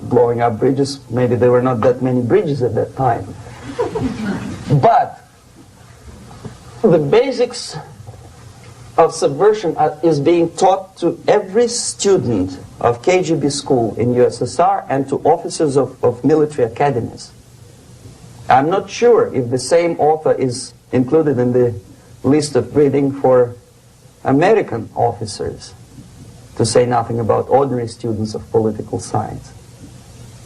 blowing up bridges. Maybe there were not that many bridges at that time. But the basics of subversion is being taught to every student of KGB school in USSR and to officers of military academies. I'm not sure if the same author is included in the list of reading for American officers, to say nothing about ordinary students of political science.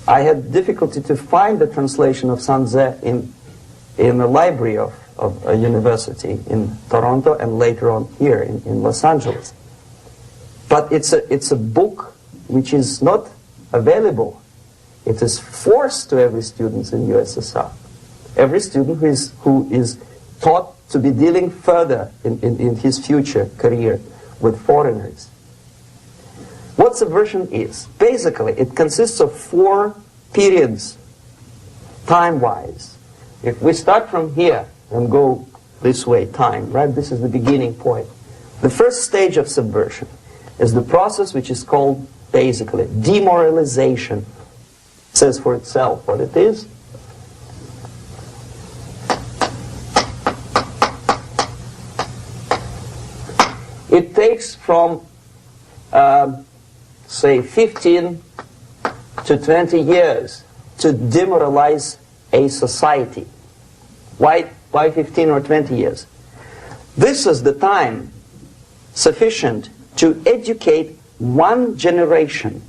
I had difficulty to find the translation of Sun Tzu in the library of a university in Toronto and later on here in Los Angeles. But it's a book which is not available. It is forced to every student in USSR. Every student who is taught to be dealing further in his future career with foreigners. What subversion is? Basically, it consists of 4 periods, time-wise. If we start from here and go this way, time, right? This is the beginning point. The first stage of subversion is the process which is called, basically, demoralization. It says for itself what it is. It takes from say 15 to 20 years to demoralize a society. Why 15 or 20 years? This is the time sufficient to educate one generation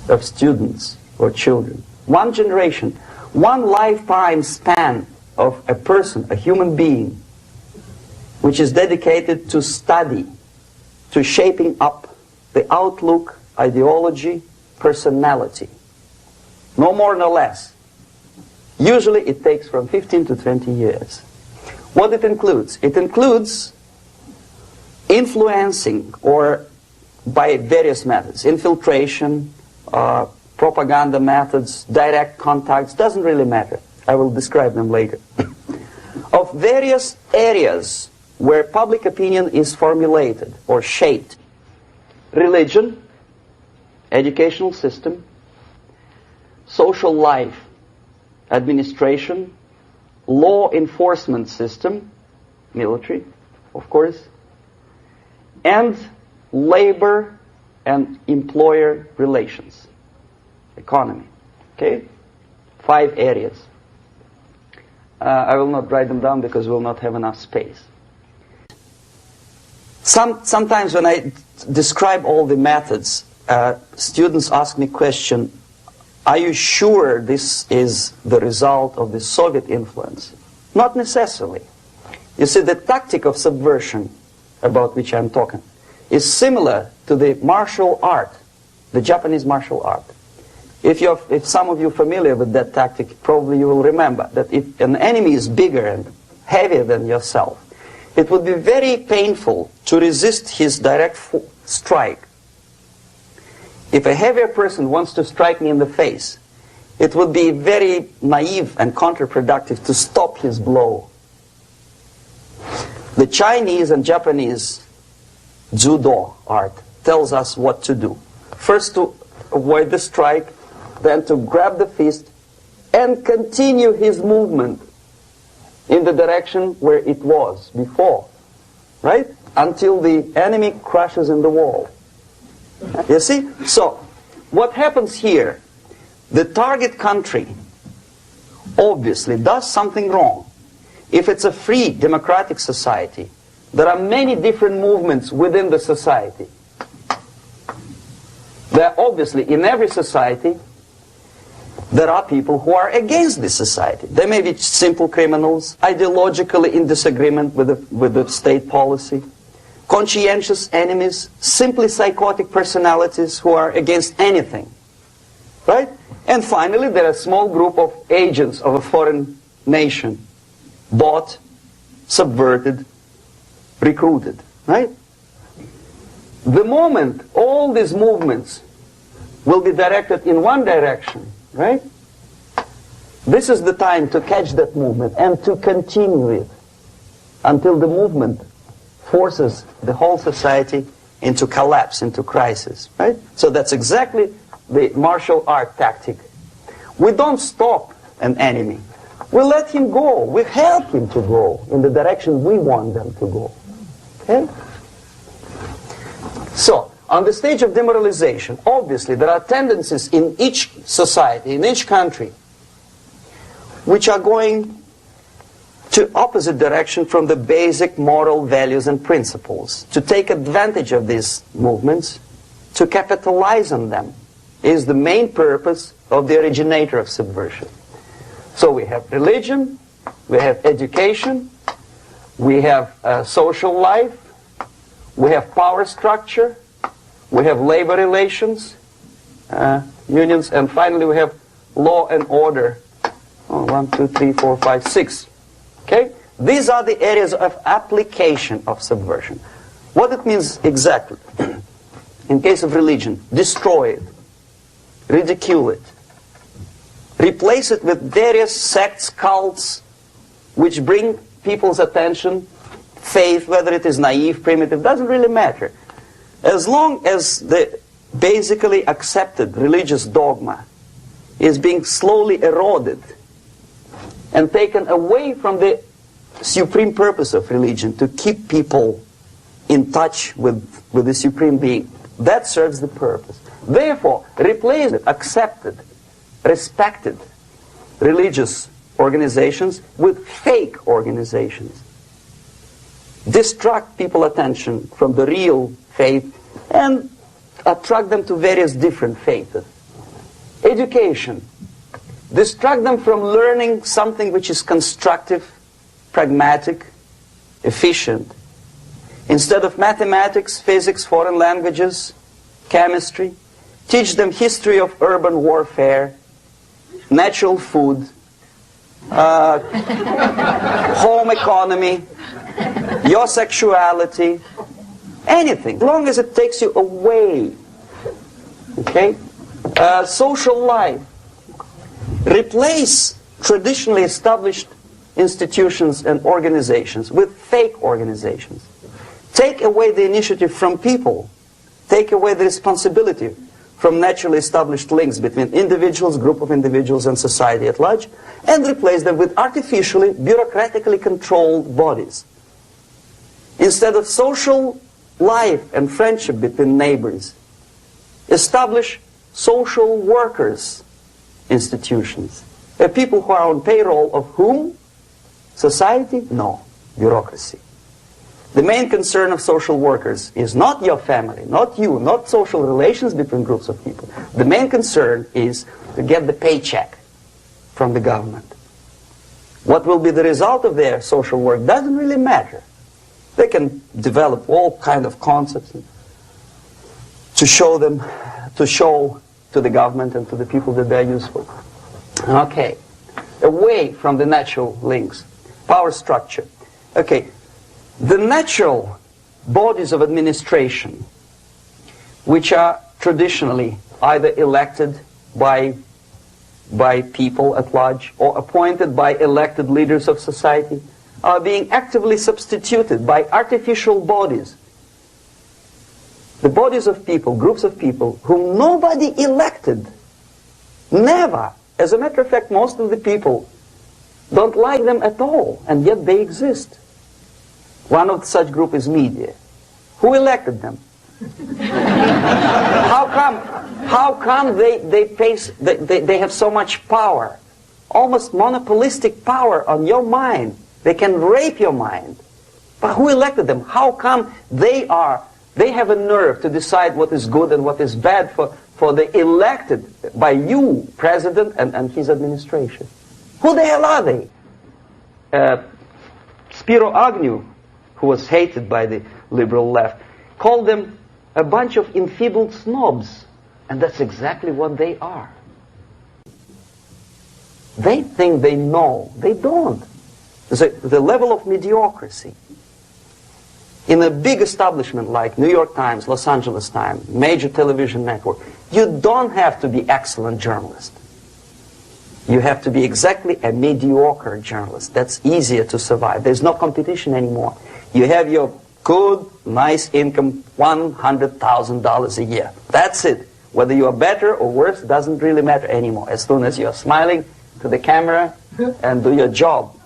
of students or children. One generation, one lifetime span of a person, a human being, which is dedicated to study, to shaping up the outlook, ideology, personality. No more, no less. Usually it takes from 15 to 20 years. What it includes? It includes influencing, or by various methods, infiltration, propaganda methods, direct contacts, doesn't really matter. I will describe them later. Of various areas where public opinion is formulated or shaped. Religion, educational system, social life, administration, law enforcement system, military, of course, and labor and employer relations, economy. Okay? 5 areas. I will not write them down because we will not have enough space. Sometimes when I describe all the methods, students ask me question, are you sure this is the result of the Soviet influence? Not necessarily. You see, the tactic of subversion, about which I'm talking, is similar to the martial art, the Japanese martial art. If some of you are familiar with that tactic, probably you will remember that if an enemy is bigger and heavier than yourself, it would be very painful to resist his direct strike. If a heavier person wants to strike me in the face, it would be very naive and counterproductive to stop his blow. The Chinese and Japanese judo art tells us what to do. First to avoid the strike, then to grab the fist and continue his movement in the direction where it was before, right? Until the enemy crashes in the wall. You see? So, what happens here? the target country obviously does something wrong, if it's a free democratic society, there are many different movements within the society. There are obviously, in every society, there are people who are against this society. They may be simple criminals, ideologically in disagreement with the state policy, conscientious enemies, simply psychotic personalities who are against anything. Right? And finally, there are a small group of agents of a foreign nation, bought, subverted, recruited. Right? The moment all these movements will be directed in one direction, right? This is the time to catch that movement and to continue it until the movement forces the whole society into collapse, into crisis, right? So that's exactly the martial art tactic. We don't stop an enemy. We let him go. We help him to go in the direction we want them to go. Okay? So, on the stage of demoralization, obviously there are tendencies in each society, in each country, which are going to opposite direction from the basic moral values and principles. To take advantage of these movements, to capitalize on them, is the main purpose of the originator of subversion. So we have religion, we have education, we have social life, we have power structure, we have labor relations, unions, and finally we have law and order. 1, 2, 3, 4, 5, 6. Okay? These are the areas of application of subversion. What it means exactly? In case of religion, destroy it, ridicule it, replace it with various sects, cults, which bring people's attention, faith, whether it is naive, primitive, doesn't really matter. As long as the basically accepted religious dogma is being slowly eroded and taken away from the supreme purpose of religion, to keep people in touch with the supreme being, that serves the purpose. Therefore, replace it, accepted, respected religious organizations with fake organizations. Distract people's attention from the real faith and attract them to various different faiths. Education. Distract them from learning something which is constructive, pragmatic, efficient. Instead of mathematics, physics, foreign languages, chemistry, teach them history of urban warfare, natural food, home economy, your sexuality, anything, as long as it takes you away. Okay? Social life. Replace traditionally established institutions and organizations with fake organizations. Take away the initiative from people. Take away the responsibility from naturally established links between individuals, group of individuals, and society at large, and replace them with artificially, bureaucratically controlled bodies. Instead of social life and friendship between neighbors, establish social workers institutions. People who are on payroll of whom? Society? No. Bureaucracy. The main concern of social workers is not your family, not you, not social relations between groups of people. The main concern is to get the paycheck from the government. What will be the result of their social work doesn't really matter. They can develop all kind of concepts to show to the government and to the people that they're useful. Okay. Away from the natural links. Power structure. Okay. The natural bodies of administration, which are traditionally either elected by people at large or appointed by elected leaders of society, are being actively substituted by artificial bodies. The bodies of people, groups of people, whom nobody elected. Never. As a matter of fact, most of the people don't like them at all, and yet they exist. One of such group is media. Who elected them? How come they have so much power? Almost monopolistic power on your mind. They can rape your mind. But who elected them? How come they have a nerve to decide what is good and what is bad for the elected by you, president, and his administration? Who the hell are they? Spiro Agnew, who was hated by the liberal left, called them a bunch of enfeebled snobs. And that's exactly what they are. They think they know. They don't. The level of mediocrity. In a big establishment like New York Times, Los Angeles Times, major television network, you don't have to be excellent journalist. You have to be exactly a mediocre journalist. That's easier to survive. There's no competition anymore. You have your good, nice income, $100,000 a year. That's it. Whether you are better or worse doesn't really matter anymore. As soon as you're smiling to the camera and do your job.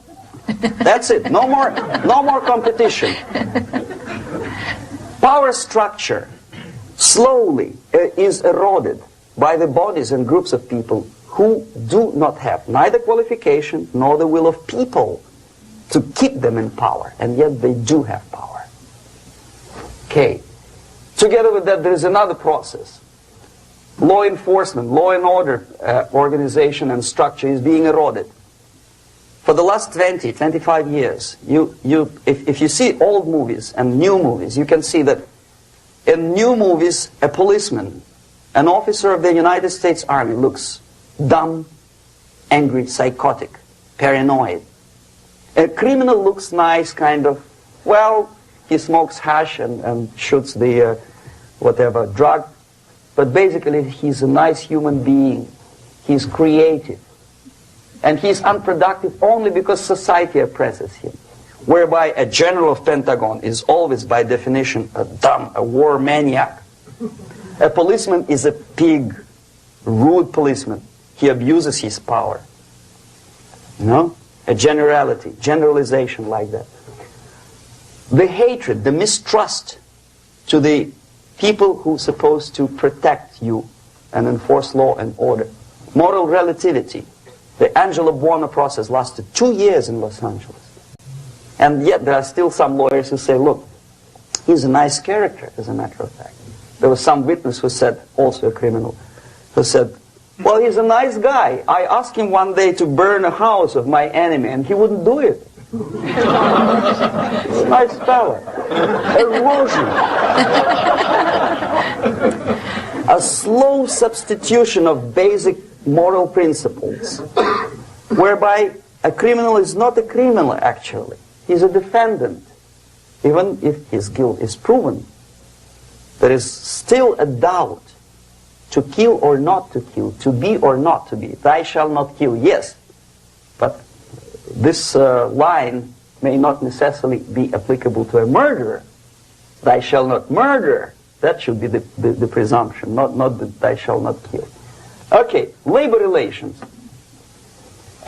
That's it. No more competition. Power structure slowly is eroded by the bodies and groups of people who do not have neither qualification nor the will of people to keep them in power, and yet they do have power. Okay. Together with that, there is another process. Law enforcement, law and order organization and structure is being eroded. For the last 20, 25 years, if you see old movies and new movies, you can see that in new movies, a policeman, an officer of the United States Army looks dumb, angry, psychotic, paranoid. A criminal looks nice, kind of, well, he smokes hash and shoots the whatever drug, but basically he's a nice human being. He's creative. And he's unproductive only because society oppresses him. Whereby a general of Pentagon is always, by definition, a war maniac. A policeman is a pig, rude policeman. He abuses his power. You know? A generalization like that. The hatred, the mistrust to the people who are supposed to protect you and enforce law and order. Moral relativity. The Angelo Buono process lasted 2 years in Los Angeles. And yet there are still some lawyers who say, look, he's a nice character, as a matter of fact. There was some witness who said, also a criminal, who said, well, he's a nice guy. I asked him one day to burn a house of my enemy, and he wouldn't do it. He's a nice fellow. Erosion. A slow substitution of basic moral principles, whereby a criminal is not a criminal, actually. He's a defendant. Even if his guilt is proven, there is still a doubt. To kill or not to kill, to be or not to be. Thou shalt not kill, yes. But this line may not necessarily be applicable to a murderer. Thou shalt not murder. That should be the presumption, not that thou shalt not kill. Okay, labor relations.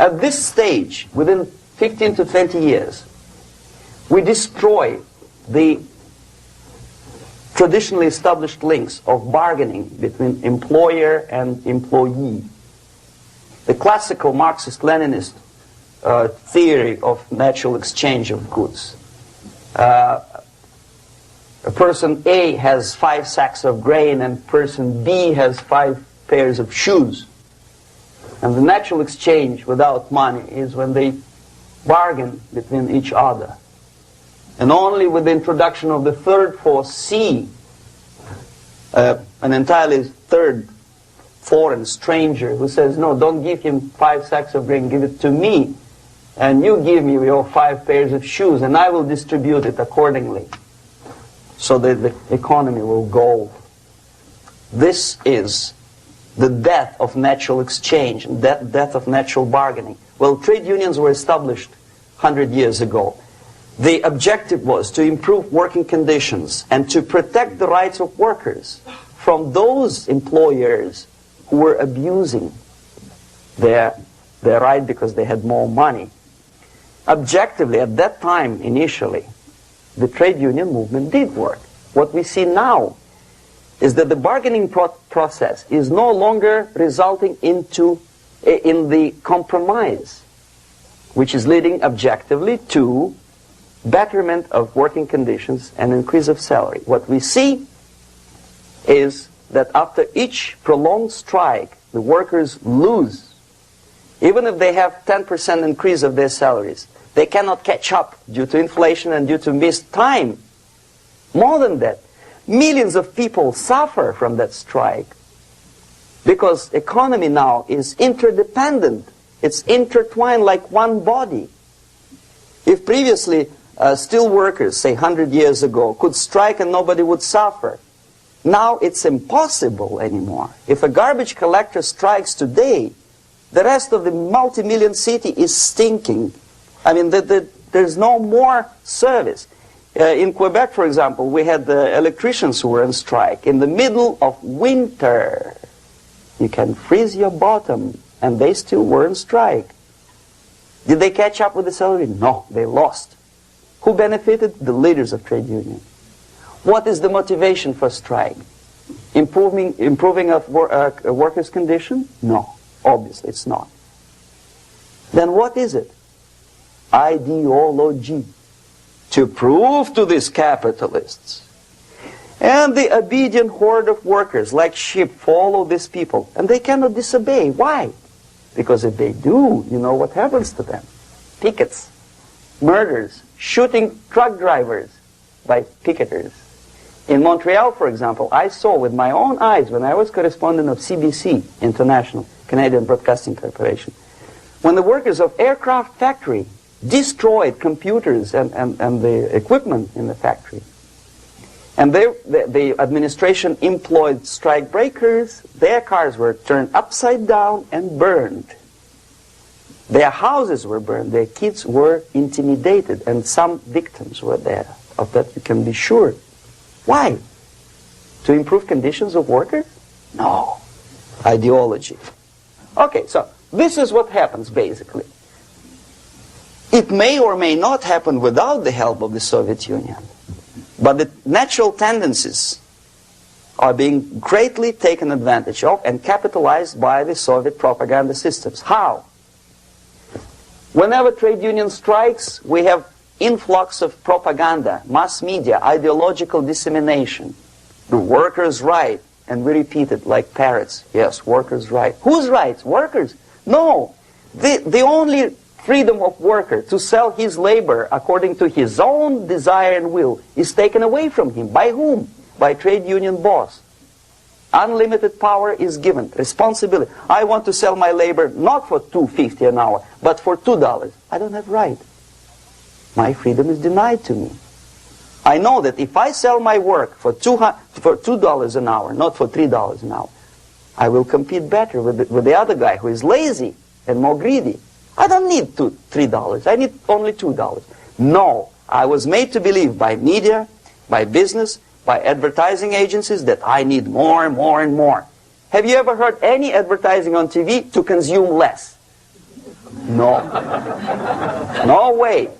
At this stage, within 15 to 20 years, we destroy the traditionally established links of bargaining between employer and employee. The classical Marxist-Leninist theory of natural exchange of goods. A person A has 5 sacks of grain and person B has 5 pairs of shoes. And the natural exchange without money is when they bargain between each other. And only with the introduction of the third force, C, an entirely third foreign stranger who says, no, don't give him 5 sacks of grain, give it to me. And you give me your 5 pairs of shoes, and I will distribute it accordingly. So that the economy will go. This is the death of natural exchange, death of natural bargaining. Well, trade unions were established 100 years ago. The objective was to improve working conditions and to protect the rights of workers from those employers who were abusing their right because they had more money. Objectively, at that time, initially, the trade union movement did work. What we see now is that the bargaining process is no longer resulting in the compromise, which is leading objectively to betterment of working conditions and increase of salary. What we see is that after each prolonged strike, the workers lose. Even if they have 10% increase of their salaries, they cannot catch up due to inflation and due to missed time. More than that, millions of people suffer from that strike because economy now is interdependent. It's intertwined like one body. If previously steel workers, say 100 years ago, could strike and nobody would suffer, now it's impossible anymore. If a garbage collector strikes today, the rest of the multi-million city is stinking. I mean, there's no more service. In Quebec, for example, we had the electricians who were on strike in the middle of winter. You can freeze your bottom, and they still were on strike. Did they catch up with the salary? No, they lost. Who benefited? The leaders of trade unions. What is the motivation for strike? Improving of workers' condition? No, obviously it's not. Then what is it? Ideology. To prove to these capitalists. And the obedient horde of workers, like sheep, follow these people. And they cannot disobey. Why? Because if they do, you know what happens to them. Pickets, murders, shooting truck drivers by picketers. In Montreal, for example, I saw with my own eyes when I was correspondent of CBC International, Canadian Broadcasting Corporation, when the workers of aircraft factory destroyed computers and the equipment in the factory. And the administration employed strike breakers. Their cars were turned upside down and burned. Their houses were burned. Their kids were intimidated. And some victims were there. Of that you can be sure. Why? To improve conditions of workers? No. Ideology. Okay, so this is what happens basically. It may or may not happen without the help of the Soviet Union. But the natural tendencies are being greatly taken advantage of and capitalized by the Soviet propaganda systems. How? Whenever trade union strikes, we have influx of propaganda, mass media, ideological dissemination. The workers' right, and we repeat it like parrots. Yes, workers' right. Whose rights? Workers? No. The only freedom of worker to sell his labor according to his own desire and will is taken away from him. By whom? By trade union boss. Unlimited power is given. Responsibility. I want to sell my labor not for $2.50 an hour, but for $2. I don't have right. My freedom is denied to me. I know that if I sell my work for $2 an hour, not for $3 an hour, I will compete better with the other guy who is lazy and more greedy. I don't need $3. I need only $2. No, I was made to believe by media, by business, by advertising agencies that I need more and more and more. Have you ever heard any advertising on TV to consume less? No. No way.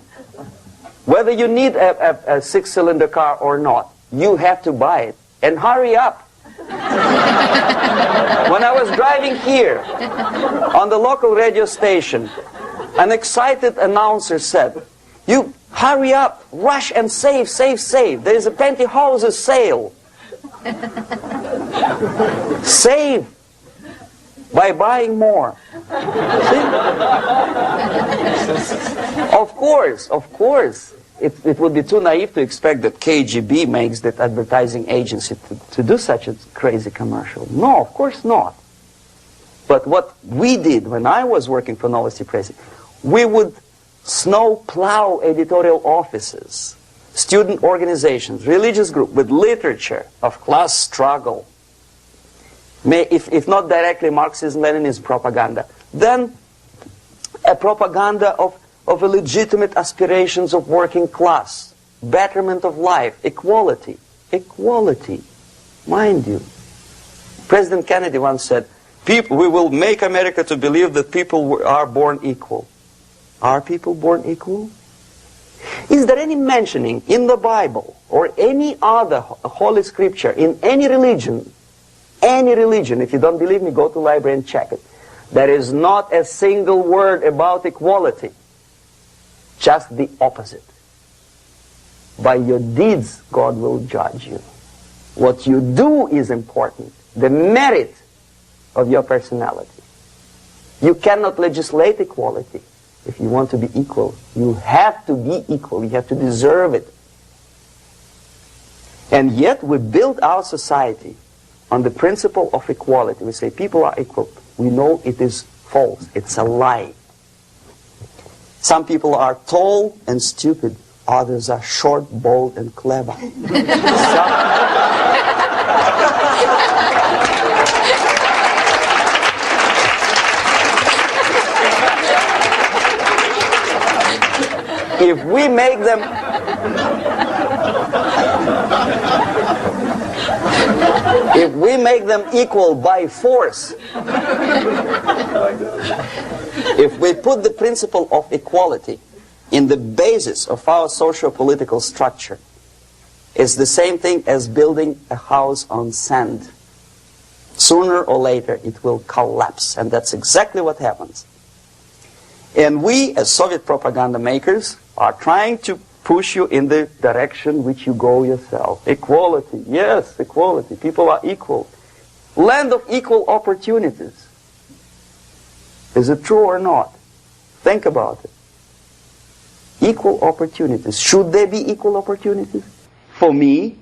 Whether you need a six-cylinder car or not, you have to buy it. And hurry up. When I was driving here on the local radio station, an excited announcer said, "You hurry up, rush and save, save, save. There is a pantyhose sale." Save by buying more. See? Of course. It would be too naive to expect that KGB makes that advertising agency to do such a crazy commercial. No, of course not. But what we did when I was working for Novosti Press, we would snow plow editorial offices, student organizations, religious groups with literature of class struggle. If not directly Marxism-Leninism propaganda, then a propaganda of legitimate aspirations of working class, betterment of life, equality. Equality, mind you. President Kennedy once said, we will make America to believe that people are born equal. Are people born equal? Is there any mentioning in the Bible or any other holy scripture in any religion, if you don't believe me, go to the library and check it. There is not a single word about equality. Just the opposite. By your deeds, God will judge you. What you do is important. The merit of your personality. You cannot legislate equality. If you want to be equal, you have to be equal. You have to deserve it. And yet we build our society on the principle of equality. We say people are equal. We know it is false. It's a lie. Some people are tall and stupid. Others are short, bold, and clever. If we make them equal by force, if we put the principle of equality in the basis of our socio-political structure, it's the same thing as building a house on sand. Sooner or later it will collapse, and that's exactly what happens. And we, as Soviet propaganda makers, are trying to push you in the direction which you go yourself. Equality, yes, equality. People are equal. Land of equal opportunities. Is it true or not? Think about it. Equal opportunities. Should there be equal opportunities? For me,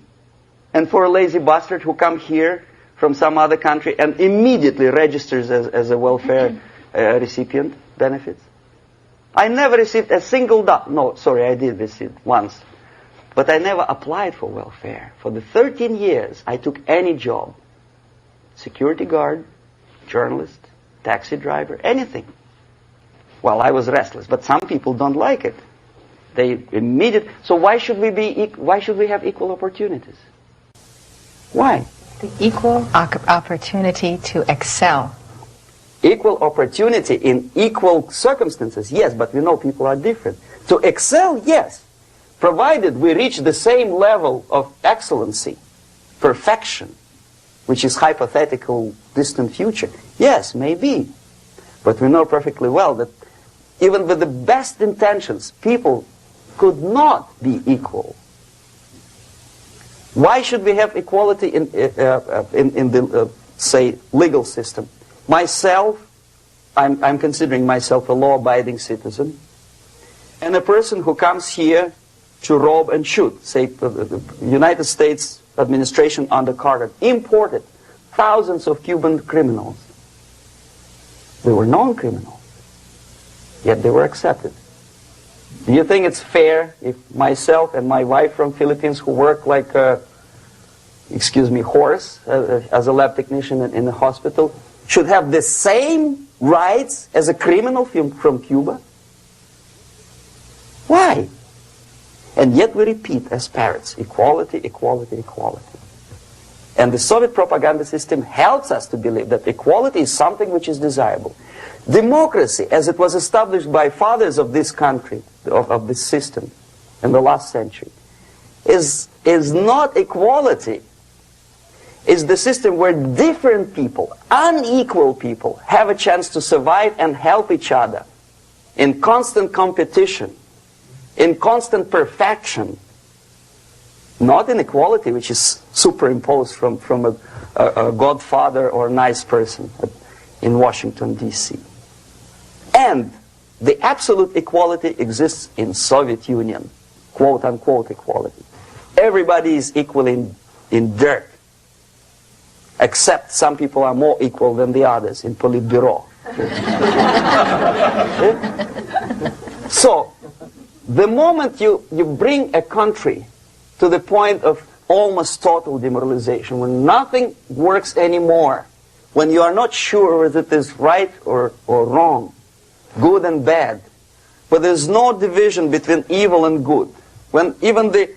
and for a lazy bastard who comes here from some other country and immediately registers as a welfare recipient, benefits. I never received a single dollar. No, sorry, I did receive once. But I never applied for welfare. For the 13 years, I took any job. Security guard, journalist, taxi driver, anything. Well, I was restless, but some people don't like it. They immediately. So why should we have equal opportunities? Why? The equal opportunity to excel. Equal opportunity in equal circumstances, yes, but we know people are different. To excel, yes, provided we reach the same level of excellency, perfection, which is hypothetical, distant future. Yes, maybe. But we know perfectly well that even with the best intentions, people could not be equal. Why should we have equality in the, say, legal system? Myself, I'm considering myself a law-abiding citizen, and a person who comes here to rob and shoot, say, the United States administration under Carter imported thousands of Cuban criminals. They were known criminals, yet they were accepted. Do you think it's fair if myself and my wife from Philippines, who work like a, horse as a lab technician in the hospital, should have the same rights as a criminal from Cuba? Why? And yet we repeat as parrots, equality, equality, equality. And the Soviet propaganda system helps us to believe that equality is something which is desirable. Democracy, as it was established by fathers of this country, of this system in the last century, is not equality. It's the system where different people, unequal people, have a chance to survive and help each other in constant competition, in constant perfection, not in equality, which is superimposed from a godfather or a nice person in Washington, D.C. And the absolute equality exists in Soviet Union, quote-unquote equality. Everybody is equal in dirt, except some people are more equal than the others in Politburo. So, the moment you bring a country to the point of almost total demoralization, when nothing works anymore, when you are not sure whether it is right or wrong, good and bad, but there's no division between evil and good, when even the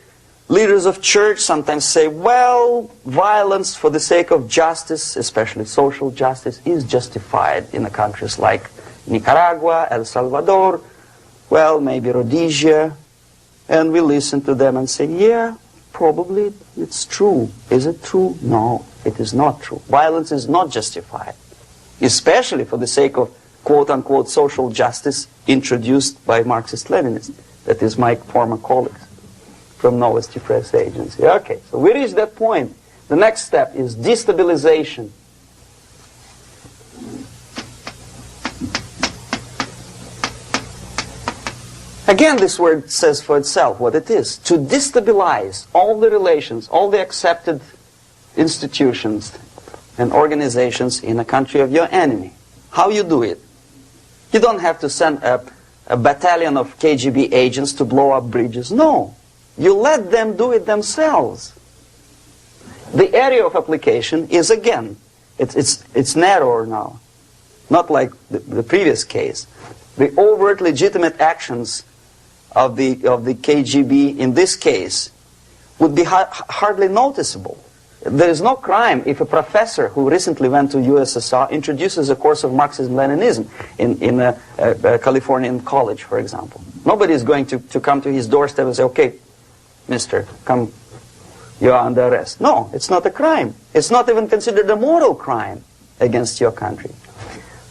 leaders of church sometimes say, well, violence for the sake of justice, especially social justice, is justified in the countries like Nicaragua, El Salvador, well, maybe Rhodesia, and we listen to them and say, yeah, probably it's true. Is it true? No, it is not true. Violence is not justified, especially for the sake of quote-unquote social justice introduced by Marxist-Leninists. That is my former colleagues from Novosti Press Agency. Okay, so we reached that point. The next step is destabilization. Again, this word says for itself what it is. To destabilize all the relations, all the accepted institutions and organizations in a country of your enemy. How you do it? You don't have to send a battalion of KGB agents to blow up bridges. No. You let them do it themselves. The area of application is, again, it's narrower now. Not like the previous case. The overt legitimate actions of the KGB in this case would be hardly noticeable. There is no crime if a professor who recently went to USSR introduces a course of Marxism-Leninism in a Californian college, for example. Nobody is going to come to his doorstep and say, okay, mister, come, you are under arrest. No, it's not a crime. It's not even considered a moral crime against your country.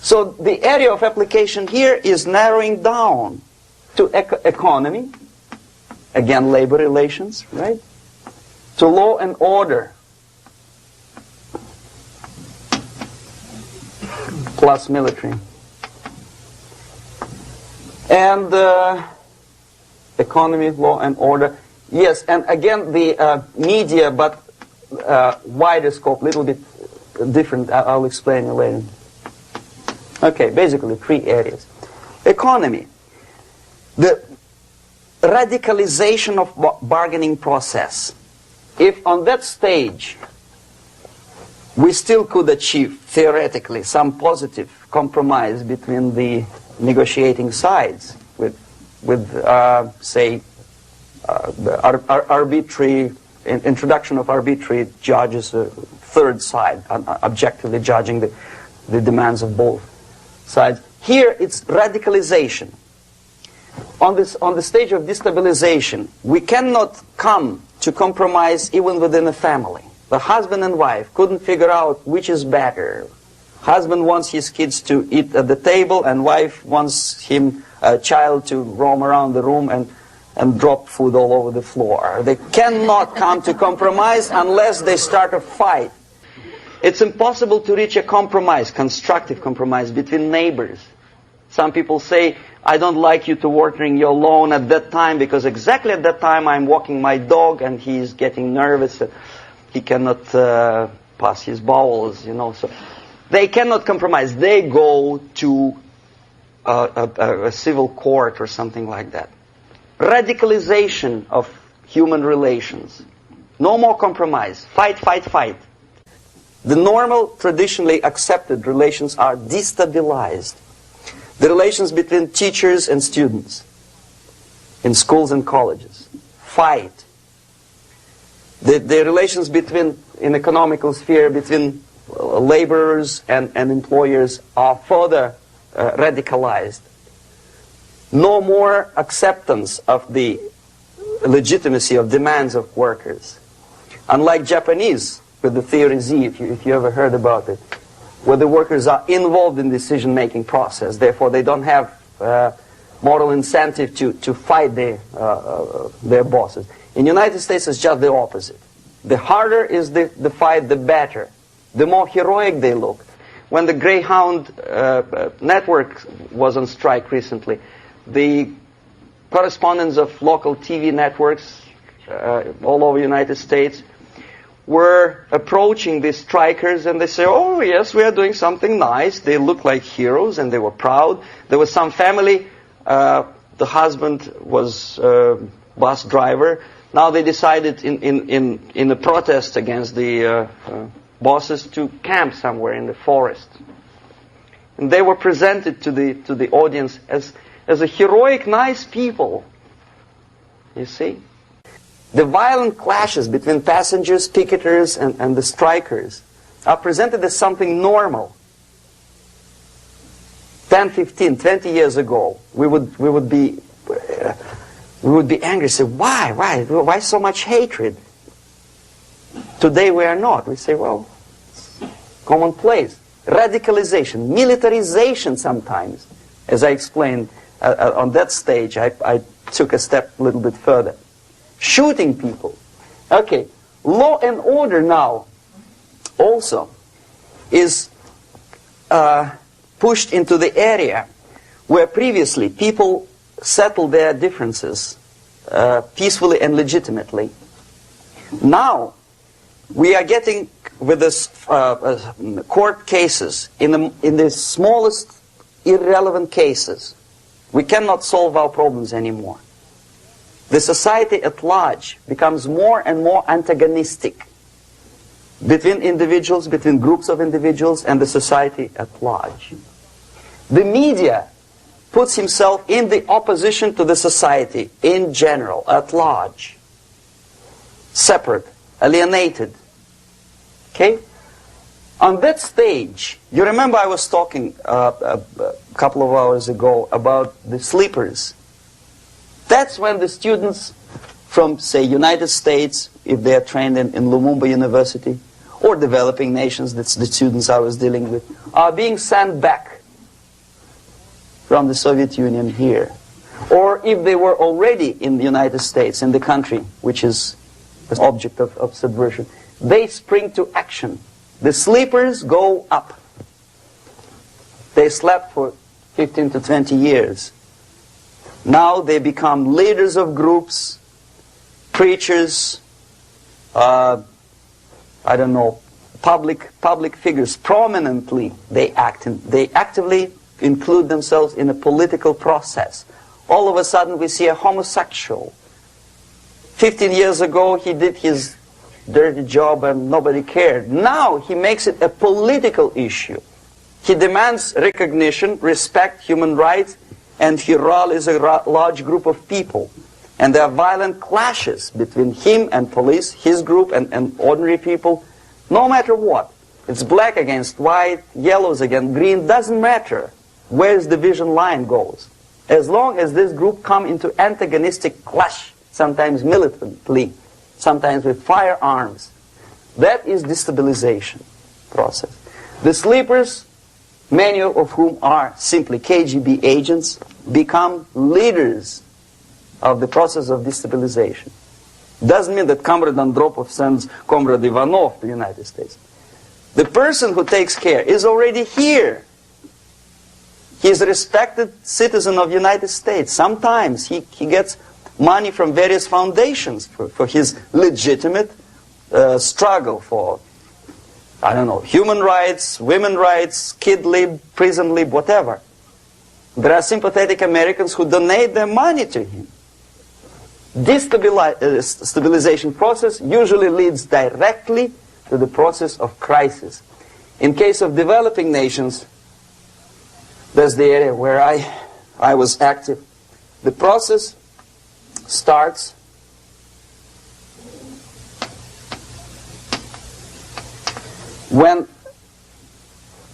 So the area of application here is narrowing down to economy, again labor relations, right? To law and order, plus military. And economy, law and order. Yes, and again the media, but wider scope, little bit different. I'll explain you later. Okay, basically 3 areas. Economy. The radicalization of bargaining process. If on that stage we still could achieve, theoretically, some positive compromise between the negotiating sides with say, arbitrary, introduction of arbitrary judges, third side, objectively judging the demands of both sides. Here it's radicalization. On the stage of destabilization, we cannot come to compromise even within a family. The husband and wife couldn't figure out which is better. Husband wants his kids to eat at the table, and wife wants a child to roam around the room and drop food all over the floor. They cannot come to compromise unless they start a fight. It's impossible to reach a compromise, constructive compromise, between neighbors. Some people say, I don't like you to watering your lawn at that time because exactly at that time I'm walking my dog and he's getting nervous. He cannot pass his bowels, you know. So they cannot compromise. They go to a civil court or something like that. Radicalization of human relations. No more compromise. Fight, fight, fight. The normal, traditionally accepted relations are destabilized. The relations between teachers and students in schools and colleges. Fight. The relations in economical sphere between laborers and employers are further radicalized. No more acceptance of the legitimacy of demands of workers. Unlike Japanese, with the theory Z, if you ever heard about it, where the workers are involved in the decision-making process. Therefore, they don't have moral incentive to fight their bosses. In the United States, it's just the opposite. The harder is the fight, the better. The more heroic they look. When the Greyhound network was on strike recently, the correspondents of local TV networks all over the United States were approaching the strikers, and they say, oh yes, we are doing something nice. They look like heroes and they were proud. There was some family, the husband was a bus driver. Now they decided in a protest against the bosses to camp somewhere in the forest. And they were presented to the audience as a heroic, nice people. You see? The violent clashes between passengers, picketers, and the strikers are presented as something normal. 10, 15, 20 years ago, we would be angry, say, why so much hatred? Today we are not. We say, well, commonplace. Radicalization, militarization sometimes. As I explained on that stage, I took a step a little bit further. Shooting people. Okay, law and order now also is pushed into the area where previously people settled their differences peacefully and legitimately. Now we are getting with this court cases in the smallest irrelevant cases. We cannot solve our problems anymore. The society at large becomes more and more antagonistic between individuals, between groups of individuals, and the society at large. The media puts himself in the opposition to the society in general, at large. Separate, alienated. Okay? On that stage, you remember I was talking a couple of hours ago about the sleepers. That's when the students from, say, United States, if they are trained in Lumumba University, or developing nations, that's the students I was dealing with, are being sent back from the Soviet Union here. Or if they were already in the United States, in the country, which is the object of subversion, they spring to action. The sleepers go up. They slept for 15 to 20 years. Now they become leaders of groups, preachers, I don't know, public figures. Prominently they actively include themselves in a political process. All of a sudden we see a homosexual. 15 years ago he did his dirty job and nobody cared. Now he makes it a political issue. He demands recognition, respect, human rights, and he rallies a large group of people. And there are violent clashes between him and police, his group and ordinary people, no matter what. It's black against white, yellows against green, doesn't matter where the division line goes. As long as this group come into antagonistic clash, sometimes militantly, sometimes with firearms, that is destabilization process. The sleepers, many of whom are simply KGB agents, become leaders of the process of destabilization. Doesn't mean that Comrade Andropov sends Comrade Ivanov to the United States. The person who takes care is already here. He is a respected citizen of the United States. Sometimes he gets money from various foundations for his legitimate struggle for, I don't know, human rights, women's rights, kid lib, prison lib, whatever. There are sympathetic Americans who donate their money to him. Destabilization process usually leads directly to the process of crisis. In case of developing nations, that's the area where I was active. The process starts when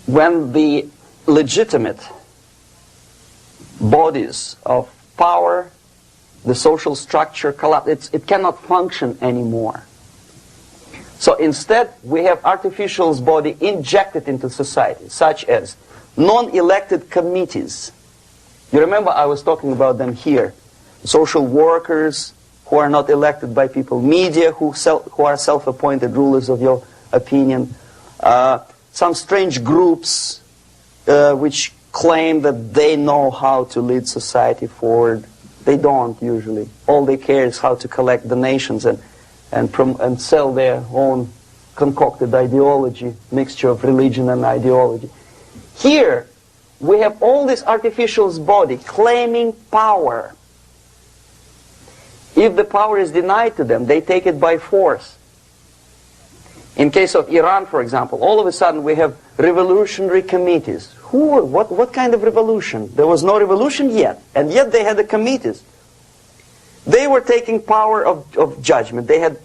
the legitimate bodies of power, the social structure collapse. It cannot function anymore. So instead, we have artificial body injected into society, such as non-elected committees. You remember I was talking about them here. Social workers who are not elected by people, media who are self-appointed rulers of your opinion, some strange groups which claim that they know how to lead society forward. They don't usually. All they care is how to collect donations and sell their own concocted ideology, mixture of religion and ideology. Here, we have all this artificial body claiming power. If the power is denied to them, they take it by force. In case of Iran, for example, all of a sudden we have revolutionary committees. What kind of revolution? There was no revolution yet, and yet they had the committees. They were taking power of judgment. They had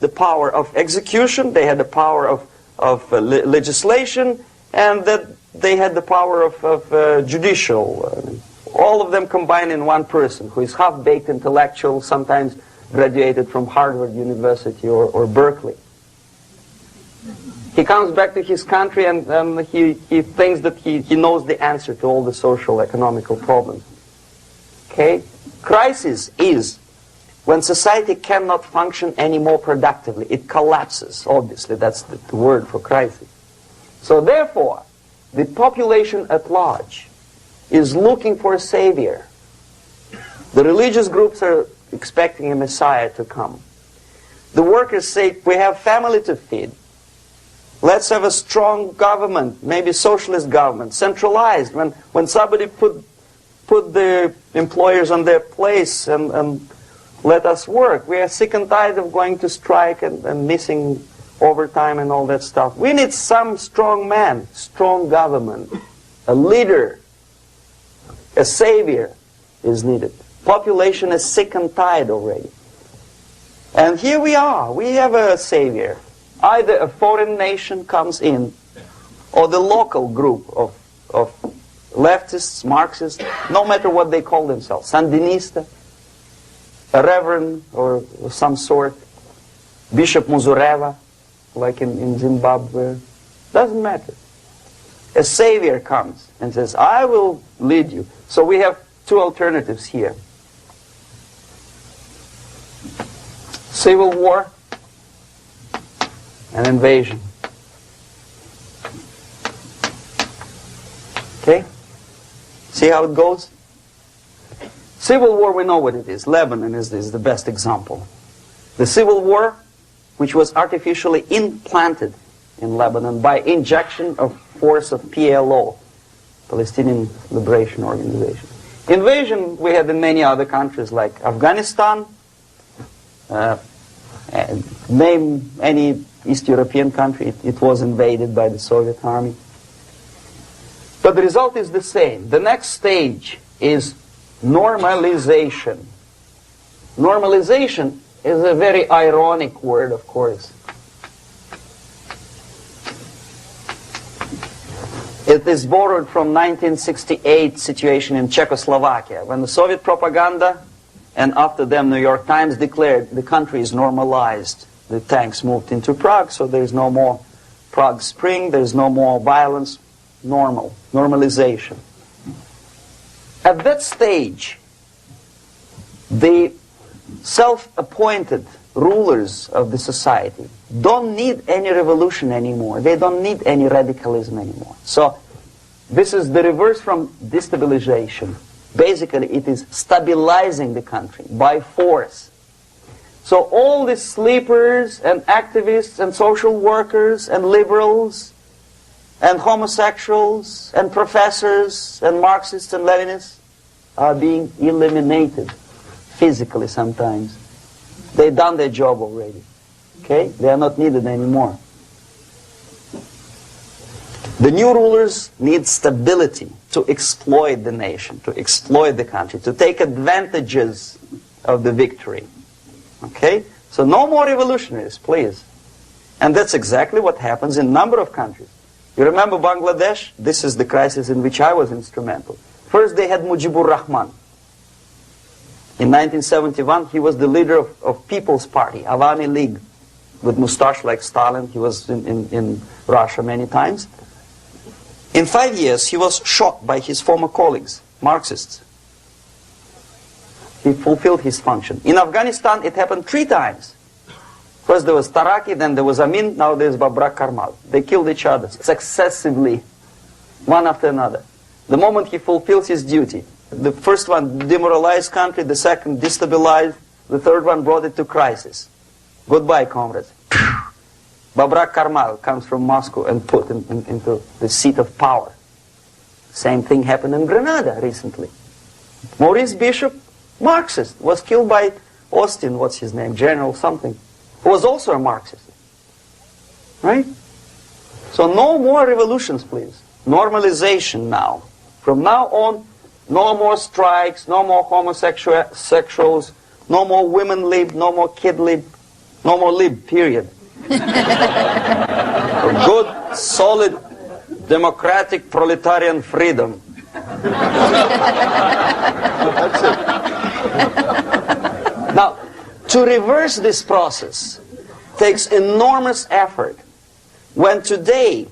the power of execution, they had the power of legislation, and that they had the power of judicial. All of them combined in one person, who is half-baked intellectual, sometimes graduated from Harvard University or Berkeley. He comes back to his country and he thinks that he knows the answer to all the social, economical problems. Okay? Crisis is when society cannot function any more productively. It collapses, obviously. That's the word for crisis. So therefore, the population at large is looking for a savior. The religious groups are expecting a Messiah to come. The workers say, we have family to feed. Let's have a strong government, maybe socialist government, centralized. When somebody put the employers on their place and let us work. We are sick and tired of going to strike and missing overtime and all that stuff. We need some strong man, strong government, a leader, a savior is needed. Population is sick and tired already. And here we are. We have a savior. Either a foreign nation comes in, or the local group of leftists, Marxists, no matter what they call themselves, Sandinista, a reverend or some sort, Bishop Muzureva, like in Zimbabwe, doesn't matter. A savior comes and says, I will lead you. So we have two alternatives here. Civil war and invasion. Okay? See how it goes? Civil war, we know what it is. Lebanon is the best example. The civil war, which was artificially implanted in Lebanon by injection of force of PLO, Palestinian Liberation Organization. Invasion we had in many other countries like Afghanistan, name any East European country, it was invaded by the Soviet army. But the result is the same. The next stage is normalization. Normalization is a very ironic word, of course. It is borrowed from 1968 situation in Czechoslovakia, when the Soviet propaganda and after them New York Times declared the country is normalized. The tanks moved into Prague, so there's no more Prague Spring, there's no more violence. Normalization. At that stage, the self-appointed rulers of the society don't need any revolution anymore. They don't need any radicalism anymore. So this is the reverse from destabilization. Basically, it is stabilizing the country by force. So all the sleepers and activists and social workers and liberals and homosexuals and professors and Marxists and Leninists are being eliminated physically sometimes. They've done their job already. Okay? They are not needed anymore. The new rulers need stability to exploit the nation, to exploit the country, to take advantages of the victory. Okay? So no more revolutionaries, please. And that's exactly what happens in a number of countries. You remember Bangladesh? This is the crisis in which I was instrumental. First they had Mujibur Rahman. In 1971 he was the leader of People's Party, Awami League, with mustache like Stalin. He was in Russia many times. In 5 years he was shot by his former colleagues, Marxists. He fulfilled his function. In Afghanistan it happened 3 times. First there was Taraki, then there was Amin, now there's Babrak Karmal. They killed each other successively, one after another. The moment he fulfills his duty, the first one demoralized country, the second destabilized, the third one brought it to crisis. Goodbye, comrades. Babrak Karmal comes from Moscow and put into the seat of power. Same thing happened in Grenada recently. Maurice Bishop, Marxist, was killed by Austin, what's his name, General something, who was also a Marxist. Right? So no more revolutions, please. Normalization now. From now on, no more strikes, no more homosexuals, no more women lib, no more kid lib, no more lib, period. A good, solid, democratic, proletarian freedom. That's it. Now, to reverse this process takes enormous effort. When today,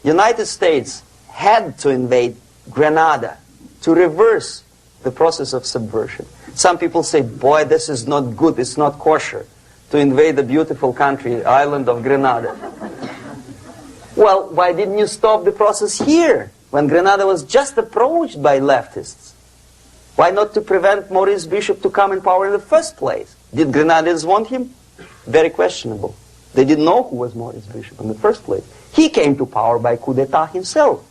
United States had to invade Grenada to reverse the process of subversion. Some people say, boy, this is not good, it's not kosher to invade the beautiful country, island of Grenada. Well, why didn't you stop the process here, when Grenada was just approached by leftists? Why not to prevent Maurice Bishop to come in power in the first place? Did Grenadians want him? Very questionable. They didn't know who was Maurice Bishop in the first place. He came to power by coup d'etat himself.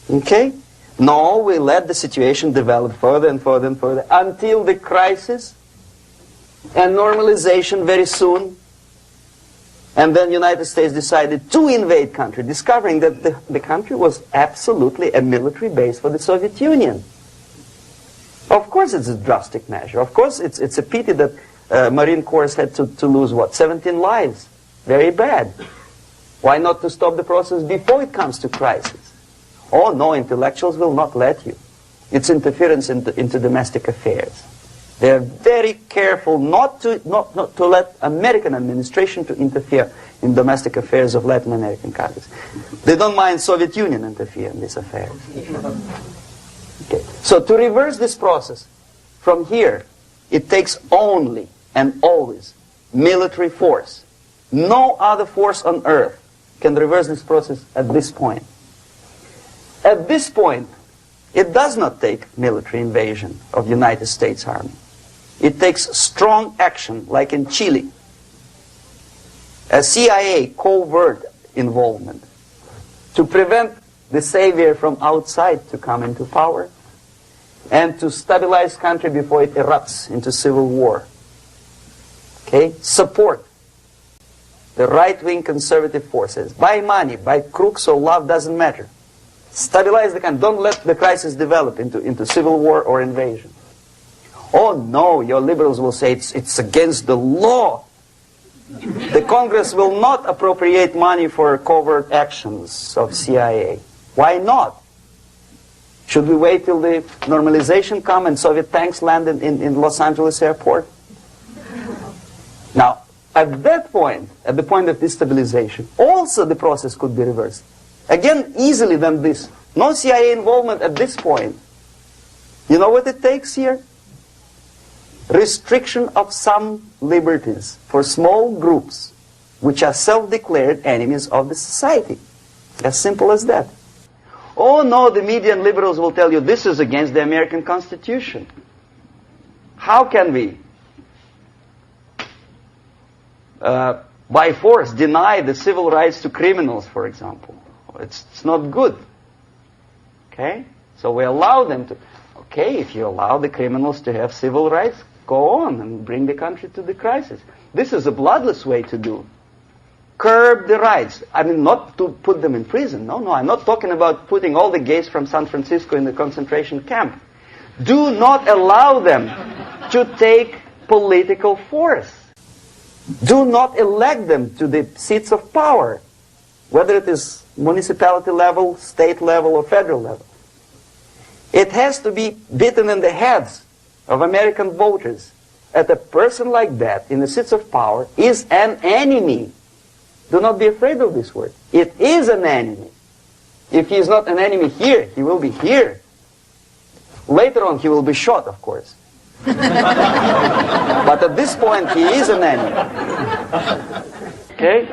Okay? No, we let the situation develop further and further and further until the crisis and normalization very soon. And then the United States decided to invade country, discovering that the country was absolutely a military base for the Soviet Union. Of course it's a drastic measure. Of course it's a pity that Marine Corps had to lose, what, 17 lives. Very bad. Why not to stop the process before it comes to crisis? Oh no, intellectuals will not let you. It's interference into domestic affairs. They are very careful not to let American administration to interfere in domestic affairs of Latin American countries. They don't mind Soviet Union interfere in these affairs. Okay. So to reverse this process from here, it takes only and always military force. No other force on earth can reverse this process at this point. At this point, it does not take military invasion of the United States Army. It takes strong action, like in Chile. A CIA covert involvement to prevent the savior from outside to come into power and to stabilize country before it erupts into civil war. Okay? Support the right-wing conservative forces. By money, by crooks or love, doesn't matter. Stabilize the country. Don't let the crisis develop into civil war or invasion. Oh no, your liberals will say it's against the law. The Congress will not appropriate money for covert actions of CIA. Why not? Should we wait till the normalization come and Soviet tanks land in Los Angeles airport? Now, at that point, at the point of destabilization, also the process could be reversed. Again, easily than this. No CIA involvement at this point. You know what it takes here? Restriction of some liberties for small groups which are self-declared enemies of the society. As simple as that. Oh no, the media and liberals will tell you this is against the American Constitution. How can we, by force, deny the civil rights to criminals, for example? It's not good. Okay? So we allow them to... Okay, if you allow the criminals to have civil rights, go on and bring the country to the crisis. This is a bloodless way to do. Curb the rights. I mean, not to put them in prison. No, I'm not talking about putting all the gays from San Francisco in the concentration camp. Do not allow them to take political force. Do not elect them to the seats of power, whether it is municipality level, state level, or federal level. It has to be beaten in the heads of American voters that a person like that in the seats of power is an enemy. Do not be afraid of this word. It is an enemy. If he is not an enemy here, he will be here. Later on, he will be shot, of course. But at this point, he is an enemy. Okay?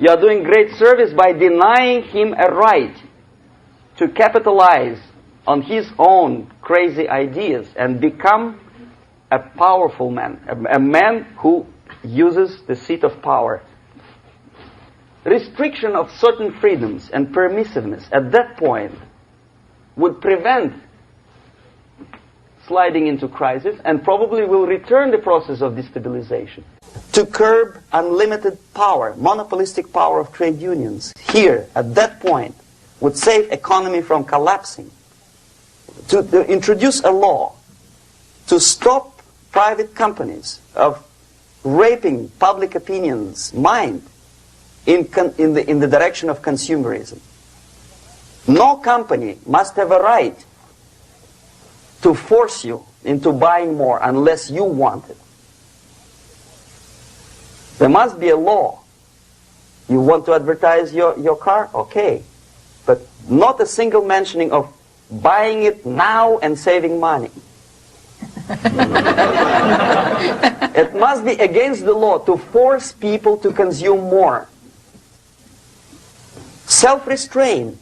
You are doing great service by denying him a right to capitalize on his own crazy ideas and become a powerful man, a man who uses the seat of power. Restriction of certain freedoms and permissiveness at that point would prevent sliding into crisis and probably will return the process of destabilization. To curb unlimited power, monopolistic power of trade unions, here, at that point, would save economy from collapsing. To introduce a law to stop private companies of raping public opinion's mind in the direction of consumerism. No company must have a right to force you into buying more unless you want it. There must be a law You want to advertise your car? Okay. But not a single mentioning of buying it now and saving money. It must be against the law to force people to consume more. Self-restraint.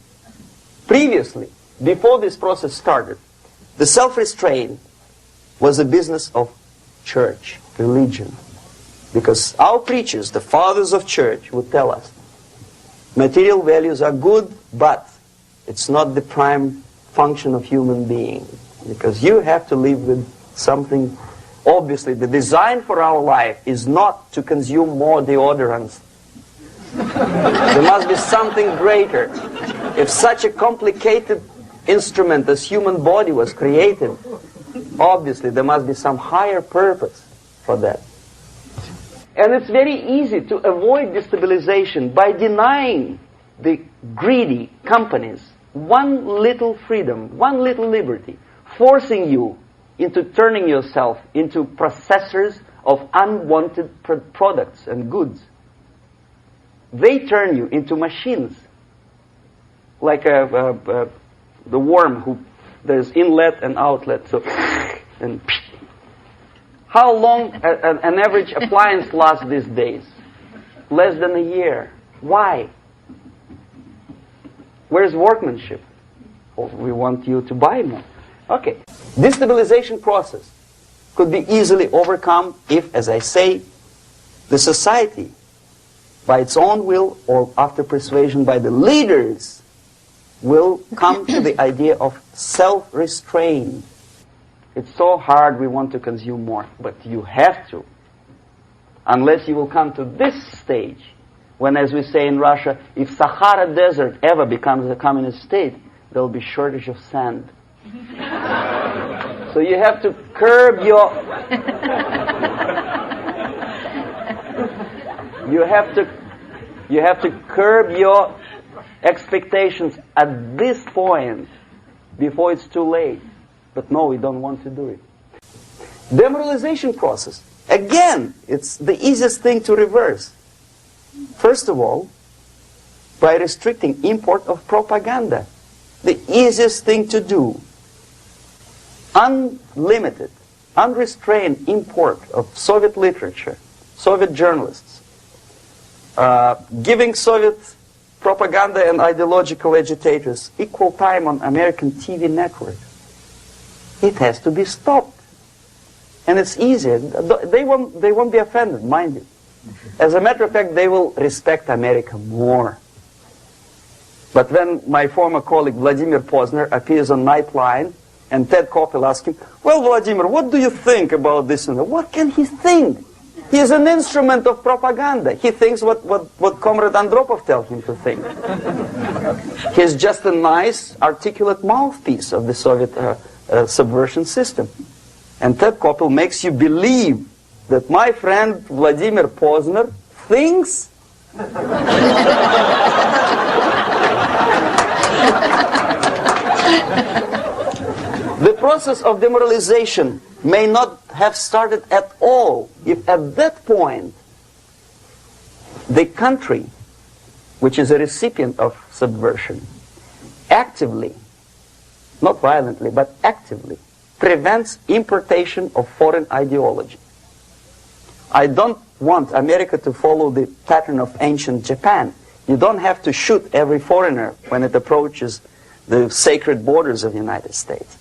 Previously, before this process started, the self-restraint was a business of church, religion. Because our preachers, the fathers of church, would tell us, material values are good, but it's not the prime function of human being. Because you have to live with something. Obviously, the design for our life is not to consume more deodorants. There must be something greater. If such a complicated instrument as human body was created, obviously there must be some higher purpose for that. And it's very easy to avoid destabilization by denying the greedy companies one little freedom, one little liberty, forcing you into turning yourself into processors of unwanted products and goods. They turn you into machines, like the worm who there's inlet and outlet. So, and how long an average appliance lasts these days? Less than a year. Why? Where's workmanship? Oh, we want you to buy more. Okay. Destabilization process could be easily overcome if, as I say, the society, by its own will or after persuasion by the leaders, will come to the idea of self-restraint. It's so hard, we want to consume more, but you have to. Unless you will come to this stage, when, as we say in Russia, if Sahara Desert ever becomes a communist state, there will be shortage of sand. So you have to curb your... You have to curb your expectations at this point before it's too late. But no, we don't want to do it. Demoralization process. Again, it's the easiest thing to reverse. First of all, by restricting import of propaganda. The easiest thing to do. Unlimited, unrestrained import of Soviet literature, Soviet journalists, giving Soviet propaganda and ideological agitators equal time on American TV network. It has to be stopped. And it's easier. They won't be offended, mind you. As a matter of fact, they will respect America more. But when my former colleague Vladimir Posner appears on Nightline, and Ted Koppel asks him, well, Vladimir, what do you think about this? And what can he think? He is an instrument of propaganda. He thinks what Comrade Andropov tells him to think. He's just a nice, articulate mouthpiece of the Soviet subversion system. And Ted Koppel makes you believe that my friend Vladimir Posner thinks the process of demoralization may not have started at all if at that point the country, which is a recipient of subversion, actively, not violently, but actively, prevents importation of foreign ideology. I don't want America to follow the pattern of ancient Japan. You don't have to shoot every foreigner when it approaches the sacred borders of the United States.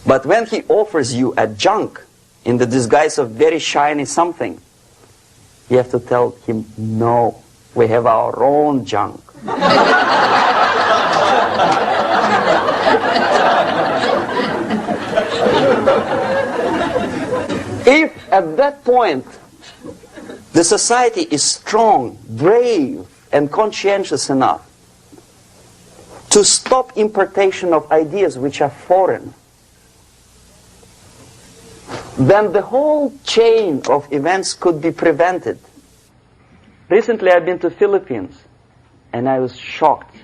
But when he offers you a junk in the disguise of very shiny something, you have to tell him, no, we have our own junk. If at that point the society is strong, brave, and conscientious enough to stop importation of ideas which are foreign, then the whole chain of events could be prevented. Recently I've been to Philippines, and I was shocked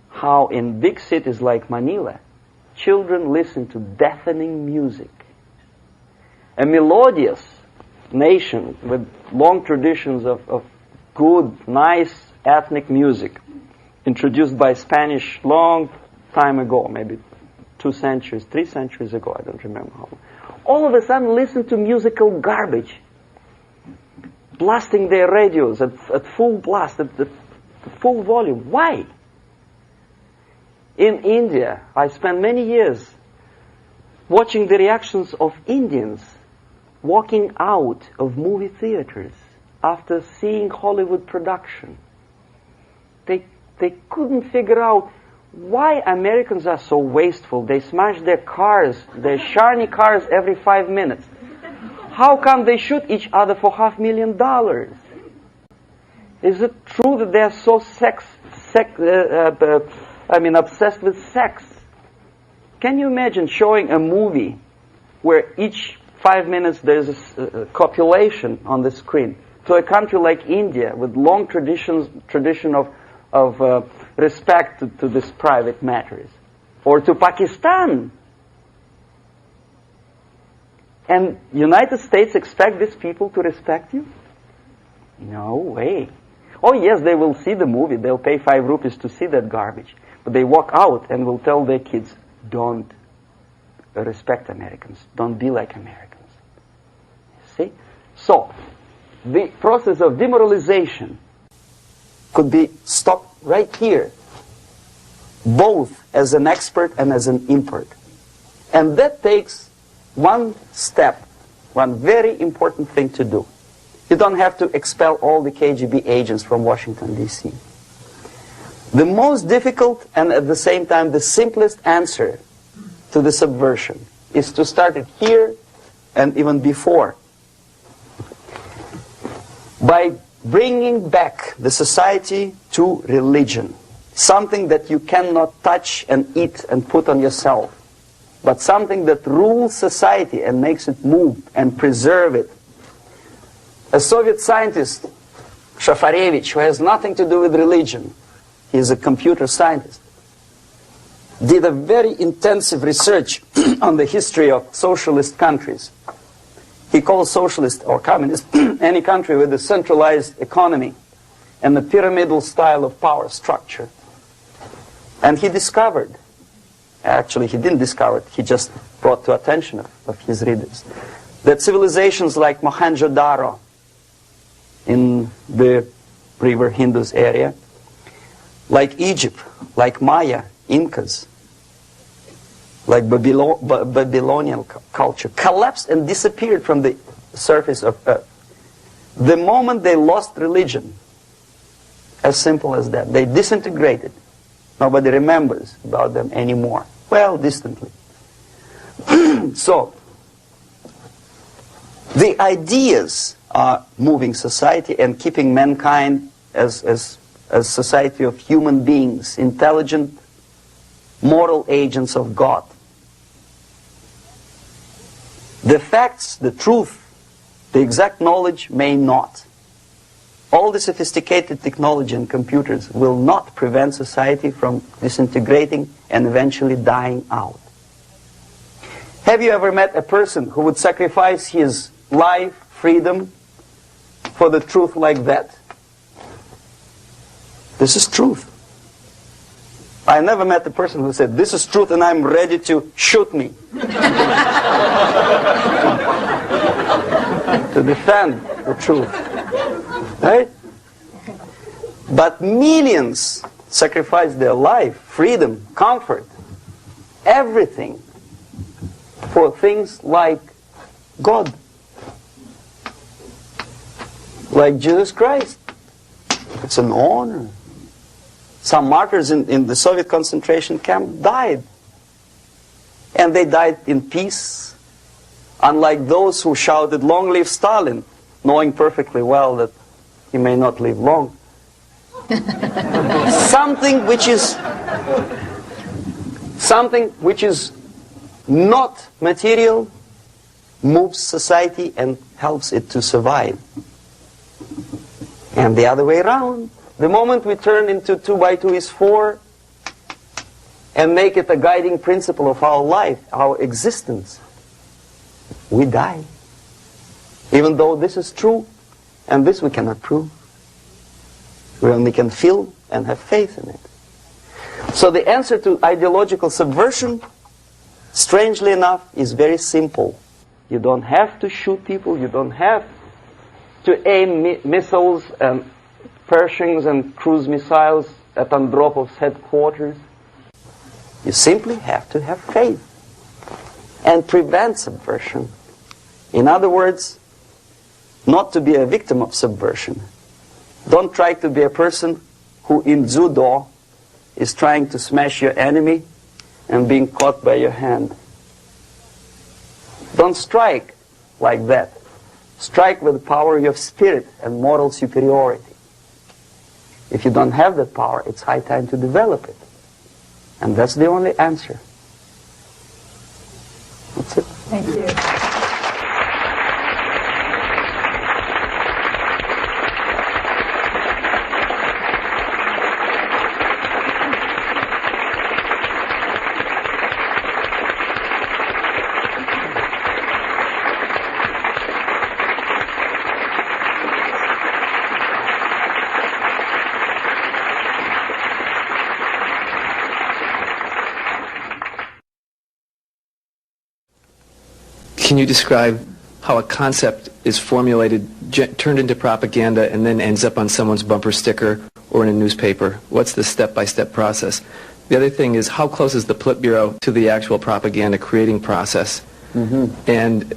how in big cities like Manila, children listen to deafening music. A melodious nation with long traditions of good, nice ethnic music introduced by Spanish long time ago, maybe 2 centuries, 3 centuries ago, I don't remember how long. All of a sudden listen to musical garbage, blasting their radios at full blast, at the full volume. Why? In India, I spent many years watching the reactions of Indians walking out of movie theaters after seeing Hollywood production. They couldn't figure out why Americans are so wasteful. They smash their cars, their shiny cars every 5 minutes. How come they shoot each other for $500,000? Is it true that they're so obsessed with sex? Can you imagine showing a movie where each 5 minutes there's a copulation on the screen to a country like India with long tradition of respect to these private matters, or to Pakistan? And United States expect these people to respect you? No way. Oh yes, they will see the movie, they'll pay 5 rupees to see that garbage, but they walk out and will tell their kids, don't respect Americans, don't be like Americans. See? So, the process of demoralization could be stopped right here, both as an expert and as an import. And that takes one step, one very important thing to do. You don't have to expel all the KGB agents from Washington, D.C. The most difficult and at the same time the simplest answer to the subversion is to start it here and even before, by bringing back the society to religion, something that you cannot touch and eat and put on yourself, but something that rules society and makes it move and preserve it. A Soviet scientist, Shafarevich, who has nothing to do with religion, he is a computer scientist, did a very intensive research on the history of socialist countries. He calls socialist or communist any country with a centralized economy and a pyramidal style of power structure. And he discovered, actually he didn't discover it, he just brought to attention of his readers, that civilizations like Mohenjo-Daro in the river Indus area, like Egypt, like Maya, Incas, like Babylonian culture, collapsed and disappeared from the surface of Earth. The moment they lost religion, as simple as that, they disintegrated. Nobody remembers about them anymore. Well, distantly. So, the ideas are moving society and keeping mankind as a society of human beings, intelligent, moral agents of God. The facts, the truth, the exact knowledge may not. All the sophisticated technology and computers will not prevent society from disintegrating and eventually dying out. Have you ever met a person who would sacrifice his life, freedom, for the truth like that? This is truth. I never met a person who said, this is truth and I'm ready to shoot me. To defend the truth. Right? But millions sacrifice their life, freedom, comfort, everything for things like God. Like Jesus Christ. It's an honor. Some martyrs in the Soviet concentration camp died. And they died in peace. Unlike those who shouted, "Long live Stalin," knowing perfectly well that he may not live long. Something which is not material moves society and helps it to survive. And the other way around. The moment we turn into 2 by 2 is 4 and make it a guiding principle of our life, our existence, we die. Even though this is true, and this we cannot prove. We only can feel and have faith in it. So the answer to ideological subversion, strangely enough, is very simple. You don't have to shoot people, you don't have to aim missiles and Pershings and cruise missiles at Andropov's headquarters. You simply have to have faith and prevent subversion. In other words, not to be a victim of subversion. Don't try to be a person who in judo is trying to smash your enemy and being caught by your hand. Don't strike like that. Strike with the power of spirit and moral superiority. If you don't have that power, it's high time to develop it. And that's the only answer. That's it. Thank you. Can you describe how a concept is formulated, turned into propaganda, and then ends up on someone's bumper sticker or in a newspaper? What's the step-by-step process? The other thing is, how close is the Politburo to the actual propaganda creating process? Mm-hmm. And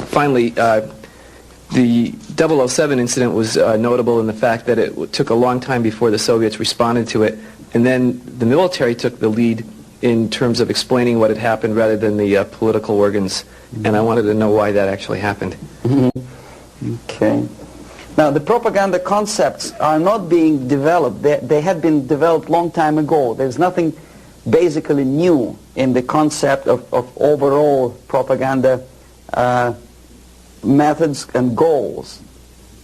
finally, the 007 incident was notable in the fact that it took a long time before the Soviets responded to it, and then the military took the lead in terms of explaining what had happened rather than the political organs. And I wanted to know why that actually happened. Mm-hmm. Okay. Now, the propaganda concepts are not being developed. They had been developed long time ago. There's nothing basically new in the concept of overall propaganda methods and goals.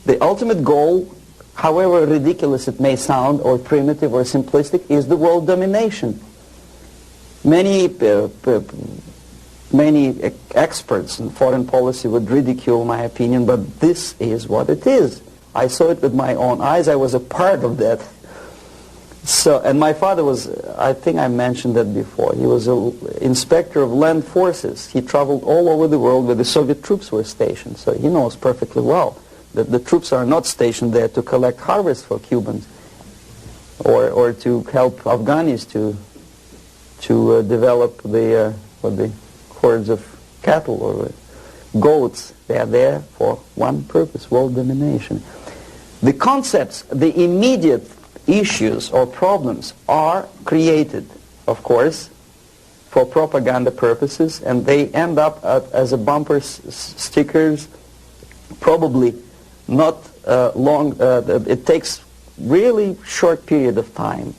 The ultimate goal, however ridiculous it may sound, or primitive or simplistic, is the world domination. Many experts in foreign policy would ridicule my opinion, but this is what it is. I saw it with my own eyes. I was a part of that. So, and my father was, I think I mentioned that before, he was an inspector of land forces. He traveled all over the world where the Soviet troops were stationed. So he knows perfectly well that the troops are not stationed there to collect harvest for Cubans or to help Afghanis to develop the hordes of cattle or goats. They are there for one purpose, world domination. The concepts, the immediate issues or problems are created, of course, for propaganda purposes, and they end up as a bumper stickers, probably not long. It takes really short period of time.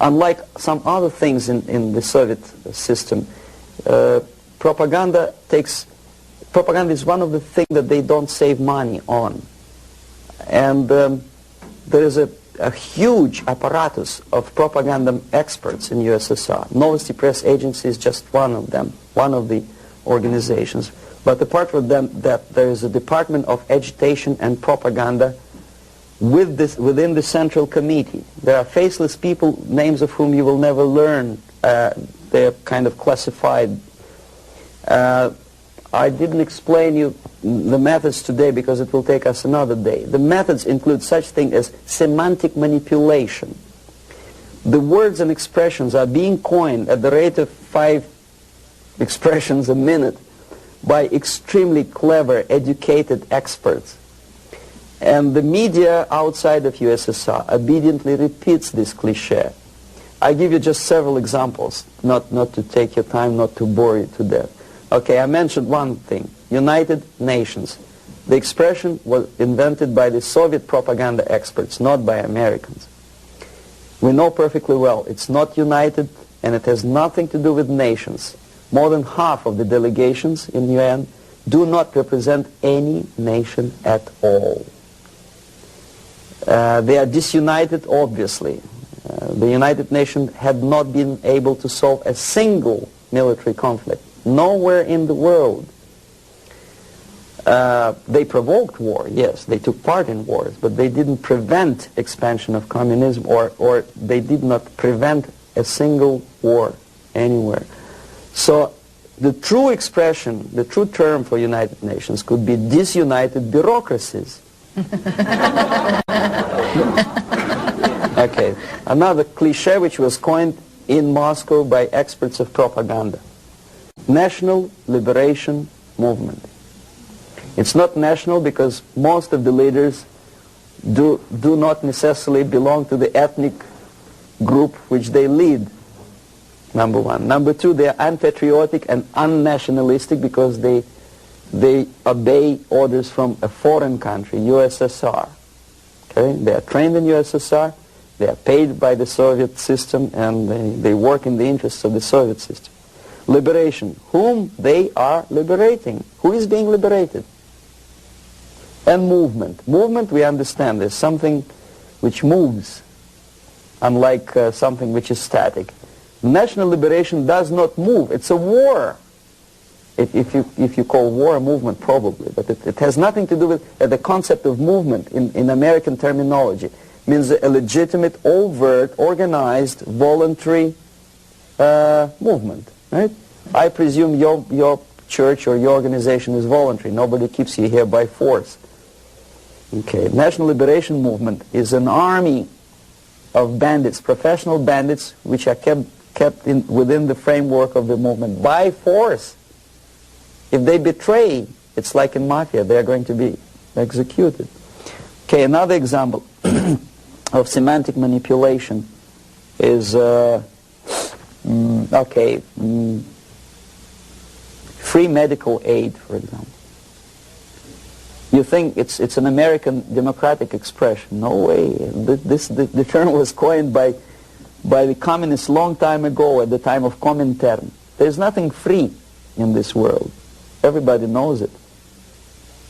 Unlike some other things in the Soviet system, propaganda is one of the things that they don't save money on. And there is a huge apparatus of propaganda experts in USSR. Novosti Press Agency is just one of them, one of the organizations. But apart from them, there is a Department of Agitation and Propaganda within the Central Committee. There are faceless people, names of whom you will never learn. They are kind of classified. I didn't explain you the methods today because it will take us another day. The methods include such thing as semantic manipulation. The words and expressions are being coined at the rate of 5 expressions a minute by extremely clever, educated experts. And the media outside of USSR obediently repeats this cliché. I give you just several examples, not to take your time, not to bore you to death. Okay, I mentioned one thing, United Nations. The expression was invented by the Soviet propaganda experts, not by Americans. We know perfectly well it's not united and it has nothing to do with nations. More than half of the delegations in UN do not represent any nation at all. They are disunited, obviously. The United Nations had not been able to solve a single military conflict. Nowhere in the world. They provoked war, yes, they took part in wars, but they didn't prevent expansion of communism, or they did not prevent a single war anywhere. So the true expression, the true term for United Nations could be disunited bureaucracies. Okay, another cliche which was coined in Moscow by experts of propaganda. National Liberation Movement. It's not national because most of the leaders do not necessarily belong to the ethnic group which they lead, number one. Number two, they are unpatriotic and unnationalistic because they obey orders from a foreign country, USSR. Okay? They are trained in USSR, they are paid by the Soviet system, and they work in the interests of the Soviet system. Liberation, whom they are liberating, who is being liberated. And movement. Movement, we understand, is something which moves, unlike something which is static. National liberation does not move. It's a war. If you call war a movement, probably. But it has nothing to do with the concept of movement in American terminology. It means a legitimate, overt, organized, voluntary movement. Right? I presume your church or your organization is voluntary. Nobody keeps you here by force. Okay, National Liberation Movement is an army of bandits, professional bandits, which are kept within the framework of the movement by force. If they betray, it's like in mafia, they are going to be executed. Okay, another example of semantic manipulation is, free medical aid, for example. You think it's an American democratic expression. No way. The term was coined by the communists long time ago, at the time of Comintern. There's nothing free in this world. Everybody knows it.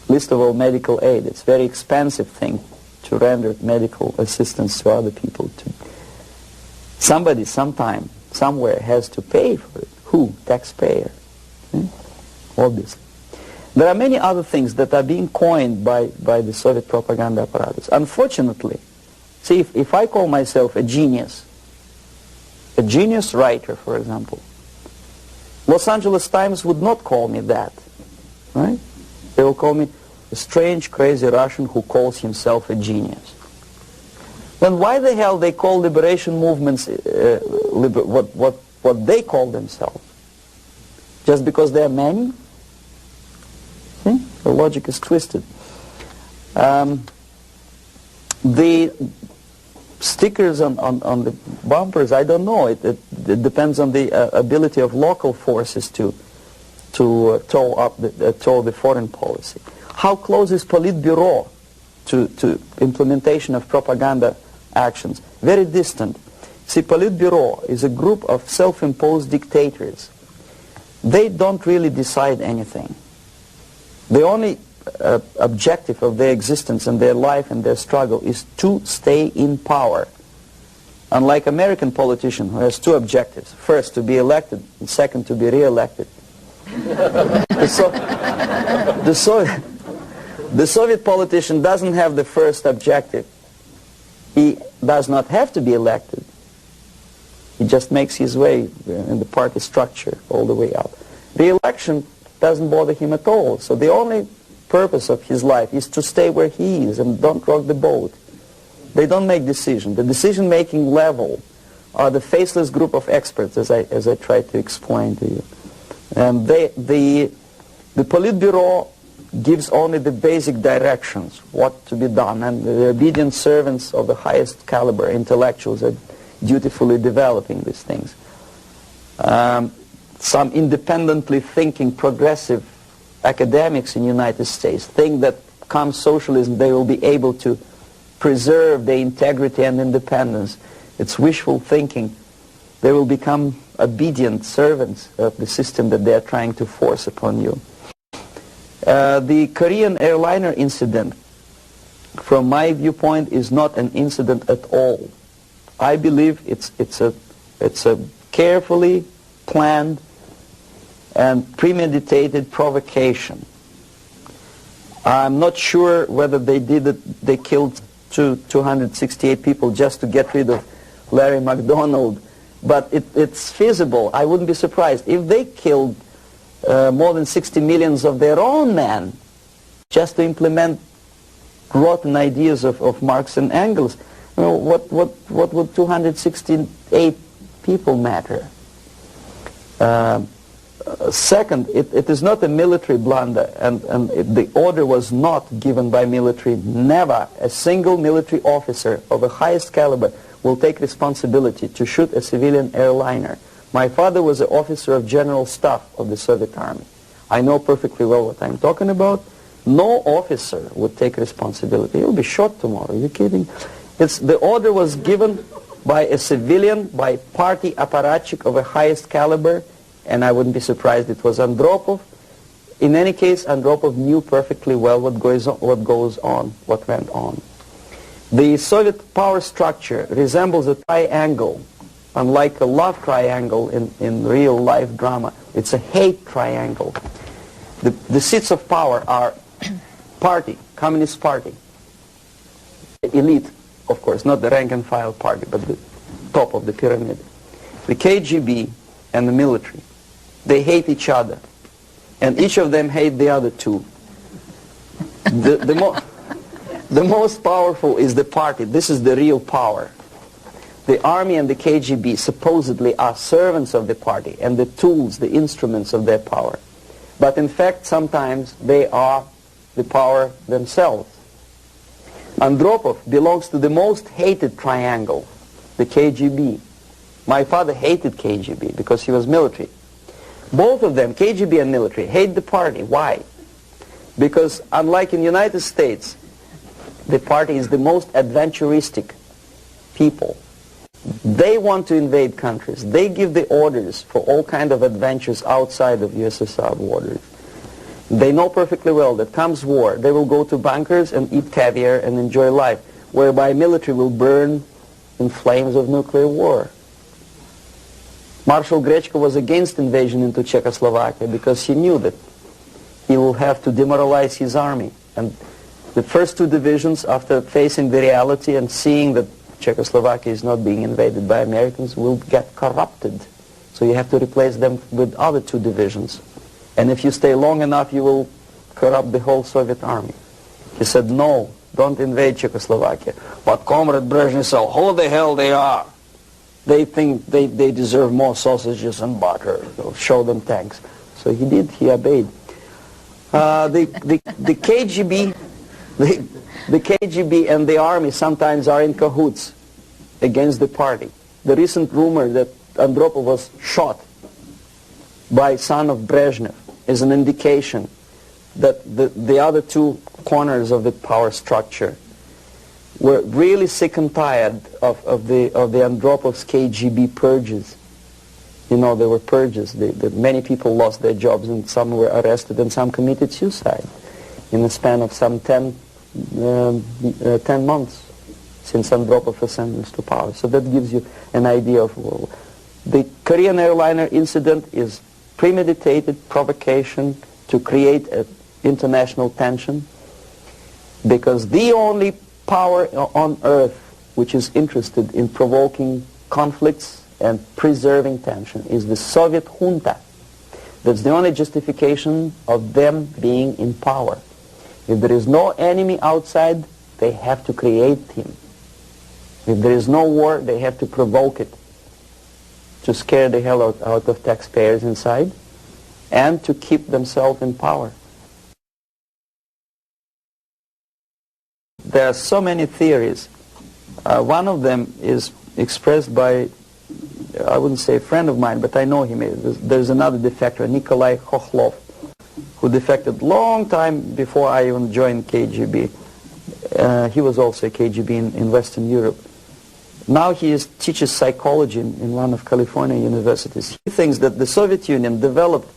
Least of all medical aid. It's a very expensive thing to render medical assistance to other people. Somebody, sometime, somewhere has to pay for it. Who? Taxpayer. Obviously. There are many other things that are being coined by the Soviet propaganda apparatus. Unfortunately, see, if I call myself a genius writer, for example, Los Angeles Times would not call me that, right? They will call me a strange, crazy Russian who calls himself a genius. Then why the hell they call liberation movements what they call themselves? Just because they are many? See? The logic is twisted. The stickers on the bumpers, I don't know. It depends on the ability of local forces to toe the foreign policy. How close is Politburo to implementation of propaganda actions? Very distant. See, Politburo is a group of self-imposed dictators. They don't really decide anything. The only objective of their existence and their life and their struggle is to stay in power. Unlike American politician who has two objectives. First, to be elected, and second, to be re-elected. The Soviet politician doesn't have the first objective. He does not have to be elected. He just makes his way in the party structure all the way up. The election doesn't bother him at all. So the only purpose of his life is to stay where he is and don't rock the boat. They don't make decisions. The decision-making level are the faceless group of experts, as I tried to explain to you. And the Politburo gives only the basic directions, what to be done, and the obedient servants of the highest caliber intellectuals are dutifully developing these things. Some independently thinking progressive academics in the United States think that come socialism they will be able to preserve their integrity and independence. It's wishful thinking. They will become obedient servants of the system that they are trying to force upon you. The Korean airliner incident, from my viewpoint, is not an incident at all. I believe it's a carefully planned and premeditated provocation. I'm not sure whether they did it. They killed 268 people just to get rid of Larry McDonald, but it's feasible. I wouldn't be surprised if they killed more than 60 millions of their own men just to implement rotten ideas of Marx and Engels. You know, what would 268 people matter? Second, it is not a military blunder, and the order was not given by military. Never a single military officer of the highest caliber will take responsibility to shoot a civilian airliner. My father was an officer of general staff of the Soviet Army. I know perfectly well what I'm talking about. No officer would take responsibility. He'll be shot tomorrow. Are you kidding? The order was given by a civilian, by party apparatchik of the highest caliber, and I wouldn't be surprised it was Andropov. In any case, Andropov knew perfectly well what went on. The Soviet power structure resembles a triangle, unlike a love triangle in real life drama. It's a hate triangle. The seats of power are party, Communist Party, elite, of course, not the rank and file party, but the top of the pyramid. The KGB and the military. They hate each other, and each of them hate the other two. The most powerful is the party. This is the real power. The army and the KGB supposedly are servants of the party and the tools, the instruments of their power. But in fact, sometimes they are the power themselves. Andropov belongs to the most hated triangle, the KGB. My father hated KGB because he was military. Both of them, KGB and military, hate the party. Why? Because unlike in the United States, the party is the most adventuristic people. They want to invade countries. They give the orders for all kinds of adventures outside of USSR borders. They know perfectly well that comes war, they will go to bunkers and eat caviar and enjoy life, whereby military will burn in flames of nuclear war. Marshal Grechko was against invasion into Czechoslovakia because he knew that he will have to demoralize his army. And the first two divisions, after facing the reality and seeing that Czechoslovakia is not being invaded by Americans, will get corrupted. So you have to replace them with other two divisions. And if you stay long enough, you will corrupt the whole Soviet army. He said, no, don't invade Czechoslovakia. But Comrade Brezhnev said, who the hell they are? They think they deserve more sausages and butter. They'll show them tanks. So he did, he obeyed. The KGB, the KGB and the army sometimes are in cahoots against the party. The recent rumor that Andropov was shot by son of Brezhnev is an indication that the other two corners of the power structure were really sick and tired of the Andropov's KGB purges. You know, there were purges. Many people lost their jobs, and some were arrested, and some committed suicide in the span of some 10 months since Andropov was sentenced to power. So that gives you an idea of the Korean airliner incident is premeditated provocation to create an international tension, because the only power on earth which is interested in provoking conflicts and preserving tension is the Soviet junta. That's the only justification of them being in power. If there is no enemy outside, they have to create him. If there is no war, they have to provoke it, to scare the hell out of taxpayers inside and to keep themselves in power. There are so many theories. One of them is expressed by, I wouldn't say a friend of mine, but I know him. There's another defector, Nikolai Khokhlov, who defected long time before I even joined KGB. He was also a KGB in Western Europe. Now he teaches psychology in one of California universities. He thinks that the Soviet Union developed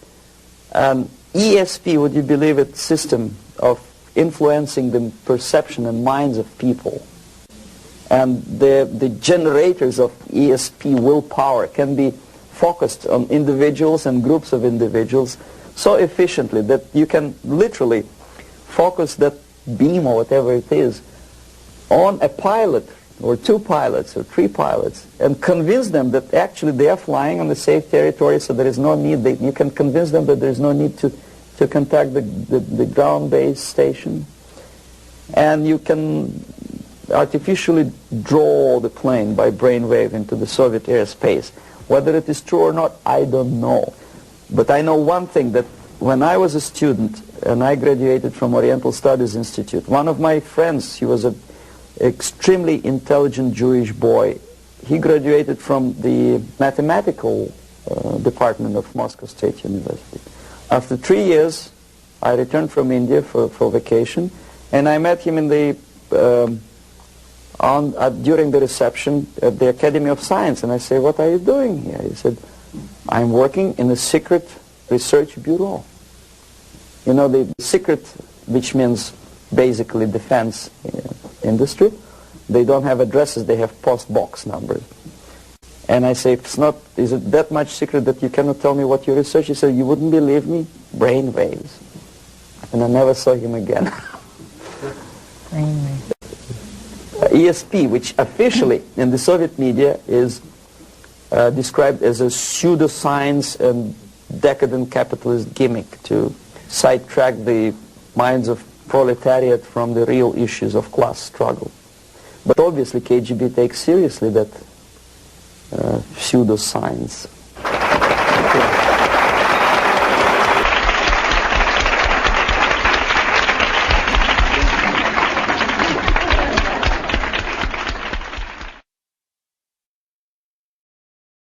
an ESP, would you believe it, system of influencing the perception and minds of people. And the generators of ESP willpower can be focused on individuals and groups of individuals so efficiently that you can literally focus that beam or whatever it is on a pilot or two pilots or three pilots and convince them that actually they are flying on the safe territory, so there is no need, you can convince them that there is no need to contact the ground-based station, and you can artificially draw the plane by brainwave into the Soviet airspace. Whether it is true or not, I don't know. But I know one thing, that when I was a student and I graduated from Oriental Studies Institute, one of my friends, he was an extremely intelligent Jewish boy. He graduated from the mathematical department of Moscow State University. After 3 years, I returned from India for vacation, and I met him in the during the reception at the Academy of Science, and I say, "What are you doing here?" He said, "I'm working in a secret research bureau." You know, the secret, which means basically defense industry, they don't have addresses, they have post box numbers. And I say, is it that much secret that you cannot tell me what you research? He said, "You wouldn't believe me, brain waves." And I never saw him again. Brainwave. ESP, which officially in the Soviet media is described as a pseudoscience and decadent capitalist gimmick to sidetrack the minds of proletariat from the real issues of class struggle. But obviously KGB takes seriously that pseudoscience.